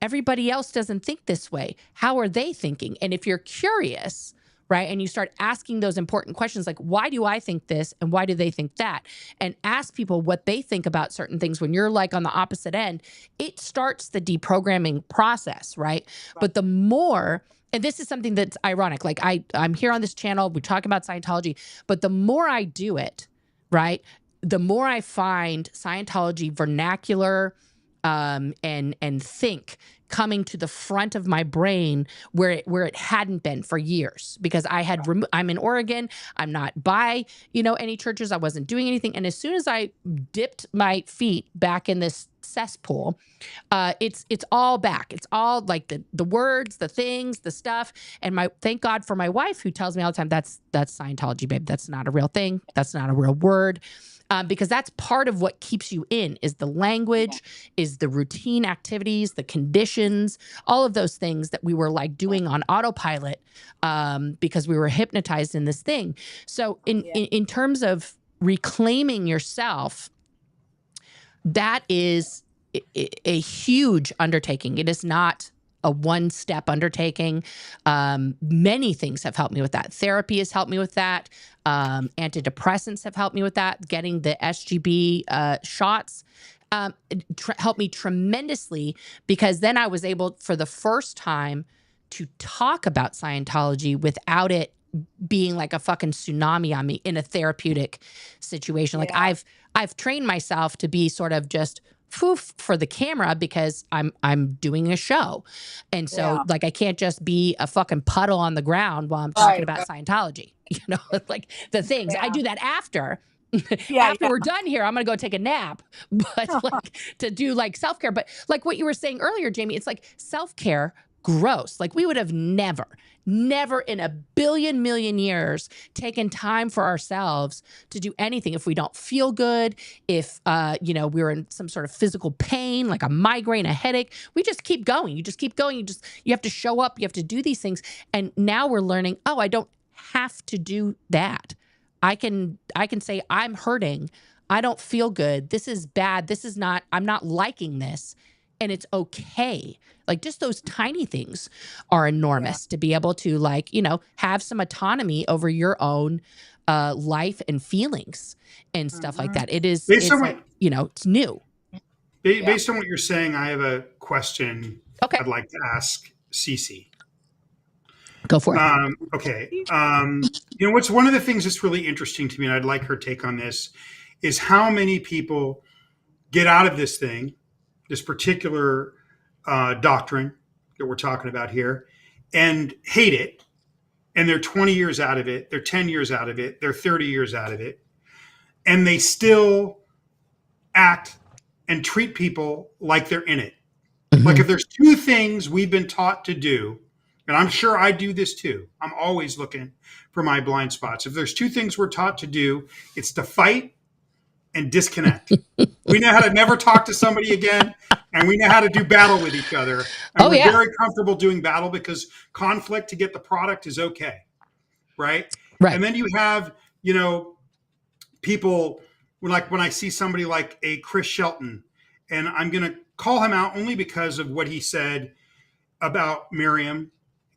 everybody else doesn't think this way. How are they thinking? And if you're curious, right, and you start asking those important questions, like, why do I think this and why do they think that? And ask people what they think about certain things when you're like on the opposite end, it starts the deprogramming process, right? But the more, and this is something that's ironic, like I'm here on this channel, we talk about Scientology, but the more I do it, right, the more I find Scientology vernacular and think coming to the front of my brain where it hadn't been for years, because I had I'm in Oregon. I'm not by any churches. I wasn't doing anything. And as soon as I dipped my feet back in this cesspool, it's all back. It's all like the words, the things, the stuff. And thank God for my wife, who tells me all the time, that's Scientology, babe. That's not a real thing. That's not a real word. Because that's part of what keeps you in, is the language, is the routine activities, the conditions, all of those things that we were like doing on autopilot because we were hypnotized in this thing. So in terms of reclaiming yourself, that is a huge undertaking. It is not a one-step undertaking. Many things have helped me with that. Therapy has helped me with that. Antidepressants have helped me with that. Getting the SGB shots helped me tremendously, because then I was able, for the first time, to talk about Scientology without it being like a fucking tsunami on me in a therapeutic situation. Like I've trained myself to be sort of just poof for the camera, because I'm doing a show. And so like, I can't just be a fucking puddle on the ground while I'm talking about Scientology, like the things I do that after we're done here, I'm going to go take a nap, but like to do like self-care. But like what you were saying earlier, Jamie, it's like self-care, gross. Like we would have never in a billion million years taken time for ourselves to do anything if we don't feel good, if we're in some sort of physical pain, like a migraine, a headache. We just keep going. You just keep going. You have to show up. You have to do these things. And now we're learning, oh, I don't have to do that. I can say, I'm hurting. I don't feel good. This is bad. This is not, I'm not liking this. And it's okay. Like just those tiny things are enormous to be able to like, have some autonomy over your own life and feelings and stuff like that. It's new. Based on what you're saying, I have a question I'd like to ask Cece. Go for it. Okay. What's one of the things that's really interesting to me, and I'd like her take on this, is how many people get out of this thing, this particular doctrine that we're talking about here, and hate it. And they're 20 years out of it. They're 10 years out of it. They're 30 years out of it. And they still act and treat people like they're in it. Mm-hmm. Like if there's two things we've been taught to do, and I'm sure I do this too. I'm always looking for my blind spots. If there's two things we're taught to do, it's to fight and disconnect. We know how to never talk to somebody again, and we know how to do battle with each other. And we're very comfortable doing battle because conflict to get the product is okay, right? And then you have, people like when I see somebody like a Chris Shelton, and I'm going to call him out only because of what he said about Miriam,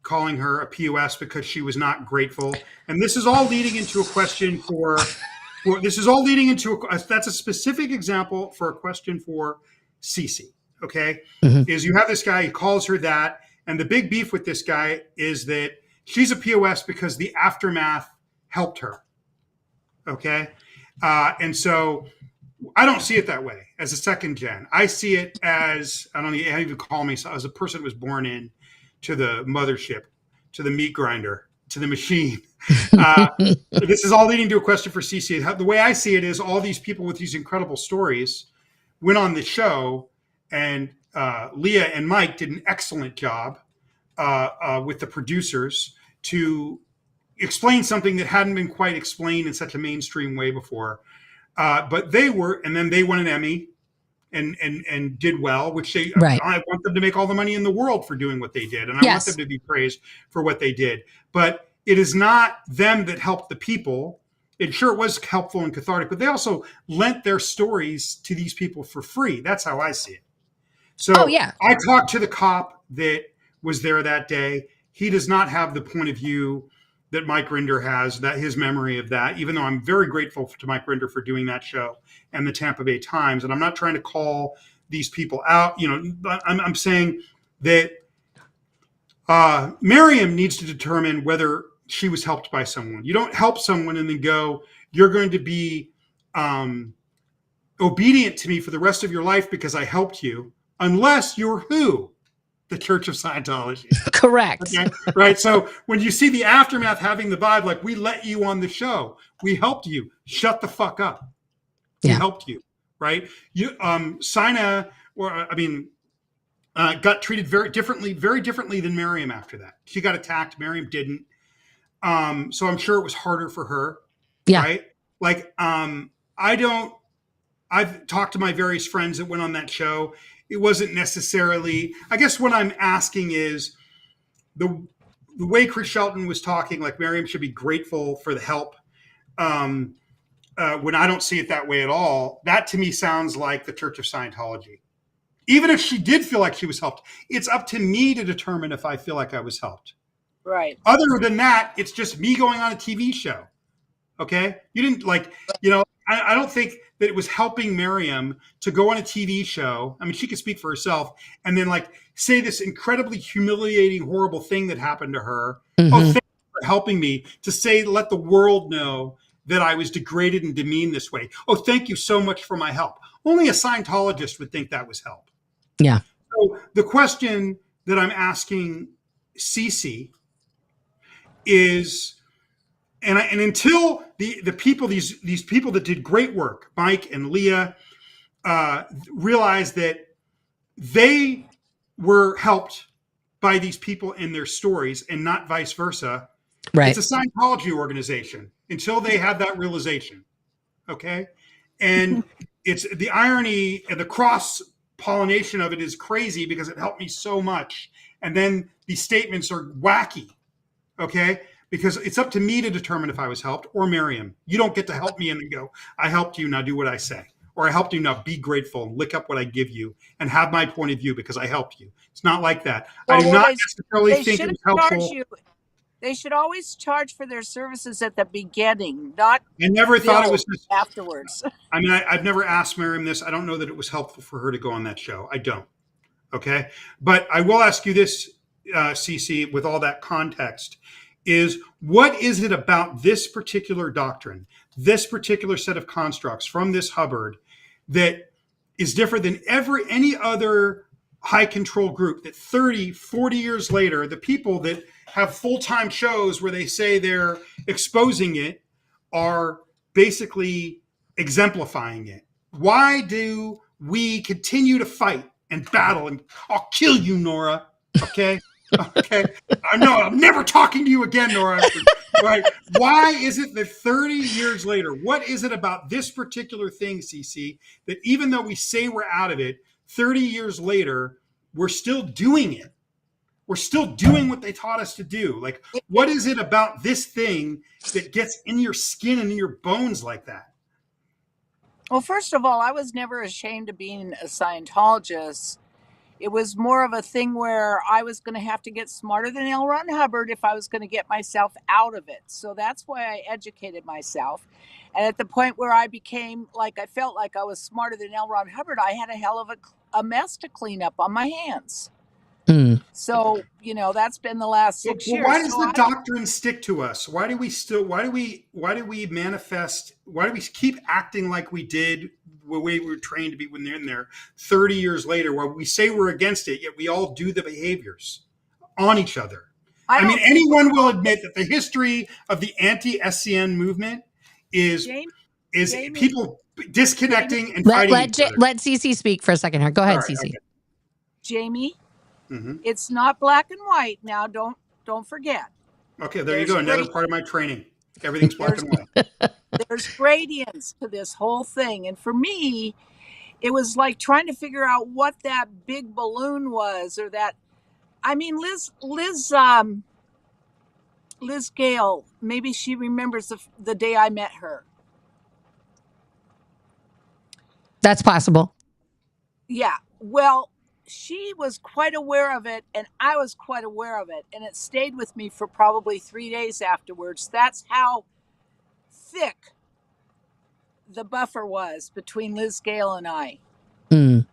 calling her a POS because she was not grateful. And this is all leading into a question that's a specific example for a question for Cece. Okay. Mm-hmm. Is you have this guy, he calls her that. And the big beef with this guy is that she's a POS because the aftermath helped her. Okay. And so I don't see it that way as a second gen. I see it as, I don't even call me, as a person who was born in to the mothership, to the meat grinder, to the machine. This is all leading to a question for CC. The way I see it is all these people with these incredible stories went on the show, and Leah and Mike did an excellent job with the producers to explain something that hadn't been quite explained in such a mainstream way before. But they were, and then they won an Emmy and did well, which Right. I want them to make all the money in the world for doing what they did. And I want Yes. them to be praised for what they did. But it is not them that helped the people. It sure was helpful and cathartic, but they also lent their stories to these people for free. That's how I see it. So Oh, yeah. I talked to the cop that was there that day. He does not have the point of view that Mike Rinder has, that his memory of that, even though I'm very grateful to Mike Rinder for doing that show and the Tampa Bay Times. And I'm not trying to call these people out. You know, I'm saying that Miriam needs to determine whether she was helped by someone. You don't help someone and then go, you're going to be obedient to me for the rest of your life because I helped you, unless you're who? The Church of Scientology. Correct. Okay? Right. So when you see the aftermath having the vibe, like, we let you on the show, we helped you, shut the fuck up. We helped you. Right. You, Sina, got treated very differently than Miriam after that. She got attacked. Miriam didn't. So I'm sure it was harder for her. Yeah. Right. Like, I've talked to my various friends that went on that show. It wasn't necessarily, I guess what I'm asking is the way Chris Shelton was talking, like Miriam should be grateful for the help. When I don't see it that way at all, that to me sounds like the Church of Scientology. Even if she did feel like she was helped, it's up to me to determine if I feel like I was helped. Right. Other than that, it's just me going on a TV show. Okay. You didn't I don't think that it was helping Miriam to go on a TV show. I mean, she could speak for herself and then say this incredibly humiliating, horrible thing that happened to her. Mm-hmm. Oh, thank you for helping me to let the world know that I was degraded and demeaned this way. Oh, thank you so much for my help. Only a Scientologist would think that was help. Yeah. So the question that I'm asking Cece is, and until the people, these people that did great work, Mike and Leah, realized that they were helped by these people and their stories and not vice versa. Right. It's a Scientology organization until they had that realization. Okay. And it's the irony and the cross pollination of it is crazy because it helped me so much. And then these statements are wacky. Okay. Because it's up to me to determine if I was helped, or Miriam. You don't get to help me and then go, I helped you, now do what I say. Or I helped you, now be grateful and lick up what I give you and have my point of view because I helped you. It's not like that. I do not necessarily think it was helpful. They should always charge for their services at the beginning, not I never thought it was afterwards. I mean, I've never asked Miriam this. I don't know that it was helpful for her to go on that show. I don't. Okay. But I will ask you this, Cece, with all that context, is what is it about this particular doctrine, this particular set of constructs from this Hubbard that is different than any other high control group that 30, 40 years later, the people that have full-time shows where they say they're exposing it are basically exemplifying it? Why do we continue to fight and battle? And I'll kill you, Nora. Okay. Okay. I'm never talking to you again, Nora. Right. Why is it that 30 years later, what is it about this particular thing, CC, that even though we say we're out of it, 30 years later, we're still doing it? We're still doing what they taught us to do. Like, what is it about this thing that gets in your skin and in your bones like that? Well, first of all, I was never ashamed of being a Scientologist. It was more of a thing where I was going to have to get smarter than L. Ron Hubbard if I was going to get myself out of it. So that's why I educated myself. And at the point where I became I felt like I was smarter than L. Ron Hubbard, I had a hell of a mess to clean up on my hands. Mm. So, that's been the last 6 years. Why does the doctrine stick to us? Why do we manifest? Why do we keep acting like we did the way we're trained to be when they're in there. 30 years later, where we say we're against it, yet we all do the behaviors on each other. I mean, anyone will admit that the history of the anti-SCN movement is Jamie, people disconnecting and fighting each other. Let Cece speak for a second here. Go ahead, Sorry, Cece. okay. Jamie, it's not black and white now. Don't forget. Okay, there you go. Another part of my training. Everything's black and white. There's gradients to this whole thing. And for me, it was like trying to figure out what that big balloon was, or that, I mean, Liz Gale, maybe she remembers the day I met her. That's possible. Yeah. Well, she was quite aware of it, and I was quite aware of it. And it stayed with me for probably 3 days afterwards. That's how thick the buffer was between Liz Gale and I. Mm.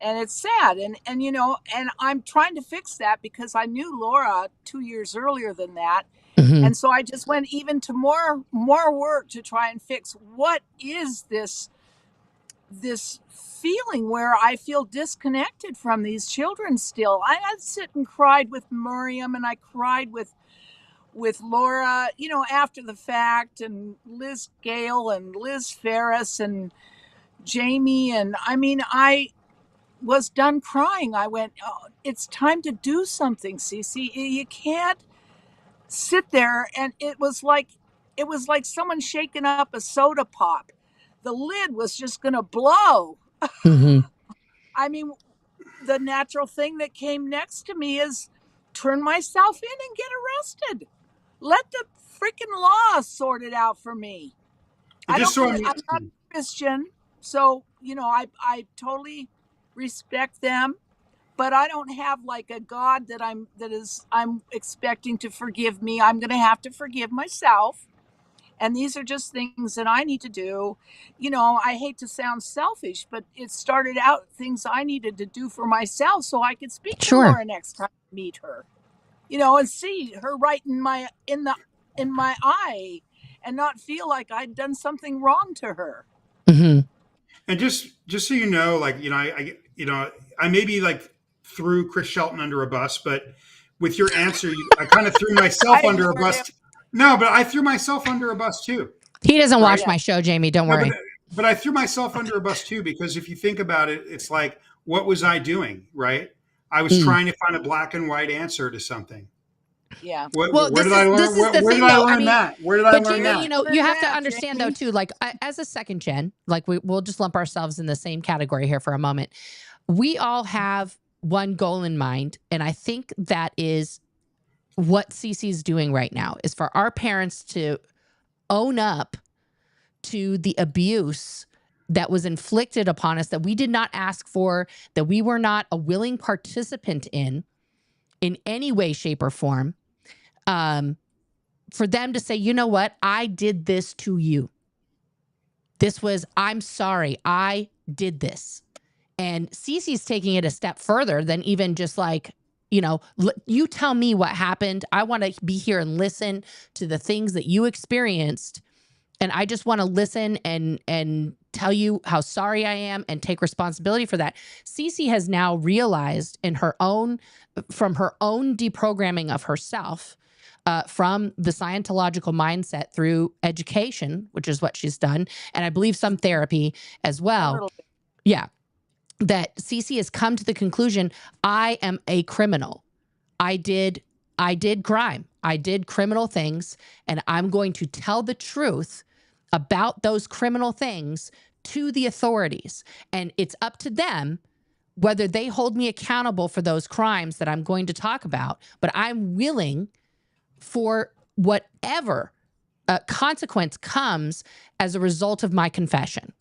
And it's sad. And you know, and I'm trying to fix that because I knew Laura 2 years earlier than that. Mm-hmm. And so I just went even to more work to try and fix what is this feeling where I feel disconnected from these children still. I sit and cried with Miriam, and I cried with Laura, you know, after the fact, and Liz Gale and Liz Ferris and Jamie. And I mean, I was done crying. I went, oh, it's time to do something, Cece. You can't sit there. And it was like someone shaking up a soda pop. The lid was just going to blow. Mm-hmm. I mean, the natural thing that came next to me is turn myself in and get arrested. Let the freaking law sort it out for me. I'm not a Christian, so, you know, I totally respect them, but I don't have like a God that I'm expecting to forgive me. I'm going to have to forgive myself. And these are just things that I need to do. You know, I hate to sound selfish, but it started out things I needed to do for myself so I could speak to Laura next time I meet her. You know, and see her right in my eye, and not feel like I'd done something wrong to her. Mm-hmm. And just so you know, like, you know, I maybe like threw Chris Shelton under a bus, but with your answer, I kind of threw myself under a bus. No, but I threw myself under a bus too. He doesn't watch my show, Jamie. Don't worry. But I threw myself under a bus too, because if you think about it, it's like, what was I doing? Right? I was trying to find a black and white answer to something. Yeah. Where did I learn that? Where did I learn that? You know, you have to understand though too, like as a second gen, like we'll just lump ourselves in the same category here for a moment. We all have one goal in mind, and I think that is what Cece's doing right now, is for our parents to own up to the abuse that was inflicted upon us, that we did not ask for, that we were not a willing participant in any way, shape, or form. For them to say, you know what, I did this to you. I'm sorry, I did this. And Cece's taking it a step further than even just like, you know, you tell me what happened. I want to be here and listen to the things that you experienced. And I just want to listen and tell you how sorry I am and take responsibility for that. Cece has now realized from her own deprogramming of herself, from the Scientological mindset through education, which is what she's done, and I believe some therapy as well. Yeah. That Cece has come to the conclusion, I am a criminal. I did crime. I did criminal things, and I'm going to tell the truth about those criminal things to the authorities. And it's up to them whether they hold me accountable for those crimes that I'm going to talk about. But I'm willing for whatever consequence comes as a result of my confession.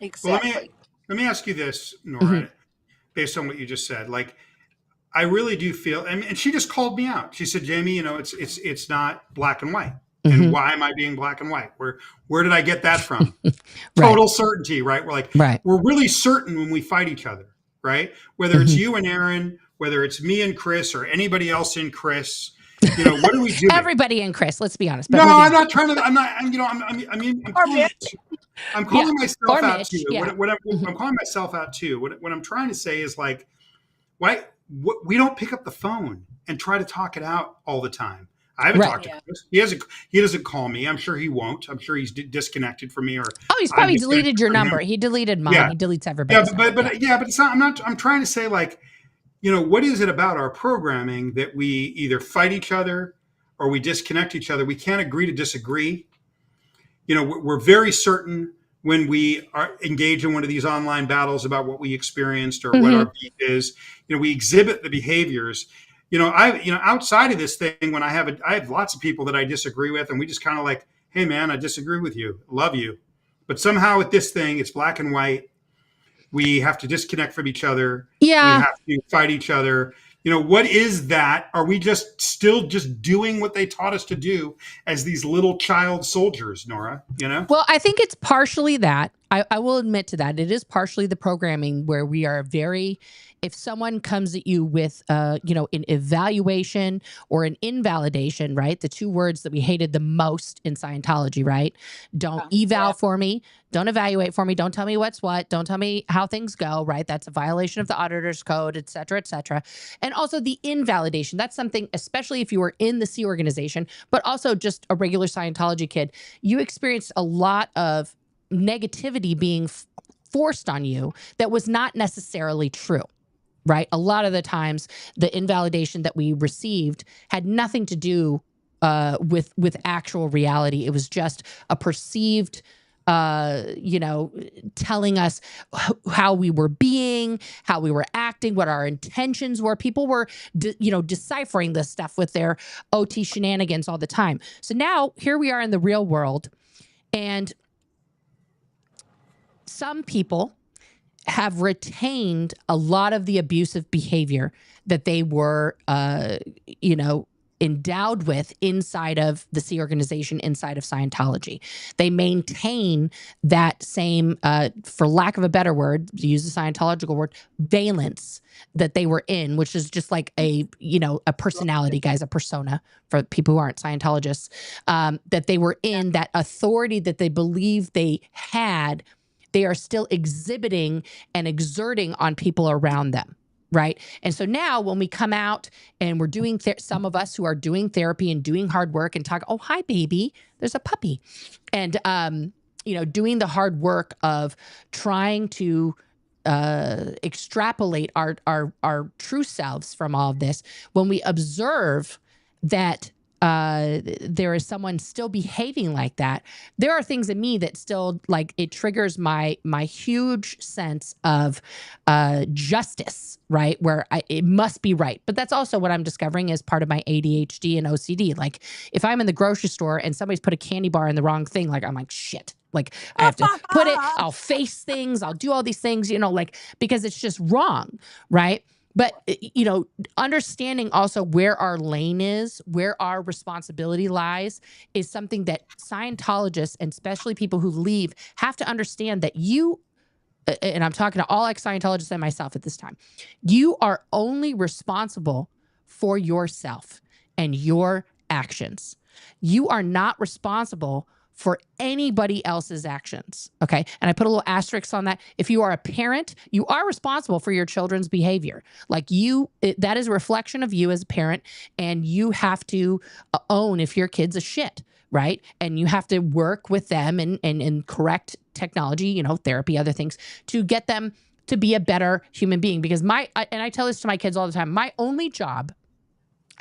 Exactly. Well, let me ask you this, Nora, based on what you just said. Like, I really do feel, and she just called me out. She said, Jamie, you know, it's not black and white. And why am I being black and white? Where did I get that from? Total certainty, right? We're like, we're really certain when we fight each other, right? Whether it's you and Aaron, whether it's me and Chris or anybody else in Chris, What are we doing? Everybody and Chris, let's be honest. No, I'm not trying to. I'm not. I'm calling myself out too. I'm calling myself out too. What I'm trying to say is like, why we don't pick up the phone and try to talk it out all the time. I haven't talked to Chris. He doesn't call me. I'm sure he won't. I'm sure he's disconnected from me, or he's probably deleted your number. He deleted mine. He deletes everybody's. But it's not. I'm trying to say like, what is it about our programming that we either fight each other or we disconnect each other? We can't agree to disagree. We're very certain when we are engaged in one of these online battles about what we experienced or what our beef is. We exhibit the behaviors. Outside of this thing, when I have lots of people that I disagree with, and we just kind of like, hey man, I disagree with you, love you, but somehow with this thing, it's black and white. We have to disconnect from each other. Yeah, we have to fight each other. What is that? Are we still doing what they taught us to do as these little child soldiers, Nora? Well, I think it's partially that. I will admit to that. It is partially the programming where we are if someone comes at you with, an evaluation or an invalidation, right? The two words that we hated the most in Scientology, right? Don't eval for me. Don't evaluate for me. Don't tell me what's what. Don't tell me how things go, right? That's a violation of the auditor's code, et cetera, et cetera. And also the invalidation. That's something, especially if you were in the Sea organization, but also just a regular Scientology kid, you experienced a lot of negativity being forced on you that was not necessarily true, right? A lot of the times the invalidation that we received had nothing to do with actual reality. It was just a perceived telling us how we were being, how we were acting, what our intentions were. People were, deciphering this stuff with their OT shenanigans all the time. So now here we are in the real world, and some people have retained a lot of the abusive behavior that they were, endowed with inside of the Sea organization, inside of Scientology. They maintain that same, for lack of a better word, to use the Scientological word, valence that they were in, which is just like a personality, guys, a persona for people who aren't Scientologists, that they were in, that authority that they believe they had, they are still exhibiting and exerting on people around them. Right. And so now when we come out and we're doing, some of us who are doing therapy and doing hard work and talk, oh, hi, baby, there's a puppy. And, doing the hard work of trying to extrapolate our true selves from all of this, when we observe that there is someone still behaving like that, there are things in me that still, like, it triggers my huge sense of justice, right? Where it must be right. But that's also what I'm discovering as part of my ADHD and OCD. Like, if I'm in the grocery store and somebody's put a candy bar in the wrong thing, like, I'm like, shit. Like, I have to put it, I'll face things, I'll do all these things, because it's just wrong, right? But, understanding also where our lane is, where our responsibility lies, is something that Scientologists, and especially people who leave, have to understand that and I'm talking to all ex-Scientologists and myself at this time, you are only responsible for yourself and your actions. You are not responsible for anybody else's actions, okay? And I put a little asterisk on that. If you are a parent, you are responsible for your children's behavior. Like, that is a reflection of you as a parent, and you have to own if your kid's a shit, right? And you have to work with them and correct technology, therapy, other things, to get them to be a better human being. Because and I tell this to my kids all the time, my only job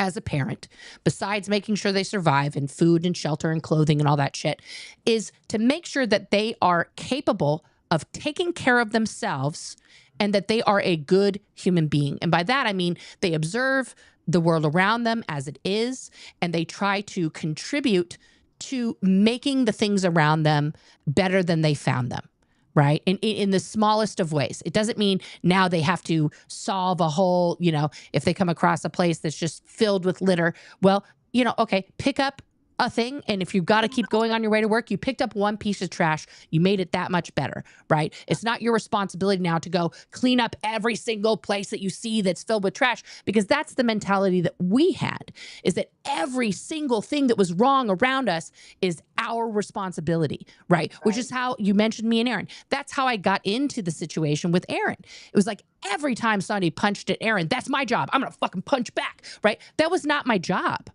as a parent, besides making sure they survive and food and shelter and clothing and all that shit, is to make sure that they are capable of taking care of themselves and that they are a good human being. And by that, I mean they observe the world around them as it is, and they try to contribute to making the things around them better than they found them. Right? In the smallest of ways. It doesn't mean now they have to solve a whole, if they come across a place that's just filled with litter, well, okay, pick up a thing. And if you've got to keep going on your way to work, you picked up one piece of trash, you made it that much better, right? It's not your responsibility now to go clean up every single place that you see that's filled with trash, because that's the mentality that we had, is that every single thing that was wrong around us is our responsibility, right? Which is how you mentioned me and Aaron. That's how I got into the situation with Aaron. It was like every time somebody punched at Aaron, that's my job. I'm going to fucking punch back, right? That was not my job.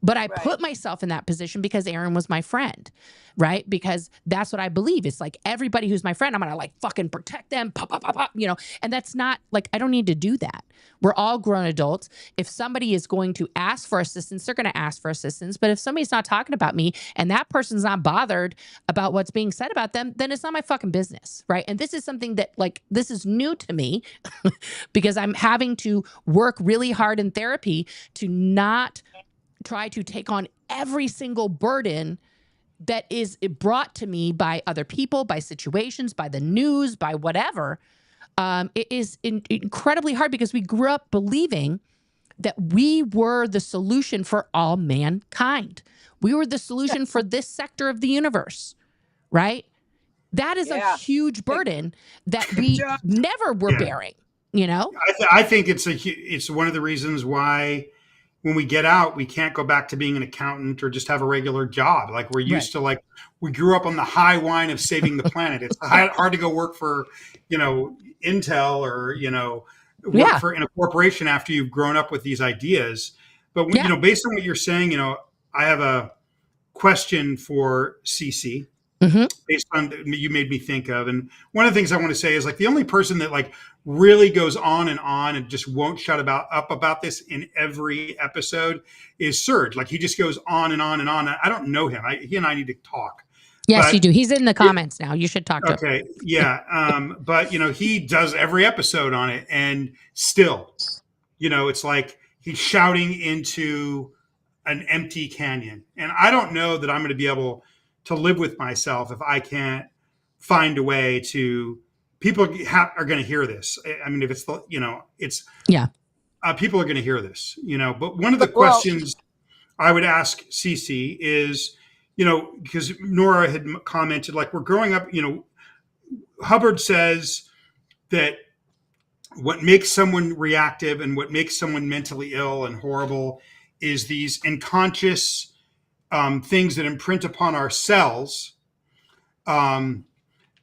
But I put myself in that position because Aaron was my friend, right? Because that's what I believe. It's like everybody who's my friend, I'm going to like fucking protect them, pop, pop, pop, pop, you know? And that's not like, I don't need to do that. We're all grown adults. If somebody is going to ask for assistance, they're going to ask for assistance. But if somebody's not talking about me and that person's not bothered about what's being said about them, then it's not my fucking business, right? And this is something that like, this is new to me because I'm having to work really hard in therapy to not try to take on every single burden that is brought to me by other people, by situations, by the news, by whatever. It is incredibly hard because we grew up believing that we were the solution for all mankind. We were the solution for this sector of the universe, right? That is a huge burden that we never were bearing, you know? I think it's one of the reasons why when we get out, we can't go back to being an accountant or just have a regular job. Like we're used to, like we grew up on the high wine of saving the planet. It's hard to go work for, Intel or, work for in a corporation after you've grown up with these ideas. But, based on what you're saying, I have a question for Cece. Mm-hmm. Based on you made me think of, and one of the things I want to say is like the only person that like really goes on and just won't shut up about this in every episode is Serge. Like he just goes on and on and on. I don't know him. He and I need to talk. Yes, you do. He's in the comments now. You should talk to him. Okay, yeah. But he does every episode on it, and still, it's like he's shouting into an empty canyon, and I don't know that I'm going to be able to live with myself if I can't find a way to. People are going to hear this. I mean, if it's people are going to hear this. But one of the questions I would ask Cece is, because Nora had commented, like we're growing up. Hubbard says that what makes someone reactive and what makes someone mentally ill and horrible is these unconscious things that imprint upon our cells,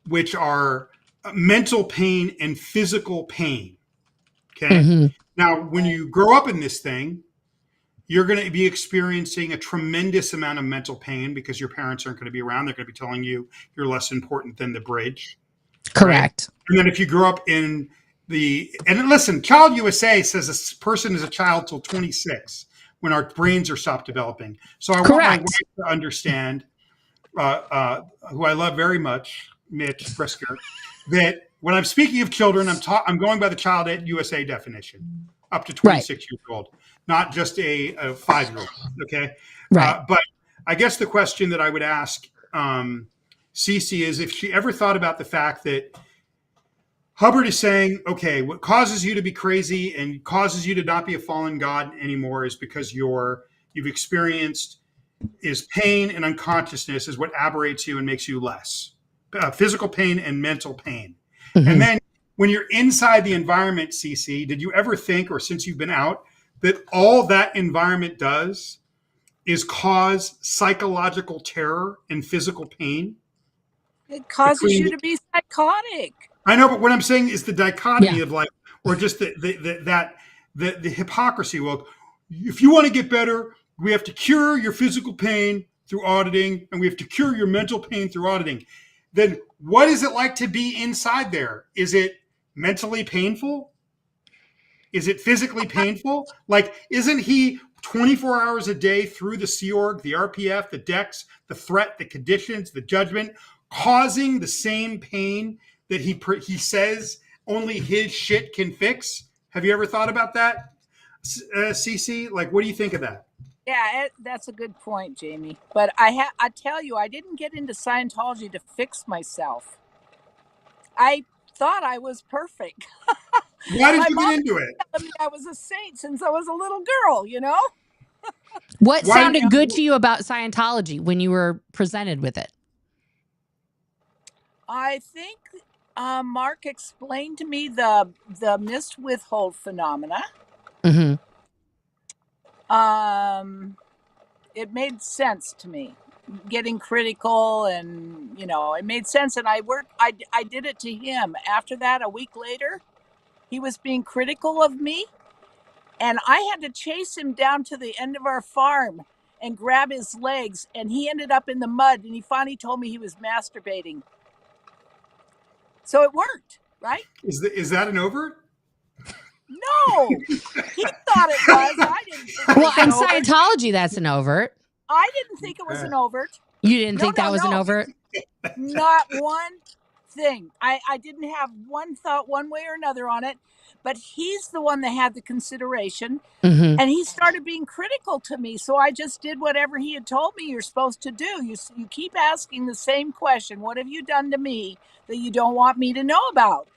which are mental pain and physical pain. Okay. Mm-hmm. Now, when you grow up in this thing, you're going to be experiencing a tremendous amount of mental pain because your parents aren't going to be around. They're going to be telling you you're less important than the bridge. Correct. Right? And then if you grow up in and listen, Child USA says a person is a child till 26. When our brains are stopped developing. So I want my wife to understand, who I love very much, Mitch Brisker, that when I'm speaking of children, I'm going by the Child USA definition, up to 26 years old, not just a 5-year-old. Okay. Right. But I guess the question that I would ask Cece is if she ever thought about the fact that Hubbard is saying, okay, what causes you to be crazy and causes you to not be a fallen god anymore is because you've experienced is pain and unconsciousness is what aberrates you and makes you less. Physical pain and mental pain. Mm-hmm. And then when you're inside the environment, Cece, did you ever think, or since you've been out, that all that environment does is cause psychological terror and physical pain? It causes you to be psychotic. I know, but what I'm saying is the dichotomy of like, or just the hypocrisy. Well, if you want to get better, we have to cure your physical pain through auditing, and we have to cure your mental pain through auditing. Then what is it like to be inside there? Is it mentally painful? Is it physically painful? Like, isn't he 24 hours a day through the Sea Org, the RPF, the decks, the threat, the conditions, the judgment, causing the same pain that he says only his shit can fix? Have you ever thought about that, Cece? Like, what do you think of that? Yeah, that's a good point, Jamie. But I tell you, I didn't get into Scientology to fix myself. I thought I was perfect. Why did you get into it? I was a saint since I was a little girl, What Why do sounded you, good to you about Scientology when you were presented with it? I think Mark explained to me the missed withhold phenomena. Mm-hmm. It made sense to me. Getting critical, and it made sense. And I did it to him. After that, a week later, he was being critical of me, and I had to chase him down to the end of our farm and grab his legs, and he ended up in the mud, and he finally told me he was masturbating. So it worked, right? is that an overt? No, he thought it was. I didn't think it Well, was in an overt. Scientology, that's an overt. I didn't think it was an overt. You didn't think that No, was an no. overt? Not one thing. I didn't have one thought one way or another on it, but he's the one that had the consideration, Mm-hmm. and he started being critical to me. So I just did whatever he had told me you're supposed to do. You keep asking the same question. What have you done to me that you don't want me to know about?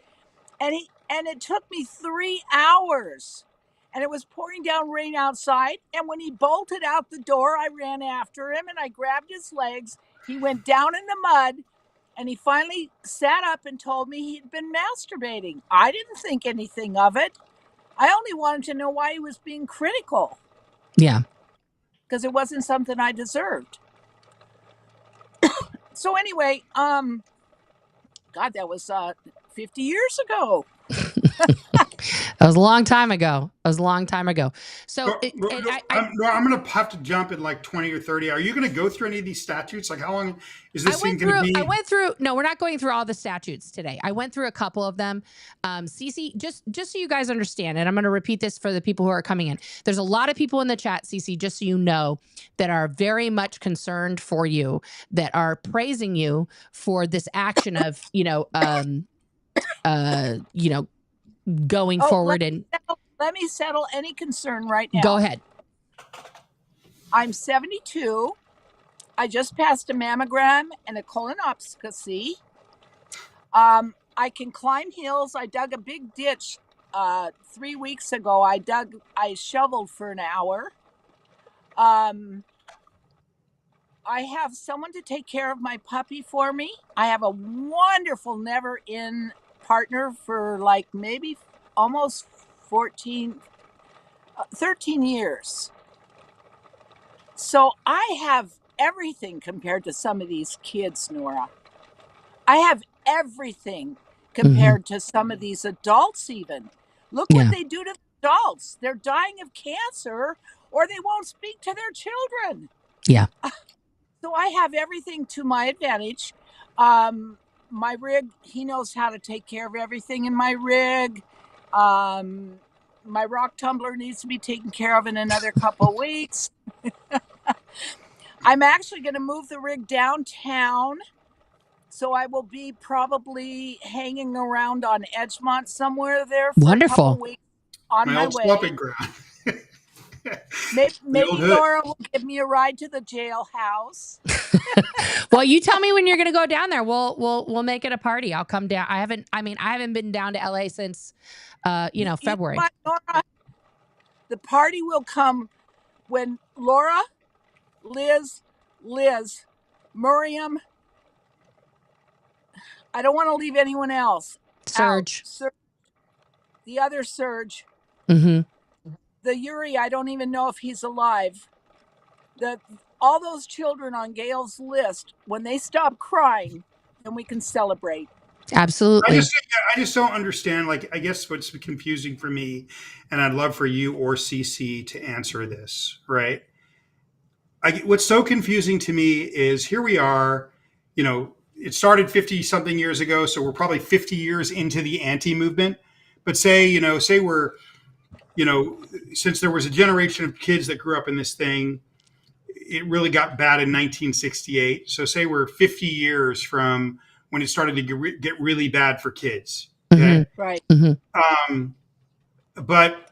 And it took me 3 hours. And it was pouring down rain outside. And when he bolted out the door, I ran after him and I grabbed his legs. He went down in the mud, and he finally sat up and told me he'd been masturbating. I didn't think anything of it. I only wanted to know why he was being critical, Yeah. because it wasn't something I deserved. So anyway, God, that was 50 years ago. That was a long time ago. So I'm going to have to jump in like 20 or 30. Are you going to go through any of these statutes? Like, how long is this thing going to be? I went through. No, we're not going through all the statutes today. I went through a couple of them. Cece, just so you guys understand, and I'm going to repeat this for the people who are coming in. There's a lot of people in the chat, Cece, just so you know, that are very much concerned for you, that are praising you for this action of, going forward. And let me settle any concern right now. Go ahead. I'm 72. I just passed a mammogram and a colonoscopy. I can climb hills. I dug a big ditch 3 weeks ago. I shoveled for an hour. I have someone to take care of my puppy for me. I have a wonderful never-in partner for like maybe almost 13 years. So I have everything compared to some of these kids, Nora. I have everything compared to some of these adults even. Look what they do to adults. They're dying of cancer, or they won't speak to their children. Yeah. So I have everything to my advantage. My rig, he knows how to take care of everything in my rig. My rock tumbler needs to be taken care of in another couple of weeks. I'm actually going to move the rig downtown. So I will be probably hanging around on Edgemont somewhere there for a couple of weeks on my way. Stomping ground. Maybe Nora will give me a ride to the jailhouse. Well, you tell me when you're going to go down there. We'll make it a party. I'll come down. I haven't been down to LA since, February. Nora, the party will come when Laura, Liz, Miriam, I don't want to leave anyone else. Serge. The other Serge. Mm-hmm. The Yuri, I don't even know if he's alive. All those children on Gail's list, when they stop crying, then we can celebrate. Absolutely. I just don't understand. Like, I guess what's confusing for me, and I'd love for you or CC to answer this, right? What's so confusing to me is here we are, it started 50 something years ago. So we're probably 50 years into the anti-movement. But say we're, since there was a generation of kids that grew up in this thing, it really got bad in 1968. So say we're 50 years from when it started to get really bad for kids. Okay. Mm-hmm. Right. Mm-hmm. But,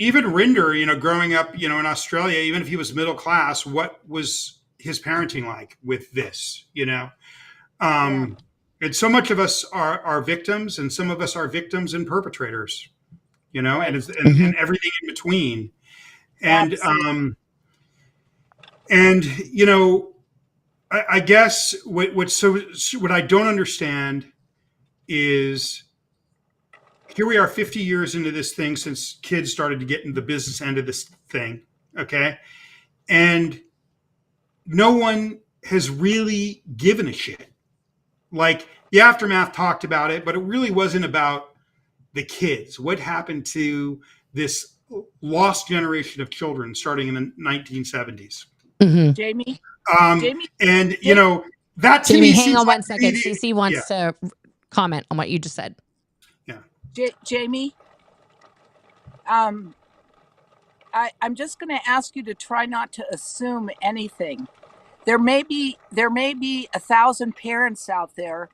even Rinder, growing up, in Australia, even if he was middle class, what was his parenting like with this, And so much of us are victims, and some of us are victims and perpetrators. you know, and Mhm. and everything in between. And Absolutely. and you know, I guess what I don't understand is here we are 50 years into this thing since kids started to get into the business end of this thing, okay? And no one has really given a shit. Like the aftermath talked about it, but it really wasn't about the kids. What happened to this lost generation of children starting in the 1970s? Mhm. Jamie, Um, Jamie, and you Jamie, know that to Jamie, me hang seems on like one to me second. CC yeah, wants to comment on what you just said. yeah. Jamie. Um, I'm just going to ask you to try not to assume anything. There may be 1,000 parents out there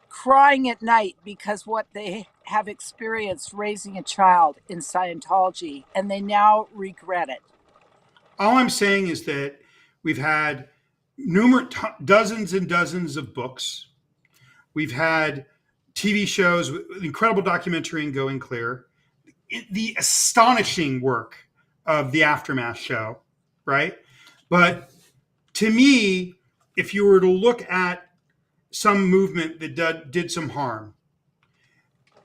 crying at night because what they have experienced raising a child in Scientology, and they now regret it. All I'm saying is that we've had numerous dozens and dozens of books. We've had TV shows, incredible documentary in Going Clear, the astonishing work of the Aftermath show, right? But to me, if you were to look at some movement that did some harm,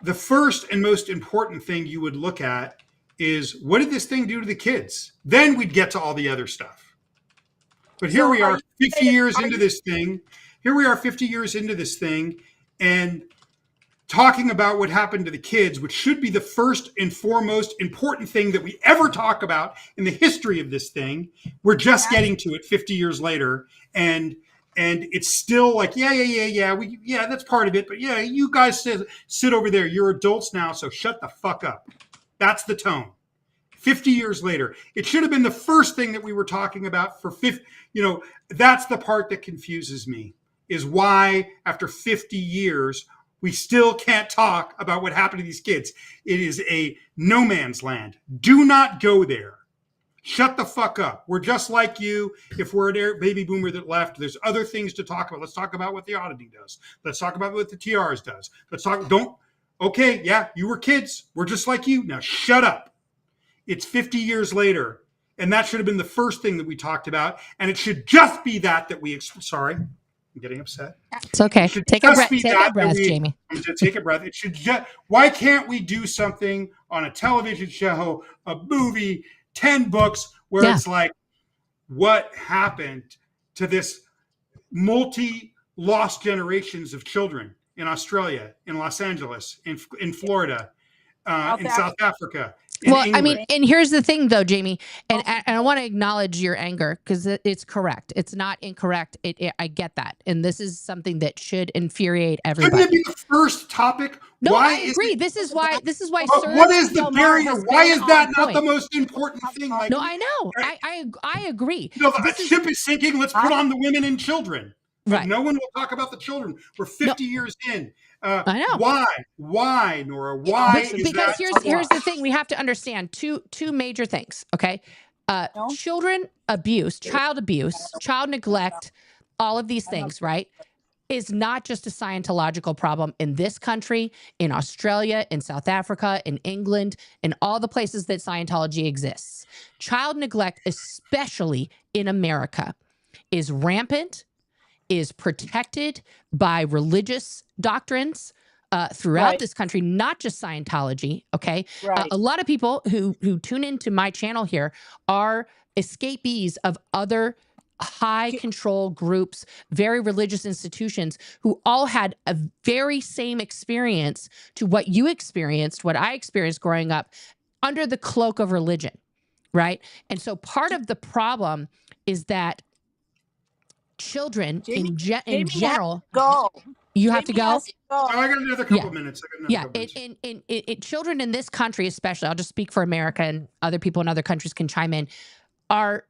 the first and most important thing you would look at is what did this thing do to the kids? Then we'd get to all the other stuff. But here So we are are you 50 saying, years are into you this thing. Here we are 50 years into this thing. And talking about what happened to the kids, which should be the first and foremost important thing that we ever talk about in the history of this thing. We're just getting to it 50 years later, and it's still like, yeah, that's part of it. But yeah, you guys sit over there. You're adults now, so shut the fuck up. That's the tone. 50 years later, it should have been the first thing that we were talking about for 50. You know, that's the part that confuses me, is why after 50 years we still can't talk about what happened to these kids. It is a no man's land. Do not go there. Shut the fuck up. We're just like you. If we're a baby boomer that left, there's other things to talk about. Let's talk about what the auditing does. Let's talk about what the TRs does. Let's talk. Don't. Okay, yeah, you were kids. We're just like you. Now shut up. It's 50 years later, and that should have been the first thing that we talked about. And it should just be that we. Sorry, I'm getting upset. It's It okay. should Take a just breath. be Take a that breath, we. Jamie. To take a breath. It should just. Why can't we do something on a television show, a movie, 10 books, where Yeah. it's like, what happened to this multi lost generations of children in Australia, in Los Angeles, in Florida, South in Africa? South Africa, in Well, I England? mean, and here's the thing, though, Jamie, and Okay. I want to acknowledge your anger because it's correct. It's not incorrect. I get that, and this is something that should infuriate Shouldn't it everybody. be the first topic? No, Why I is agree. it? This is why. This is why But what Serge is the Delmar barrier? has Why been is on that not the point. most important thing? Like, No, I know. right, I agree. you know, a This is ship is sinking. Let's put on the women and children, but right. no one will talk about the children. We're No, 50 years in. I know. Why? Why, Nora? Why is Because that a here's lot? the thing: we have to understand two major things. Okay, No, children abuse, child neglect, all of these I'm not. things, right? Is not just a Scientological problem in this country, in Australia, in South Africa, in England, in all the places that Scientology exists. Child neglect, especially in America, is rampant, is protected by religious doctrines throughout Right, this country, not just Scientology. Okay, right, a lot of people who tune into my channel here are escapees of other high control groups, very religious institutions who all had a very same experience to what you experienced, what I experienced growing up under the cloak of religion, right? And so part of the problem is that children Jamie. in Jamie has to general, go. you have to Jamie go. has to go. Oh, I got another Yeah. couple of minutes. I got another Yeah. couple of minutes. Children in this country, especially, I'll just speak for America and other people in other countries can chime in, are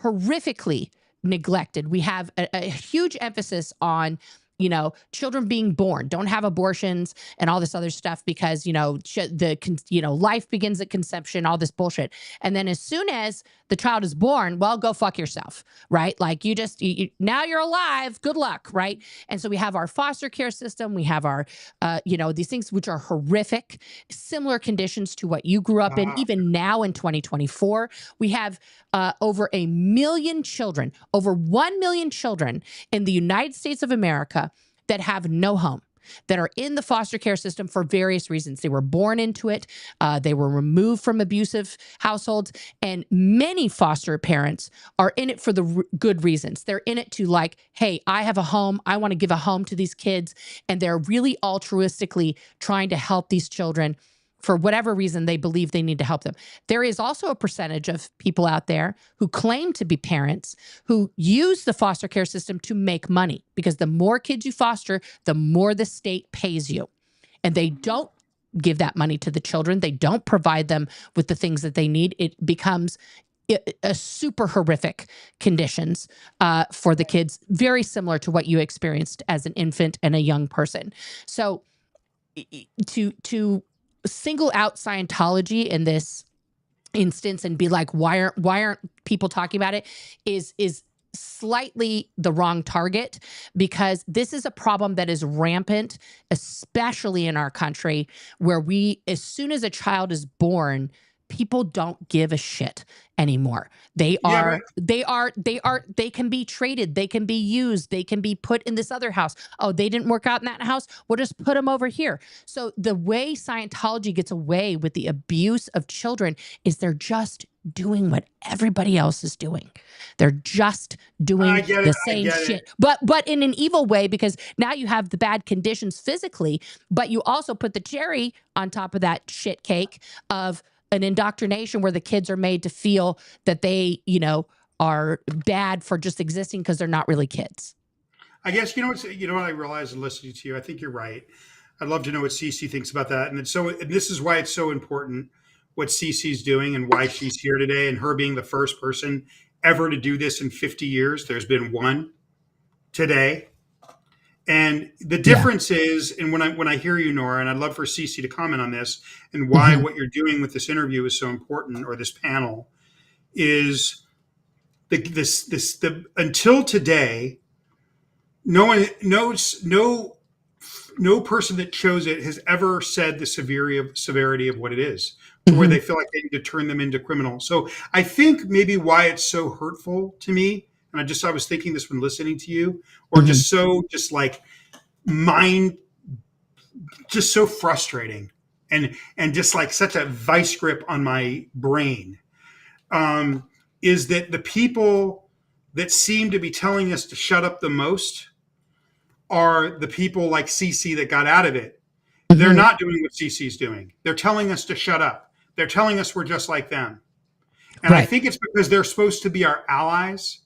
horrifically neglected. We have a huge emphasis on children being born, don't have abortions and all this other stuff because, life begins at conception, all this bullshit. And then as soon as the child is born, well, go fuck yourself, right? Like now you're alive, good luck, right? And so we have our foster care system, we have our, these things which are horrific, similar conditions to what you grew up in. Even now in 2024, we have over 1 million children, over 1 million children in the United States of America that have no home, that are in the foster care system for various reasons. They were born into it. They were removed from abusive households. And many foster parents are in it for the good reasons. They're in it to like, hey, I have a home. I want to give a home to these kids. And they're really altruistically trying to help these children for whatever reason they believe they need to help them. There is also a percentage of people out there who claim to be parents who use the foster care system to make money, because the more kids you foster, the more the state pays you. And they don't give that money to the children. They don't provide them with the things that they need. It becomes a super horrific conditions for the kids, very similar to what you experienced as an infant and a young person. So to single out Scientology in this instance and be like, why aren't people talking about it, is slightly the wrong target, because this is a problem that is rampant, especially in our country, where as soon as a child is born, people don't give a shit anymore. They can be traded. They can be used. They can be put in this other house. Oh, they didn't work out in that house. We'll just put them over here. So the way Scientology gets away with the abuse of children is they're just doing what everybody else is doing. They're just doing the same shit, but in an evil way, because now you have the bad conditions physically, but you also put the cherry on top of that shit cake of an indoctrination where the kids are made to feel that they, are bad for just existing because they're not really kids. I guess, what I realized in listening to you, I think you're right. I'd love to know what Cece thinks about that. And this is why it's so important what Cece's doing and why she's here today, and her being the first person ever to do this in 50 years. There's been one today. And the difference is, and when I hear you, Nora, and I'd love for Cece to comment on this and why what you're doing with this interview is so important, or this panel, is until today, no person that chose it has ever said the severity of what it is, to where they feel like they need to turn them into criminals. So I think maybe why it's so hurtful to me, and I was thinking this when listening to you, or just so frustrating, and just like such a vice grip on my brain, is that the people that seem to be telling us to shut up the most are the people like Cece that got out of it. They're not doing what Cece's doing. They're telling us to shut up. They're telling us we're just like them. And I think it's because they're supposed to be our allies,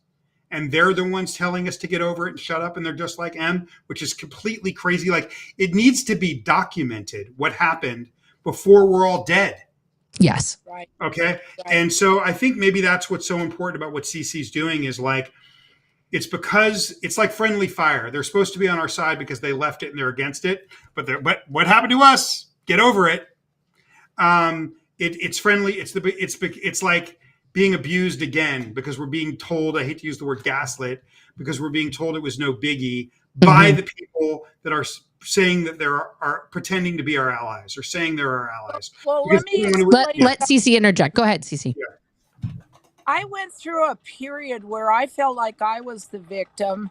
and they're the ones telling us to get over it and shut up, and they're just like M, which is completely crazy. Like, it needs to be documented what happened before we're all dead. Yes. Right. Okay. Right. And so I think maybe that's what's so important about what Cece's doing, is like, it's because it's like friendly fire. They're supposed to be on our side because they left it and they're against it. But what happened to us? Get over it. It's friendly. It's like being abused again, because we're being told, I hate to use the word gaslit, because we're being told it was no biggie by the people that are saying that are pretending to be our allies, or saying they're our allies. Well, let Cece interject. Go ahead, Cece. Yeah. I went through a period where I felt like I was the victim,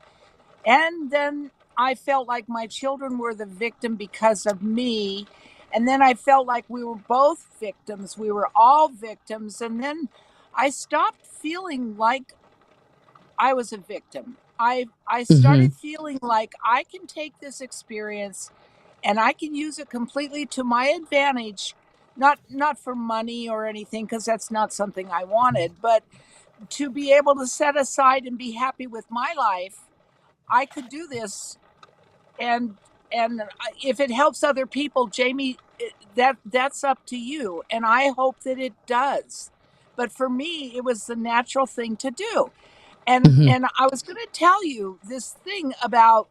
and then I felt like my children were the victim because of me, and then I felt like we were both victims. We were all victims, and then I stopped feeling like I was a victim. I started feeling like I can take this experience and I can use it completely to my advantage, not for money or anything, because that's not something I wanted, but to be able to set aside and be happy with my life. I could do this, and if it helps other people, Jamie, that's up to you, and I hope that it does. But for me, it was the natural thing to do. And I was going to tell you this thing about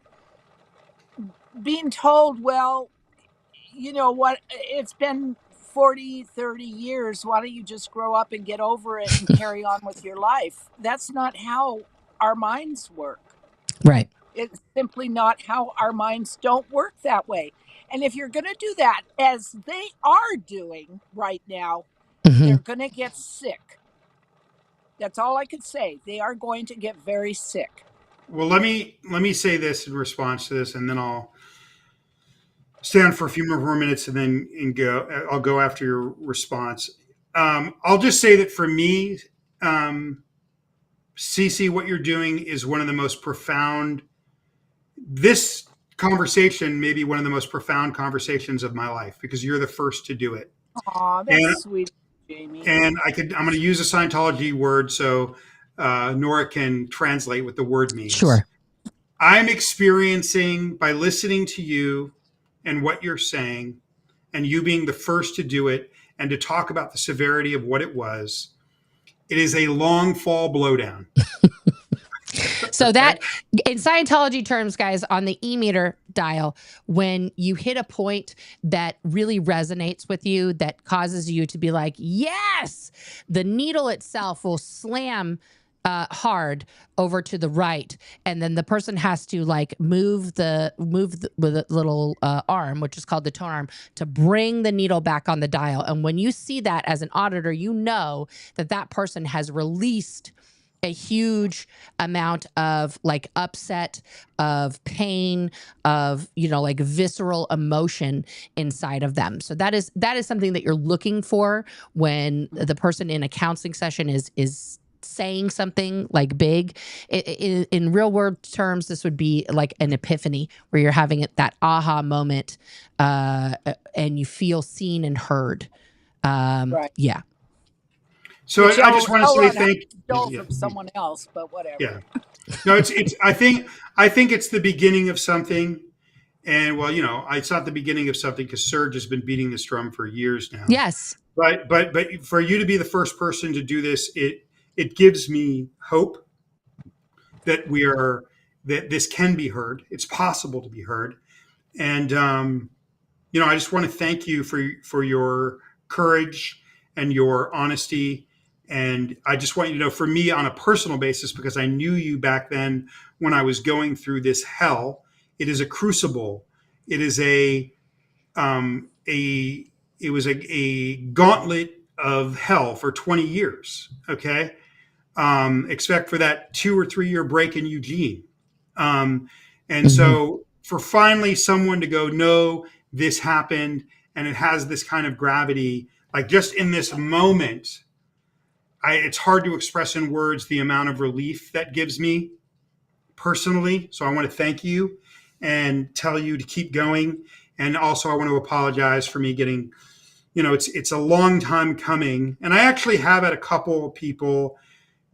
being told, well, you know what, it's been 40, 30 years. Why don't you just grow up and get over it and carry on with your life? That's not how our minds work. Right. It's simply not how our minds don't work that way. And if you're going to do that, as they are doing right now, they're going to get sick. That's all I could say. They are going to get very sick. Well, let me say this in response to this, and then I'll stand for a few more minutes, and then I'll go after your response. I'll just say that for me, Cece, what you're doing is one of the most profound. This conversation may be one of the most profound conversations of my life because you're the first to do it. Aw, that's sweet, Jamie. And I'm going to use a Scientology word so Nora can translate what the word means. Sure. I'm experiencing, by listening to you and what you're saying, and you being the first to do it and to talk about the severity of what it was, it is a long fall blowdown. So that, in Scientology terms, guys, on the e-meter dial, when you hit a point that really resonates with you, that causes you to be like, yes, the needle itself will slam hard over to the right, and then the person has to like move the with a little arm, which is called the tone arm, to bring the needle back on the dial. And when you see that as an auditor, you know that that person has released a huge amount of like upset, of pain, of, you know, like visceral emotion inside of them. So that is something that you're looking for when the person in a counseling session is saying something like big. In real world terms, this would be like an epiphany where you're having that aha moment, and you feel seen and heard. Right. Yeah. So I just want to say thank you from someone else, but whatever. Yeah. No, it's I think it's the beginning of something. And well, you know, it's not the beginning of something because Serge has been beating this drum for years now. Yes. But for you to be the first person to do this, it gives me hope that that this can be heard. It's possible to be heard. And you know, I just want to thank you for your courage and your honesty. And I just want you to know, for me on a personal basis, because I knew you back then when I was going through this hell, it is a crucible. It is it was a gauntlet of hell for 20 years. Okay. Except for that 2 or 3 year break in Eugene. And so for finally someone to go, no, this happened and it has this kind of gravity, like just in this moment, it's hard to express in words the amount of relief that gives me personally. So I want to thank you and tell you to keep going. And also I want to apologize for me getting, you know, it's a long time coming. And I actually have had a couple of people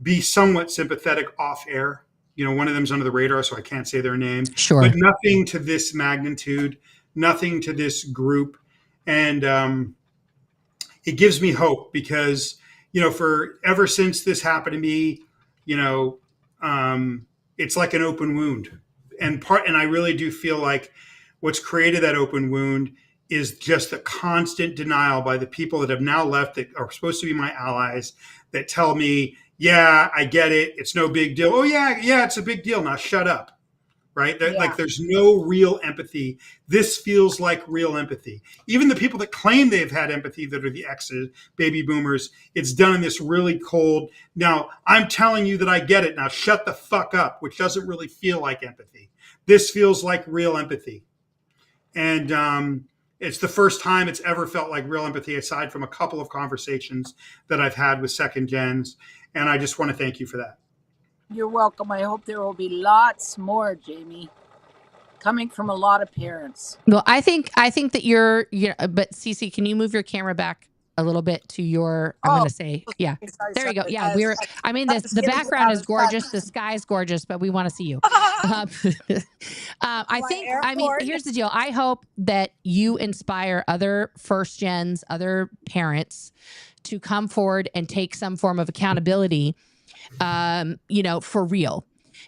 be somewhat sympathetic off air. You know, one of them's under the radar, so I can't say their name. Sure. But nothing to this magnitude, nothing to this group. And it gives me hope because, you know, for ever since this happened to me, you know, it's like an open wound. And I really do feel like what's created that open wound is just the constant denial by the people that have now left that are supposed to be my allies that tell me, yeah, I get it. It's no big deal. Oh, yeah, it's a big deal. Now shut up. Right? Yeah. Like there's no real empathy. This feels like real empathy. Even the people that claim they've had empathy that are the exes, baby boomers, it's done in this really cold, now I'm telling you that I get it. Now shut the fuck up, which doesn't really feel like empathy. This feels like real empathy. And it's the first time it's ever felt like real empathy, aside from a couple of conversations that I've had with second gens. And I just want to thank you for that. You're welcome. I hope there will be lots more, Jamie, coming from a lot of parents. Well, I think that you're, but Cece, can you move your camera back a little bit to your, I'm going to say, yeah, there you go. Yeah. The background is gorgeous. The sky's gorgeous, but we want to see you. Here's the deal. I hope that you inspire other first gens, other parents to come forward and take some form of accountability, you know, for real.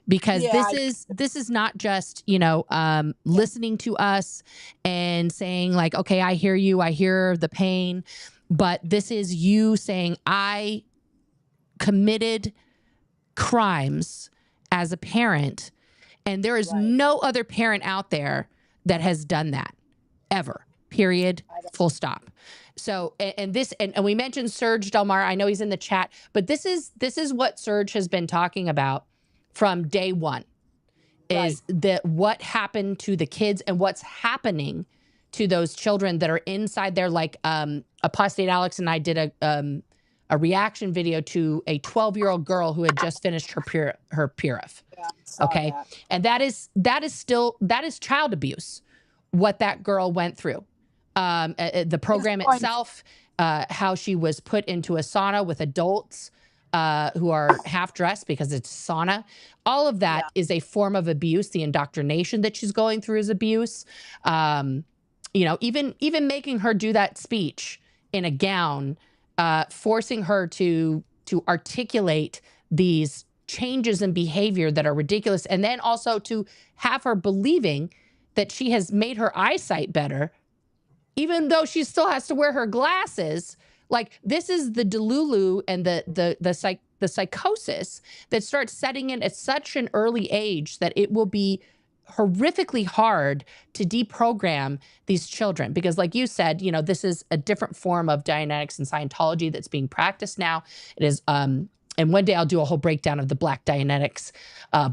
because Yeah, this is not just, listening to us and saying like, okay, I hear you, I hear the pain, but this is you saying, I committed crimes as a parent, and there is no other parent out there that has done that ever, period, full stop. So, and we mentioned Serge Delmar. I know he's in the chat, but this is what Serge has been talking about from day one, is that what happened to the kids and what's happening to those children that are inside there. Like Apostate Alex and I did a reaction video to a 12-year-old girl who had just finished her PRF. Yeah, okay. That. And that is child abuse, what that girl went through. The program itself, how she was put into a sauna with adults who are half dressed because it's sauna. All of that is a form of abuse. The indoctrination that she's going through is abuse. Even making her do that speech in a gown, forcing her to articulate these changes in behavior that are ridiculous, and then also to have her believing that she has made her eyesight better, even though she still has to wear her glasses. Like, this is the delulu and the psychosis that starts setting in at such an early age that it will be horrifically hard to deprogram these children. Because like you said, this is a different form of Dianetics and Scientology that's being practiced now. It is, and one day I'll do a whole breakdown of the Black Dianetics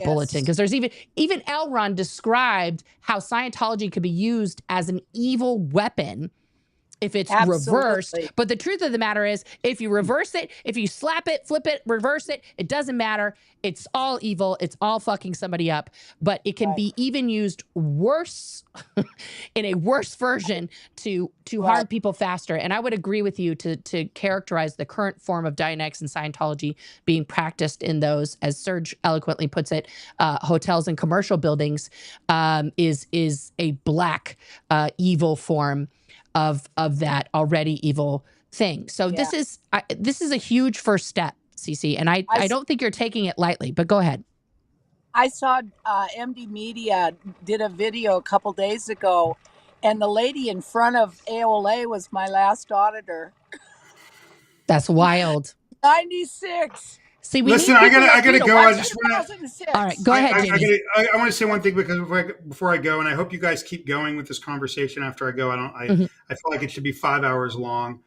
bulletin, because there's even L. Ron described how Scientology could be used as an evil weapon if it's reversed. But the truth of the matter is, if you reverse it, if you slap it, flip it, reverse it, it doesn't matter. It's all evil. It's all fucking somebody up. But it can be even used worse, in a worse version, to harm people faster. And I would agree with you to characterize the current form of Dianetics and Scientology being practiced in those, as Serge eloquently puts it, hotels and commercial buildings, is a black evil form of that already evil thing. So this is a huge first step, Cece, and I don't think you're taking it lightly, but go ahead. I saw MD Media did a video a couple days ago, and the lady in front of AOLA was my last auditor. That's wild. 96. See, listen, I gotta go. I just want to. All right, go ahead, Jamie. I want to say one thing before I go, and I hope you guys keep going with this conversation after I go. I feel like it should be 5 hours long,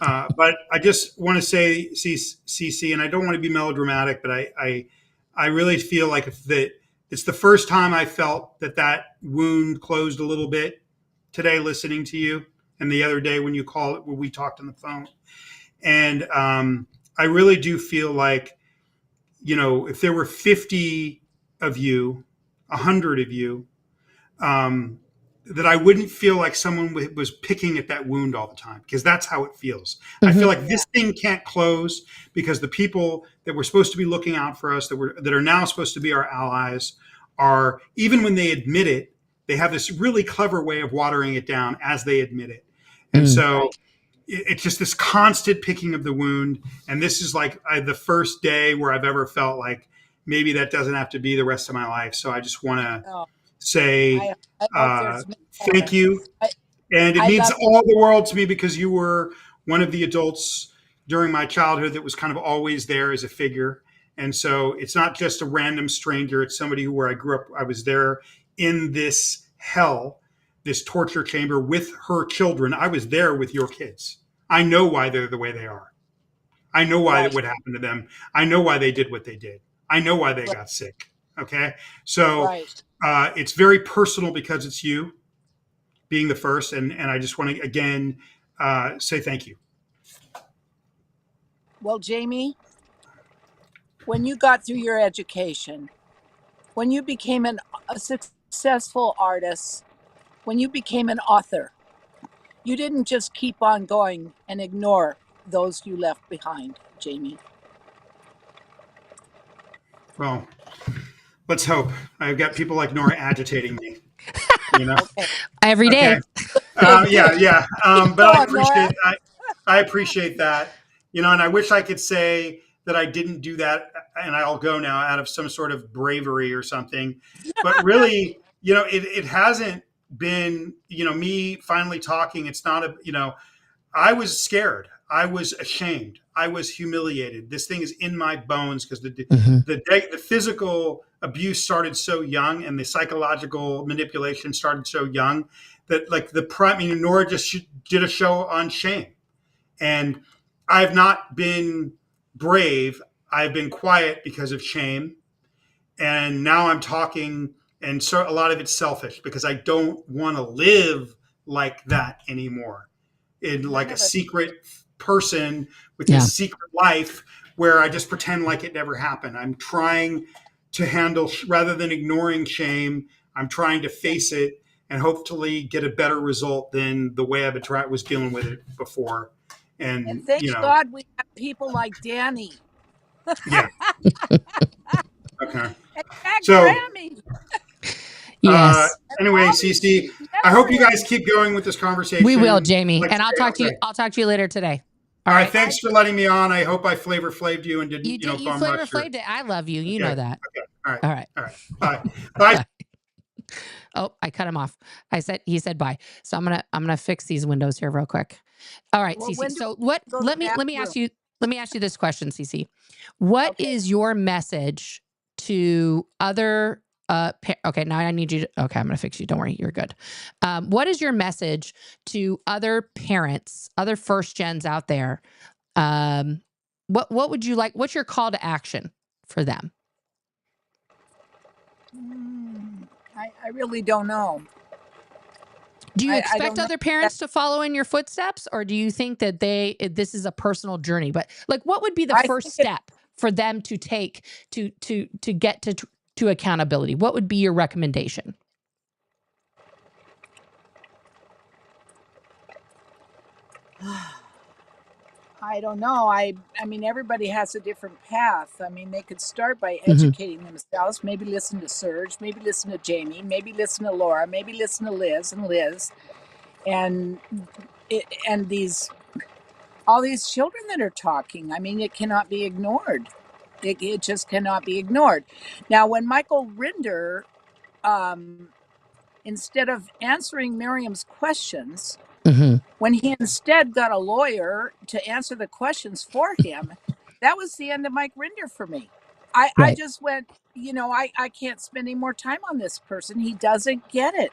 but I just want to say, CC, and I don't want to be melodramatic, but I really feel like it's the first time I felt that wound closed a little bit today, listening to you, and the other day when we talked on the phone, and I really do feel like, if there were 50 of you, 100 of you, that I wouldn't feel like someone was picking at that wound all the time, because that's how it feels. I feel like this thing can't close because the people that were supposed to be looking out for us, that are now supposed to be our allies, are, even when they admit it, they have this really clever way of watering it down as they admit it. And so it's just this constant picking of the wound. And this is like the first day where I've ever felt like maybe that doesn't have to be the rest of my life. So I just want to say thank you. And it means all the world to me, because you were one of the adults during my childhood that was kind of always there as a figure. And so it's not just a random stranger. It's somebody where I grew up. I was there in this hell, this torture chamber with her children. I was there with your kids. I know why they're the way they are. I know why it would happen to them. I know why they did what they did. I know why they got sick. Okay. So it's very personal because it's you being the first. And I just want to, again, say thank you. Well, Jamie, when you got through your education, when you became a successful artist, when you became an author, you didn't just keep on going and ignore those you left behind, Jamie. Well, let's hope. I've got people like Nora agitating me, every day. But I appreciate that, and I wish I could say that I didn't do that and I'll go now out of some sort of bravery or something. But really, it hasn't been, me finally talking. It's not I was scared. I was ashamed. I was humiliated. This thing is in my bones because the physical abuse started so young and the psychological manipulation started so young that like Nora just did a show on shame. And I've not been brave. I've been quiet because of shame. And now I'm talking, and so a lot of it's selfish because I don't want to live like that anymore. In like a secret person with this secret life where I just pretend like it never happened. I'm trying to handle, rather than ignoring shame, I'm trying to face it and hopefully get a better result than the way I was dealing with it before. And thank God we have people like Danny. Yeah. Okay. So, yes. Anyway, CC, I hope you guys keep going with this conversation. We will, Jamie, and I'll talk to you. I'll talk to you later today. All right. Thanks for letting me on. I hope I flavor flaved you and didn't. You flavor flaved it. I love you. You know that. Okay. All right. All right. All right. Bye. Bye. Oh, I cut him off. He said bye. So I'm gonna fix these windows here real quick. All right, well, Cece. So what? Let me ask you. Let me ask you this question, Cece. What is your message to other? Okay, now I need you to. Okay, I'm gonna fix you. Don't worry, you're good. What is your message to other parents, other first gens out there? What would you like? What's your call to action for them? I really don't know. Do you expect other parents to follow in your footsteps, or do you think that this is a personal journey? But like, what would be the first step for them to take to get to accountability? What would be your recommendation? I don't know. I mean, everybody has a different path. I mean, they could start by educating themselves, maybe listen to Serge, maybe listen to Jamie, maybe listen to Laura, maybe listen to Liz, and all these children that are talking. I mean, it cannot be ignored. It just cannot be ignored. Now, when Michael Rinder, instead of answering Miriam's questions, when he instead got a lawyer to answer the questions for him, that was the end of Mike Rinder for me. I just went, I can't spend any more time on this person. He doesn't get it.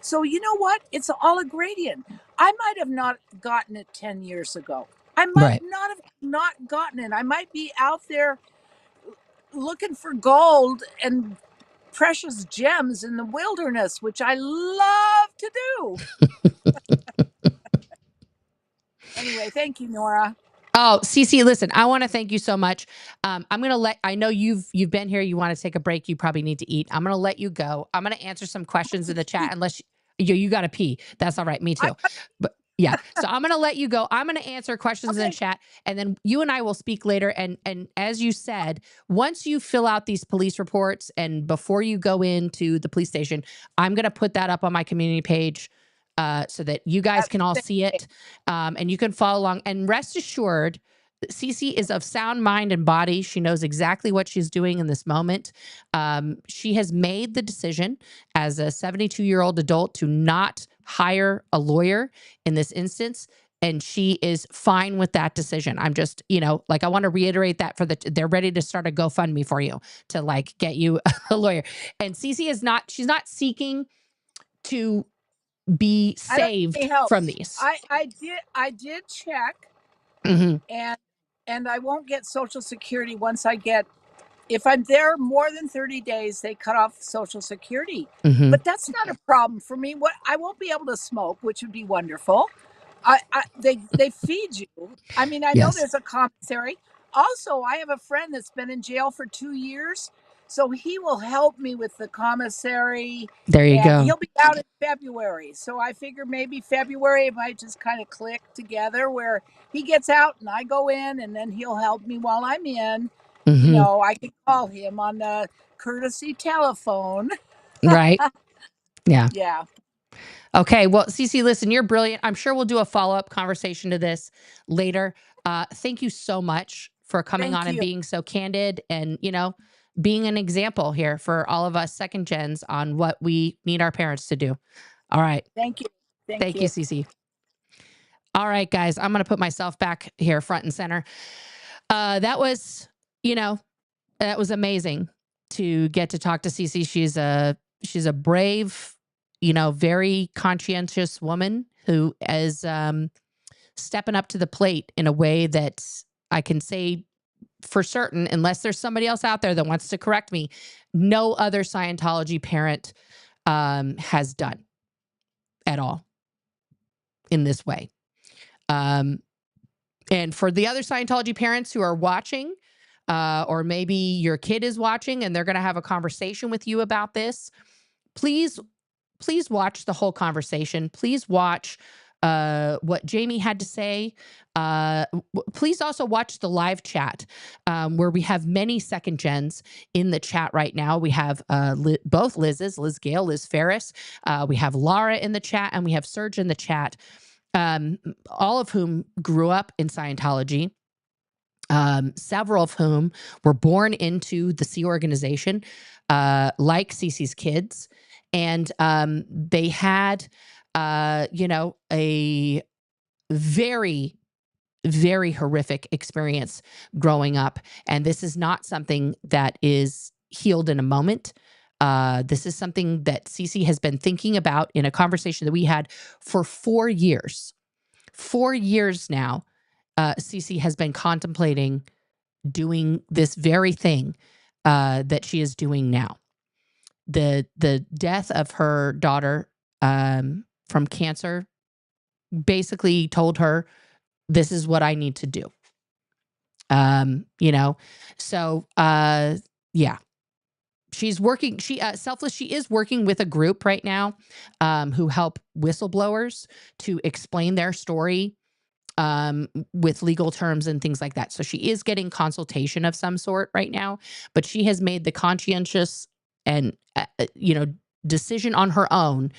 So you know what? It's all a gradient. I might have not gotten it 10 years ago. I might not have not gotten it. I might be out there looking for gold and precious gems in the wilderness, which I love to do. Anyway, thank you, Nora. Oh, Cece, listen, I want to thank you so much. I'm going to I know you've been here. You want to take a break. You probably need to eat. I'm going to let you go. I'm going to answer some questions in the chat unless you got to pee. That's all right. Me too. But yeah. So I'm going to let you go. I'm going to answer questions in the chat, and then you and I will speak later. And as you said, once you fill out these police reports and before you go into the police station, I'm going to put that up on my community page so that you guys can all see it and you can follow along. And rest assured, Cece is of sound mind and body. She knows exactly what she's doing in this moment. She has made the decision as a 72-year-old adult to not hire a lawyer in this instance. And she is fine with that decision. I'm just, I want to reiterate that they're ready to start a GoFundMe for you to like get you a lawyer. And Cece she's not seeking to be saved from these. I did check, and I won't get Social Security if I'm there more than 30 days, they cut off Social Security. But that's not a problem for me. I won't be able to smoke, which would be wonderful. They feed you. I mean, I know there's a commissary. Also, I have a friend that's been in jail for 2 years. So he will help me with the commissary. There you go. He'll be out in February. So I figure maybe February it might just kind of click together where he gets out and I go in, and then he'll help me while I'm in. I can call him on the courtesy telephone. Right. Yeah. Yeah. Okay. Well, Cece, listen, you're brilliant. I'm sure we'll do a follow-up conversation to this later. Thank you so much for coming Thank on and you. being so candid and, being an example here for all of us second gens on what we need our parents to do. All right. Thank you. Thank Thank you, you. Cece. All right, guys, I'm going to put myself back here front and center. That was, that was amazing to get to talk to Cece. She's a brave, very conscientious woman who is stepping up to the plate in a way that I can say for certain, unless there's somebody else out there that wants to correct me, no other Scientology parent has done at all in this way. And for the other Scientology parents who are watching, or maybe your kid is watching and they're going to have a conversation with you about this, please watch the whole conversation. Please watch what Jamie had to say. Please also watch the live chat where we have many second gens in the chat right now. We have both Liz's, Liz Gale, Liz Ferris. We have Laura in the chat, and we have Serge in the chat, all of whom grew up in Scientology. Several of whom were born into the Sea organization, like Cece's kids. And they had, a very, very horrific experience growing up. And this is not something that is healed in a moment. This is something that Cece has been thinking about in a conversation that we had for 4 years. 4 years now, Cece has been contemplating doing this very thing that she is doing now. The death of her daughter from cancer basically told her, this is what I need to do. So yeah. She's working, Selfless, she is working with a group right now who help whistleblowers to explain their story with legal terms and things like that. So she is getting consultation of some sort right now, but she has made the conscientious and, decision on her own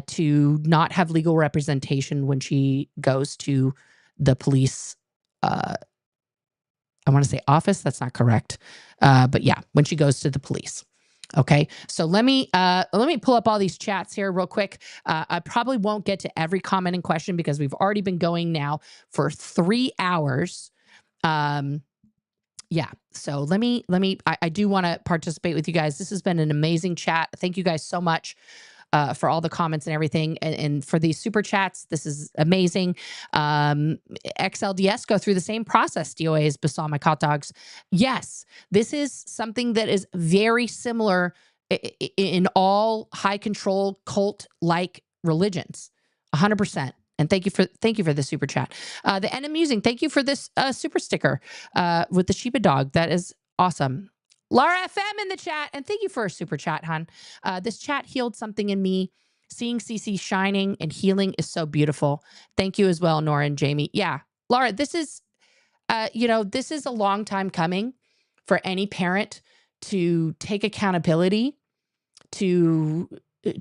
to not have legal representation when she goes to the police. I want to say office. That's not correct. But yeah, when she goes to the police. Okay, so let me pull up all these chats here real quick. I probably won't get to every comment and question because we've already been going now for 3 hours. Yeah, so let me. I do want to participate with you guys. This has been an amazing chat. Thank you guys so much for all the comments and everything, and for these super chats. This is amazing. XLDS go through the same process. DOAs, Basalt hot dogs. Yes, this is something that is very similar in all high control cult like religions. 100%. And thank you for the super chat. The End Amusing, thank you for this super sticker with the Sheba dog. That is awesome. Laura FM in the chat, and thank you for a super chat, hon. This chat healed something in me. Seeing Cece shining and healing is so beautiful. Thank you as well, Nora and Jamie. Yeah, Laura, this is, this is a long time coming for any parent to take accountability, to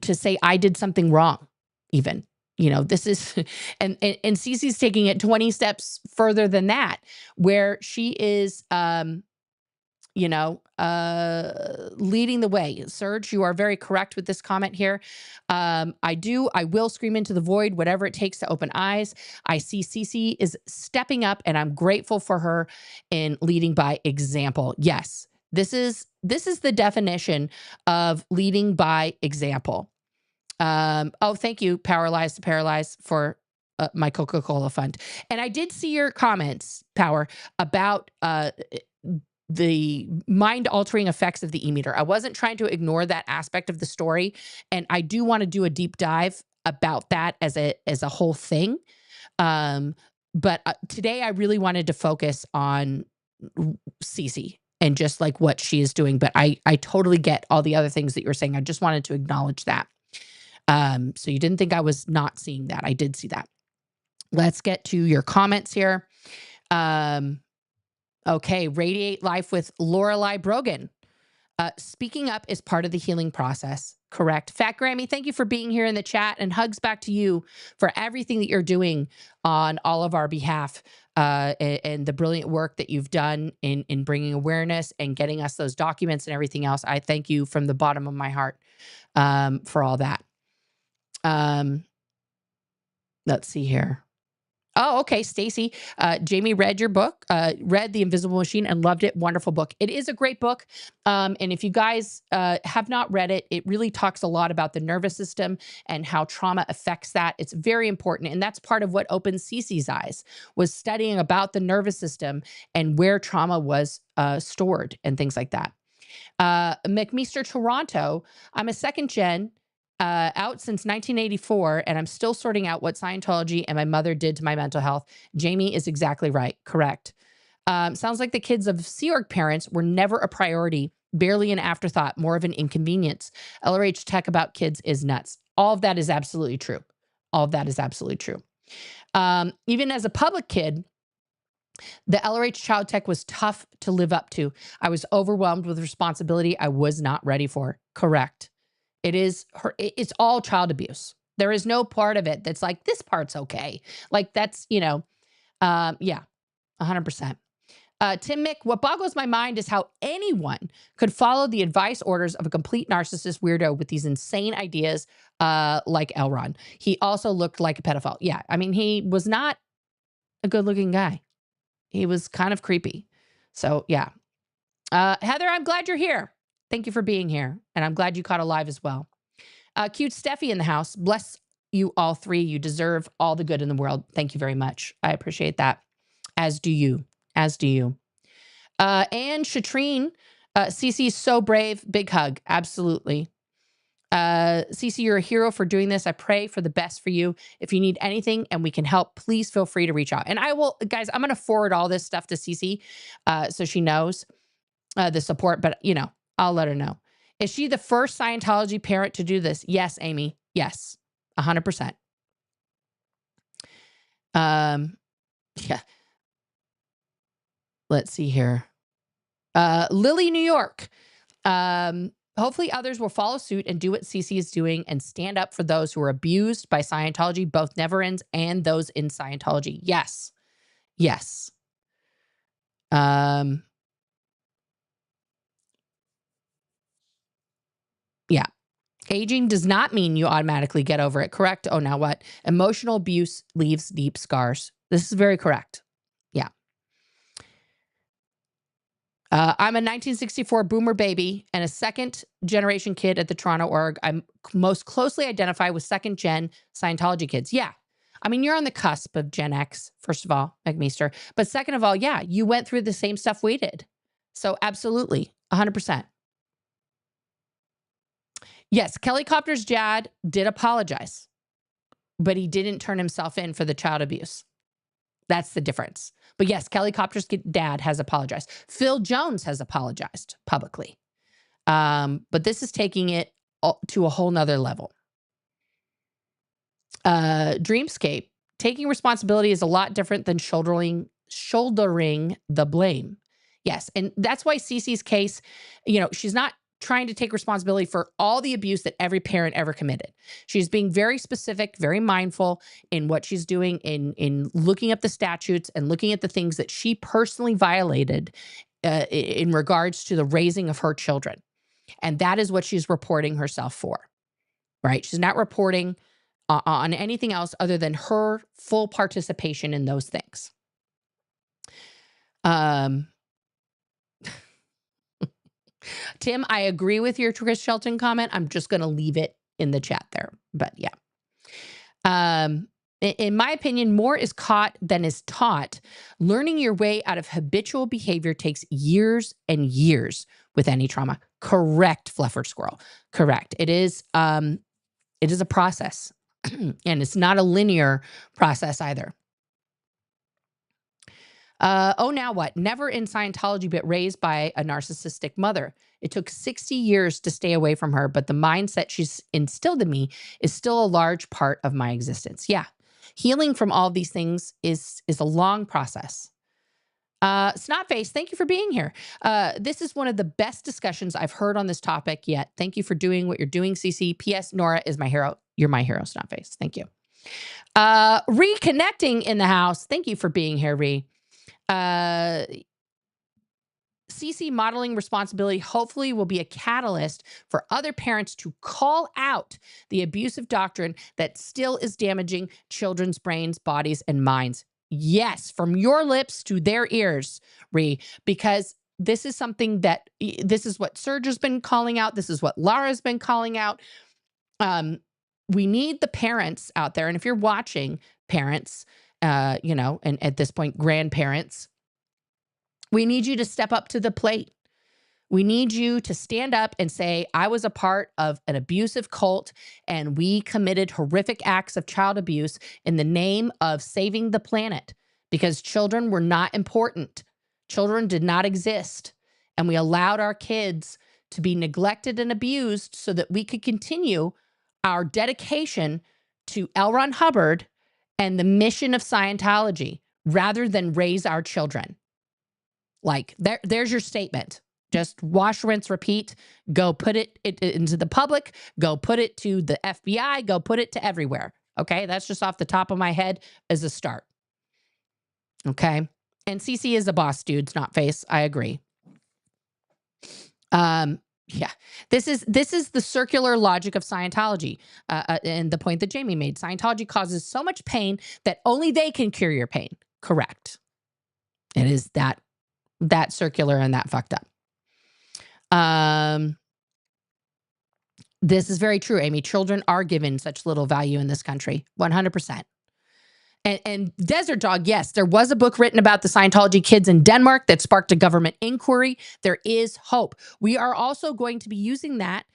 say I did something wrong, even. This is, and Cece's taking it 20 steps further than that, where she is, leading the way. Serge, you are very correct with this comment here. I will scream into the void, whatever it takes to open eyes. I see Cece is stepping up, and I'm grateful for her in leading by example. Yes, this is the definition of leading by example. Thank you, Powerlize to Paralyze, for my Coca-Cola fund. And I did see your comments, Power, about the mind-altering effects of the e-meter. I wasn't trying to ignore that aspect of the story, and I do want to do a deep dive about that as a whole thing. But today I really wanted to focus on Cece and just like what she is doing. But I totally get all the other things that you were saying. I just wanted to acknowledge that. So you didn't think I was not seeing that. I did see that. Let's get to your comments here. Okay, Radiate Life with Lorelei Brogan. Speaking up is part of the healing process. Correct. Fat Grammy, thank you for being here in the chat, and hugs back to you for everything that you're doing on all of our behalf. and the brilliant work that you've done in bringing awareness and getting us those documents and everything else. I thank you from the bottom of my heart for all that. Let's see here. Oh, okay, Stacy. Jamie read your book, read The Invisible Machine and loved it. Wonderful book. It is a great book. And if you guys have not read it, it really talks a lot about the nervous system and how trauma affects that. It's very important. And that's part of what opened Cece's eyes, was studying about the nervous system and where trauma was stored and things like that. McMeester Toronto, I'm a second gen, out since 1984, and I'm still sorting out what Scientology and my mother did to my mental health. Jamie is exactly right. Correct. Sounds like the kids of Sea Org parents were never a priority, barely an afterthought, more of an inconvenience. LRH tech about kids is nuts. All of that is absolutely true. All of that is absolutely true. Even as a public kid, the LRH child tech was tough to live up to. I was overwhelmed with responsibility I was not ready for. Correct. It's all child abuse. There is no part of it that's like, this part's okay. Like that's, yeah, 100%. Tim Mick, what boggles my mind is how anyone could follow the advice orders of a complete narcissist weirdo with these insane ideas like Elron. He also looked like a pedophile. Yeah, I mean, he was not a good looking guy. He was kind of creepy. So yeah. Heather, I'm glad you're here. Thank you for being here. And I'm glad you caught alive as well. Cute Steffi in the house. Bless you all three. You deserve all the good in the world. Thank you very much. I appreciate that. As do you. As do you. And Shatrine, Cece's so brave. Big hug. Absolutely. Cece, you're a hero for doing this. I pray for the best for you. If you need anything and we can help, please feel free to reach out. And I will, guys, I'm going to forward all this stuff to Cece so she knows the support, but I'll let her know. Is she the first Scientology parent to do this? Yes, Amy. Yes. 100%. Yeah. Let's see here. Lily, New York. Hopefully others will follow suit and do what Cece is doing and stand up for those who are abused by Scientology, both never-ends and those in Scientology. Yes. Yes. Yeah. Aging does not mean you automatically get over it, correct? Oh, now what? Emotional abuse leaves deep scars. This is very correct. Yeah. I'm a 1964 boomer baby and a second generation kid at the Toronto org. I'm most closely identify with second gen Scientology kids. Yeah. I mean, you're on the cusp of Gen X, first of all, McMeester. But second of all, yeah, you went through the same stuff we did. So absolutely, 100%. Yes, Kelly Copter's dad did apologize, but he didn't turn himself in for the child abuse. That's the difference. But yes, Kelly Copter's dad has apologized. Phil Jones has apologized publicly. But this is taking it to a whole nother level. Dreamscape, taking responsibility is a lot different than shouldering the blame. Yes, and that's why Cece's case, she's not trying to take responsibility for all the abuse that every parent ever committed. She's being very specific, very mindful in what she's doing in looking up the statutes and looking at the things that she personally violated in regards to the raising of her children. And that is what she's reporting herself for, right? She's not reporting on anything else other than her full participation in those things. Tim, I agree with your Chris Shelton comment. I'm just going to leave it in the chat there. But yeah. In my opinion, more is caught than is taught. Learning your way out of habitual behavior takes years and years with any trauma. Correct, Fluffer Squirrel. Correct. It is a process. And it's not a linear process either. Oh, now what? Never in Scientology, but raised by a narcissistic mother. It took 60 years to stay away from her, but the mindset she's instilled in me is still a large part of my existence. Yeah. Healing from all these things is a long process. Snotface, thank you for being here. This is one of the best discussions I've heard on this topic yet. Thank you for doing what you're doing, Cece. P.S. Nora is my hero. You're my hero, Snotface. Thank you. Reconnecting in the house. Thank you for being here, Ree. CC modeling responsibility hopefully will be a catalyst for other parents to call out the abusive doctrine that still is damaging children's brains, bodies, and minds. Yes, from your lips to their ears, Ree, because this is something that this is what Serge has been calling out. This is what Laura's been calling out. We need the parents out there. And if you're watching, parents, and at this point, grandparents, we need you to step up to the plate. We need you to stand up and say, I was a part of an abusive cult and we committed horrific acts of child abuse in the name of saving the planet because children were not important. Children did not exist. And we allowed our kids to be neglected and abused so that we could continue our dedication to L. Ron Hubbard and the mission of Scientology rather than raise our children. Like, there's your statement. Just wash, rinse, repeat. Go put it into the public. Go put it to the FBI. Go put it to everywhere. Okay? That's just off the top of my head as a start. Okay? And CC is a boss, dudes, not face. I agree. Yeah. This is the circular logic of Scientology. And the point that Jamie made. Scientology causes so much pain that only they can cure your pain. Correct. It is that circular and that fucked up. This is very true, Amy. Children are given such little value in this country. 100%. And Desert Dog, yes, there was a book written about the Scientology kids in Denmark that sparked a government inquiry. There is hope. We are also going to be using that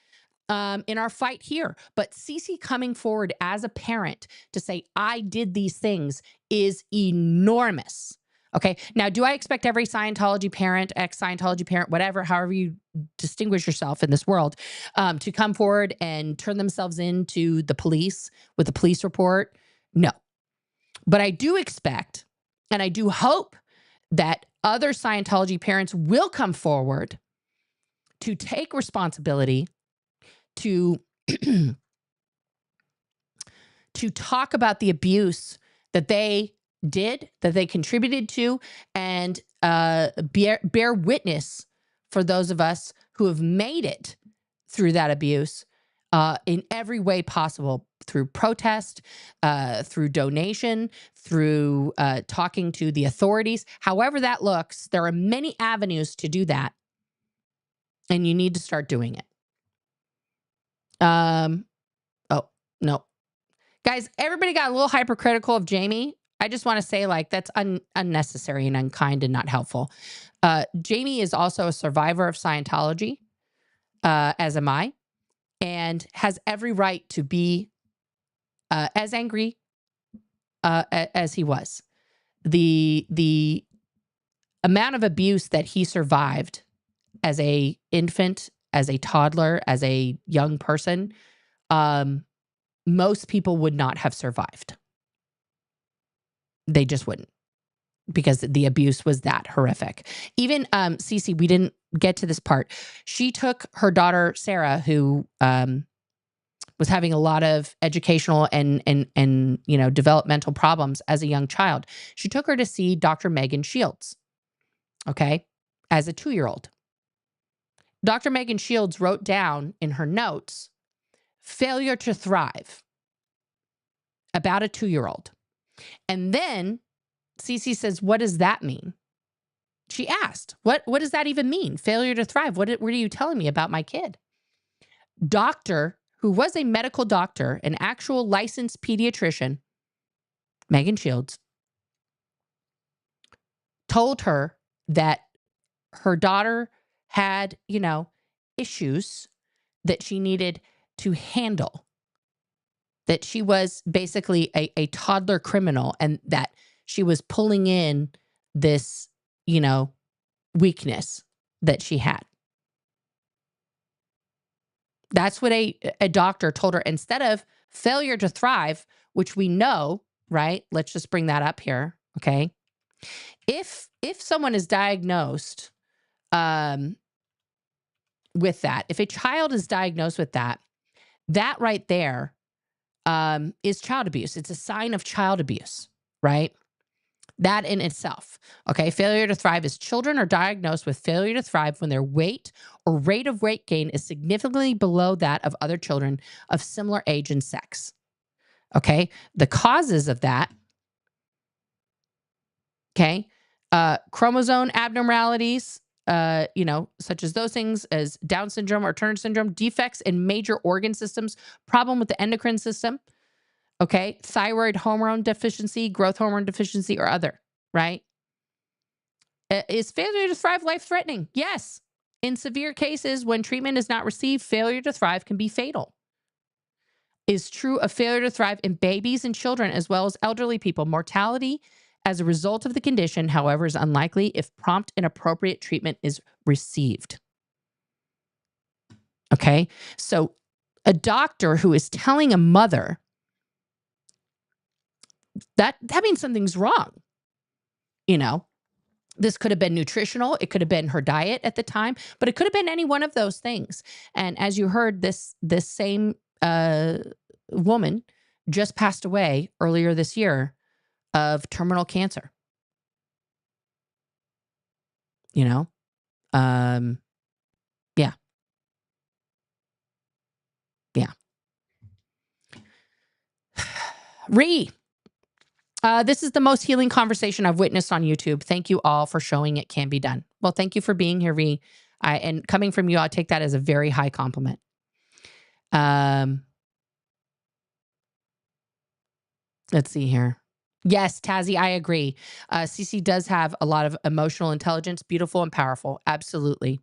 in our fight here. But Cece coming forward as a parent to say, I did these things is enormous. Okay. Now, do I expect every Scientology parent, ex-Scientology parent, whatever, however you distinguish yourself in this world, to come forward and turn themselves into the police with a police report? No. But I do expect, and I do hope that other Scientology parents will come forward to take responsibility, to talk about the abuse that they did, that they contributed to, and bear witness for those of us who have made it through that abuse in every way possible, through protest, through donation, through talking to the authorities. However that looks, there are many avenues to do that, and you need to start doing it. Oh, no. Guys, everybody got a little hypercritical of Jamie. I just want to say, like, that's unnecessary and unkind and not helpful. Jamie is also a survivor of Scientology, as am I, and has every right to be as angry as he was. The amount of abuse that he survived as a infant, as a toddler, as a young person, most people would not have survived. They just wouldn't, because the abuse was that horrific. Even Cece, we didn't get to this part. She took her daughter Sarah, who was having a lot of educational and developmental problems as a young child. She took her to see Dr. Megan Shields, okay, as a 2-year-old. Dr. Megan Shields wrote down in her notes, failure to thrive, about a 2-year-old. And then Cece says, what does that mean? She asked, what does that even mean? Failure to thrive. What are you telling me about my kid? Doctor, who was a medical doctor, an actual licensed pediatrician, Megan Shields, told her that her daughter had, issues that she needed to handle, that she was basically a toddler criminal, and that she was pulling in this, weakness that she had. That's what a doctor told her. Instead of failure to thrive, which we know, right? Let's just bring that up here, okay? If someone is diagnosed with that, if a child is diagnosed with that right there is child abuse. It's a sign of child abuse, right? That in itself. Okay. Failure to thrive is children are diagnosed with failure to thrive when their weight or rate of weight gain is significantly below that of other children of similar age and sex. Okay. The causes of that, okay, chromosome abnormalities, such as those things as Down syndrome or Turner syndrome, defects in major organ systems, problem with the endocrine system, okay, thyroid hormone deficiency, growth hormone deficiency, or other, right? Is failure to thrive life-threatening? Yes. In severe cases, when treatment is not received, failure to thrive can be fatal. Is true of failure to thrive in babies and children as well as elderly people. Mortality as a result of the condition, however, is unlikely if prompt and appropriate treatment is received. Okay? So a doctor who is telling a mother that means something's wrong. This could have been nutritional. It could have been her diet at the time, but it could have been any one of those things. And as you heard, this same woman just passed away earlier this year of terminal cancer. Yeah. Yeah. This is the most healing conversation I've witnessed on YouTube. Thank you all for showing it can be done. Well, thank you for being here, Ree. And coming from you, I take that as a very high compliment. Let's see here. Yes, Tazzy, I agree. Cece does have a lot of emotional intelligence, beautiful and powerful. Absolutely.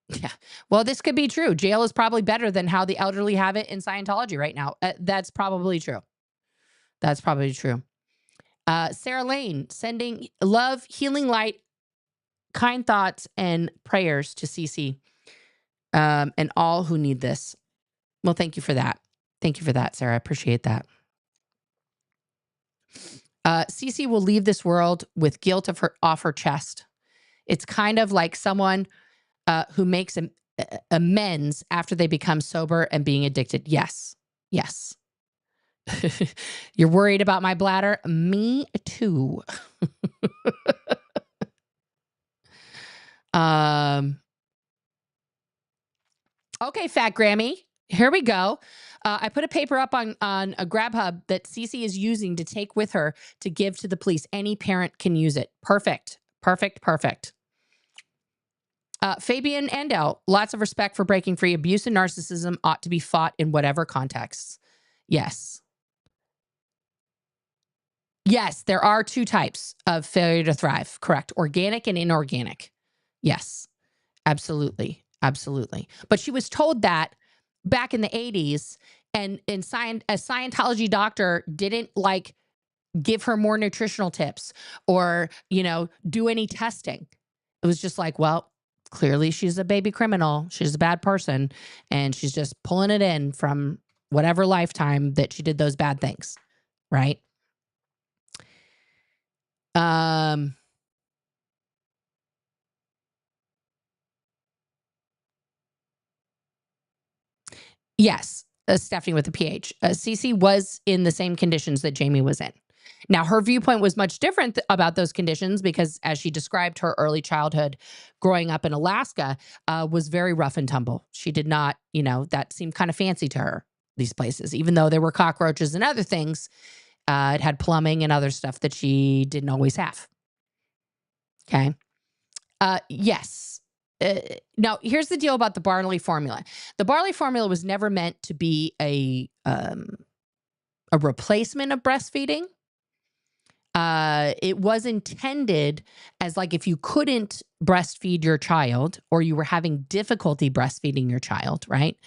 Yeah. Well, this could be true. Jail is probably better than how the elderly have it in Scientology right now. That's probably true. That's probably true. Sarah Lane sending love, healing light, kind thoughts, and prayers to Cece and all who need this. Well, thank you for that. Thank you for that, Sarah. I appreciate that. Cece will leave this world with guilt off her chest. It's kind of like someone who makes amends after they become sober and being addicted. Yes. Yes. You're worried about my bladder? Me too. Okay, Fat Grammy. Here we go. I put a paper up on a Grubhub that Cece is using to take with her to give to the police. Any parent can use it. Perfect. Perfect. Perfect. Fabian Andel, lots of respect for breaking free. Abuse and narcissism ought to be fought in whatever contexts. Yes. Yes, there are two types of failure to thrive. Correct. Organic and inorganic. Yes, absolutely. Absolutely. But she was told that back in the 80s, and a Scientology doctor didn't give her more nutritional tips or, do any testing. It was just like, well, clearly she's a baby criminal. She's a bad person. And she's just pulling it in from whatever lifetime that she did those bad things. Right. Yes, Stephanie with a PH. Cece was in the same conditions that Jamie was in. Now, her viewpoint was much different about those conditions because, as she described, her early childhood growing up in Alaska was very rough and tumble. She did not, that seemed kind of fancy to her, these places, even though there were cockroaches and other things. It had plumbing and other stuff that she didn't always have. Okay. Yes. Now, here's the deal about the barley formula. The barley formula was never meant to be a replacement of breastfeeding. It was intended as if you couldn't breastfeed your child or you were having difficulty breastfeeding your child, right?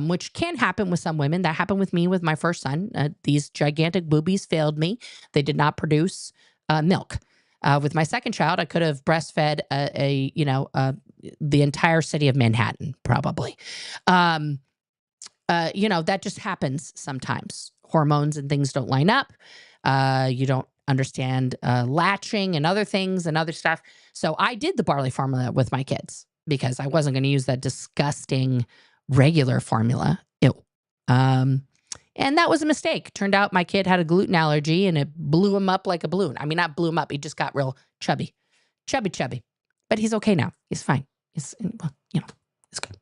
Which can happen with some women. That happened with me with my first son. These gigantic boobies failed me. They did not produce milk. With my second child, I could have breastfed the entire city of Manhattan, probably. That just happens sometimes. Hormones and things don't line up. You don't understand latching and other things and other stuff. So I did the barley formula with my kids because I wasn't going to use that disgusting regular formula. Ew. And that was a mistake. Turned out my kid had a gluten allergy and it blew him up like a balloon. I mean, not blew him up. He just got real chubby. But he's okay now. He's fine. He's, well, it's good.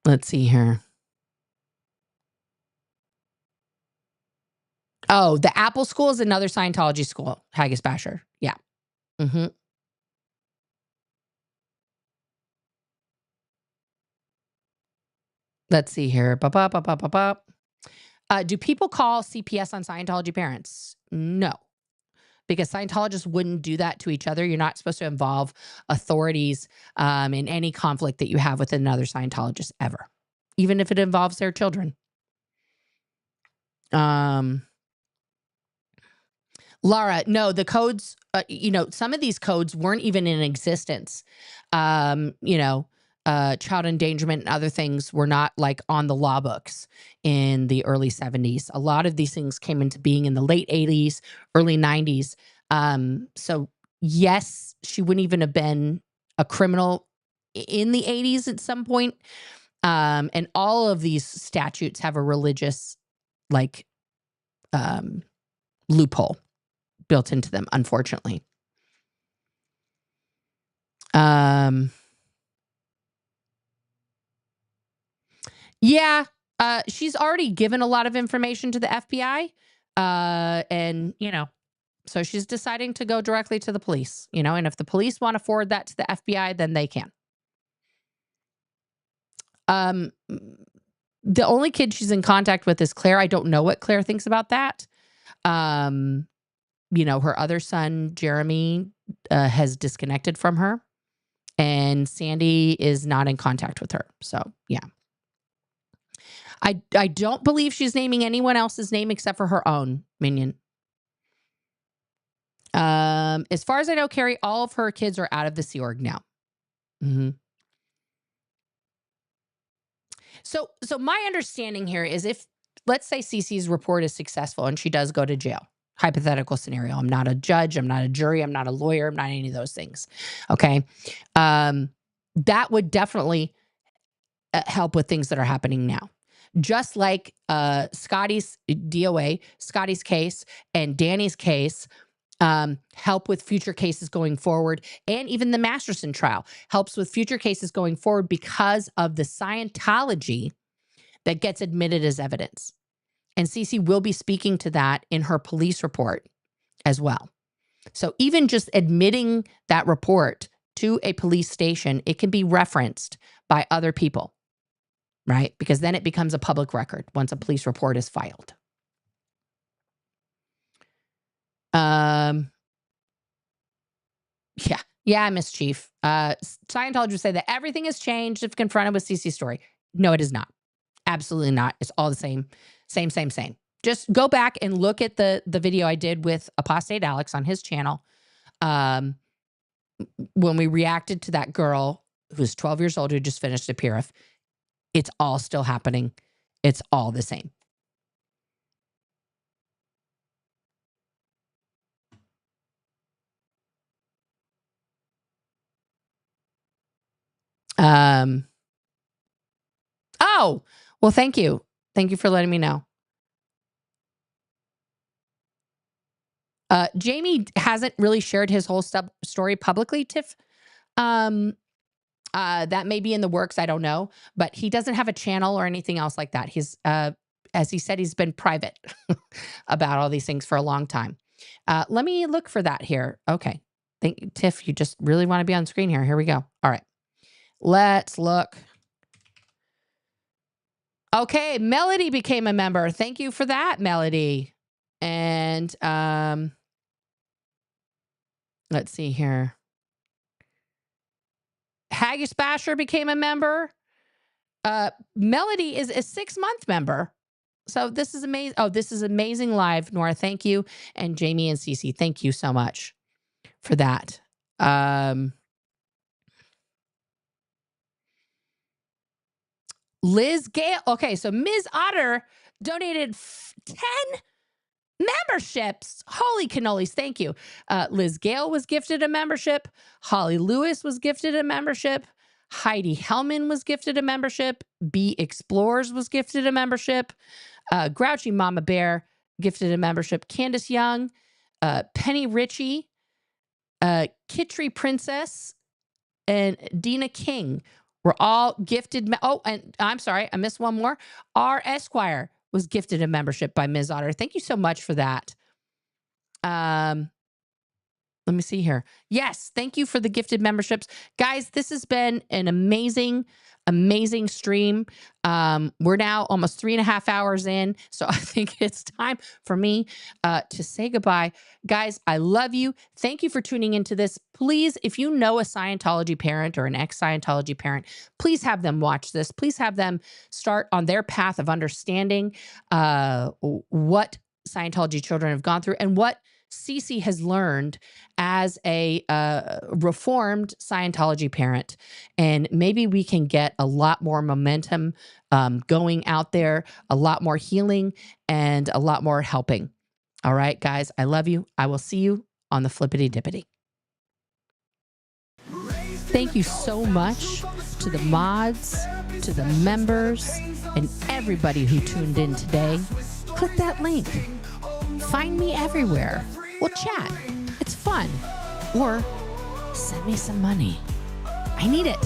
Let's see here. Oh, the Apple School is another Scientology school. Haggis Basher. Yeah. Mm-hmm. Let's see here. Do people call CPS on Scientology parents? No, because Scientologists wouldn't do that to each other. You're not supposed to involve authorities in any conflict that you have with another Scientologist ever, even if it involves their children. Laura, no, the codes, some of these codes weren't even in existence. Child endangerment and other things were not like on the law books in the early 70s. A lot of these things came into being in the late 80s, early 90s. So yes, she wouldn't even have been a criminal in the 80s at some point. And all of these statutes have a religious loophole built into them, unfortunately. Yeah, she's already given a lot of information to the FBI, and so she's deciding to go directly to the police. And if the police want to forward that to the FBI, then they can. The only kid she's in contact with is Claire. I don't know what Claire thinks about that. Her other son, Jeremy, has disconnected from her, and Sandy is not in contact with her. So, yeah. I don't believe she's naming anyone else's name except for her own, Minion. As far as I know, Carrie, all of her kids are out of the Sea Org now. Mm-hmm. So my understanding here is if, let's say Cece's report is successful and she does go to jail, hypothetical scenario. I'm not a judge. I'm not a jury. I'm not a lawyer. I'm not any of those things. Okay. That would definitely help with things that are happening now. Just like Scotty's DOA, Scotty's case, and Danny's case help with future cases going forward. And even the Masterson trial helps with future cases going forward because of the Scientology that gets admitted as evidence. And Cece will be speaking to that in her police report as well. So even just admitting that report to a police station, it can be referenced by other people, right? Because then it becomes a public record once a police report is filed. Yeah, Miss Chief. Scientology would say that everything has changed if confronted with Cece's story. No, it is not. Absolutely not. It's all the same. Same. Just go back and look at the video I did with Apostate Alex on his channel. When we reacted to that girl who's 12 years old who just finished a PRF, it's all still happening. It's all the same. Oh, well, thank you. Thank you for letting me know. Jamie hasn't really shared his whole story publicly, Tiff. That may be in the works. I don't know, but he doesn't have a channel or anything else like that. He's, as he said, he's been private about all these things for a long time. Let me look for that here. Okay. Thank you, Tiff. You just really want to be on screen here. Here we go. All right. Let's look. Okay. Melody became a member. Thank you for that, Melody. And, let's see here. Haggis Basher became a member. Melody is a 6-month member. So this is amazing. Oh, this is amazing live, Nora. Thank you. And Jamie and Cece, thank you so much for that. Liz Gale. Okay, so Ms. Otter donated 10 Memberships. Holy cannolis. Thank you. Liz Gale was gifted a membership. Holly Lewis was gifted a membership. Heidi Hellman was gifted a membership. B Explorers was gifted a membership. Grouchy Mama Bear gifted a membership. Candace Young, Penny Ritchie, Kitri Princess, and Dina King were all gifted. And I'm sorry, I missed one more. R Esquire was gifted a membership by Ms. Otter. Thank you so much for that. Let me see here. Yes, thank you for the gifted memberships. Guys, this has been an amazing stream. We're now almost 3.5 hours in, so I think it's time for me to say goodbye. Guys, I love you. Thank you for tuning into this. Please, if you know a Scientology parent or an ex-Scientology parent, please have them watch this. Please have them start on their path of understanding what Scientology children have gone through and what Cece has learned as a reformed Scientology parent. And maybe we can get a lot more momentum going out there, a lot more healing, and a lot more helping. All right, guys, I love you. I will see you on the flippity dippity. Thank you so much to the mods, to the members, and everybody who tuned in today. Click that link. Find me everywhere. We'll chat. It's fun. Or send me some money. I need it.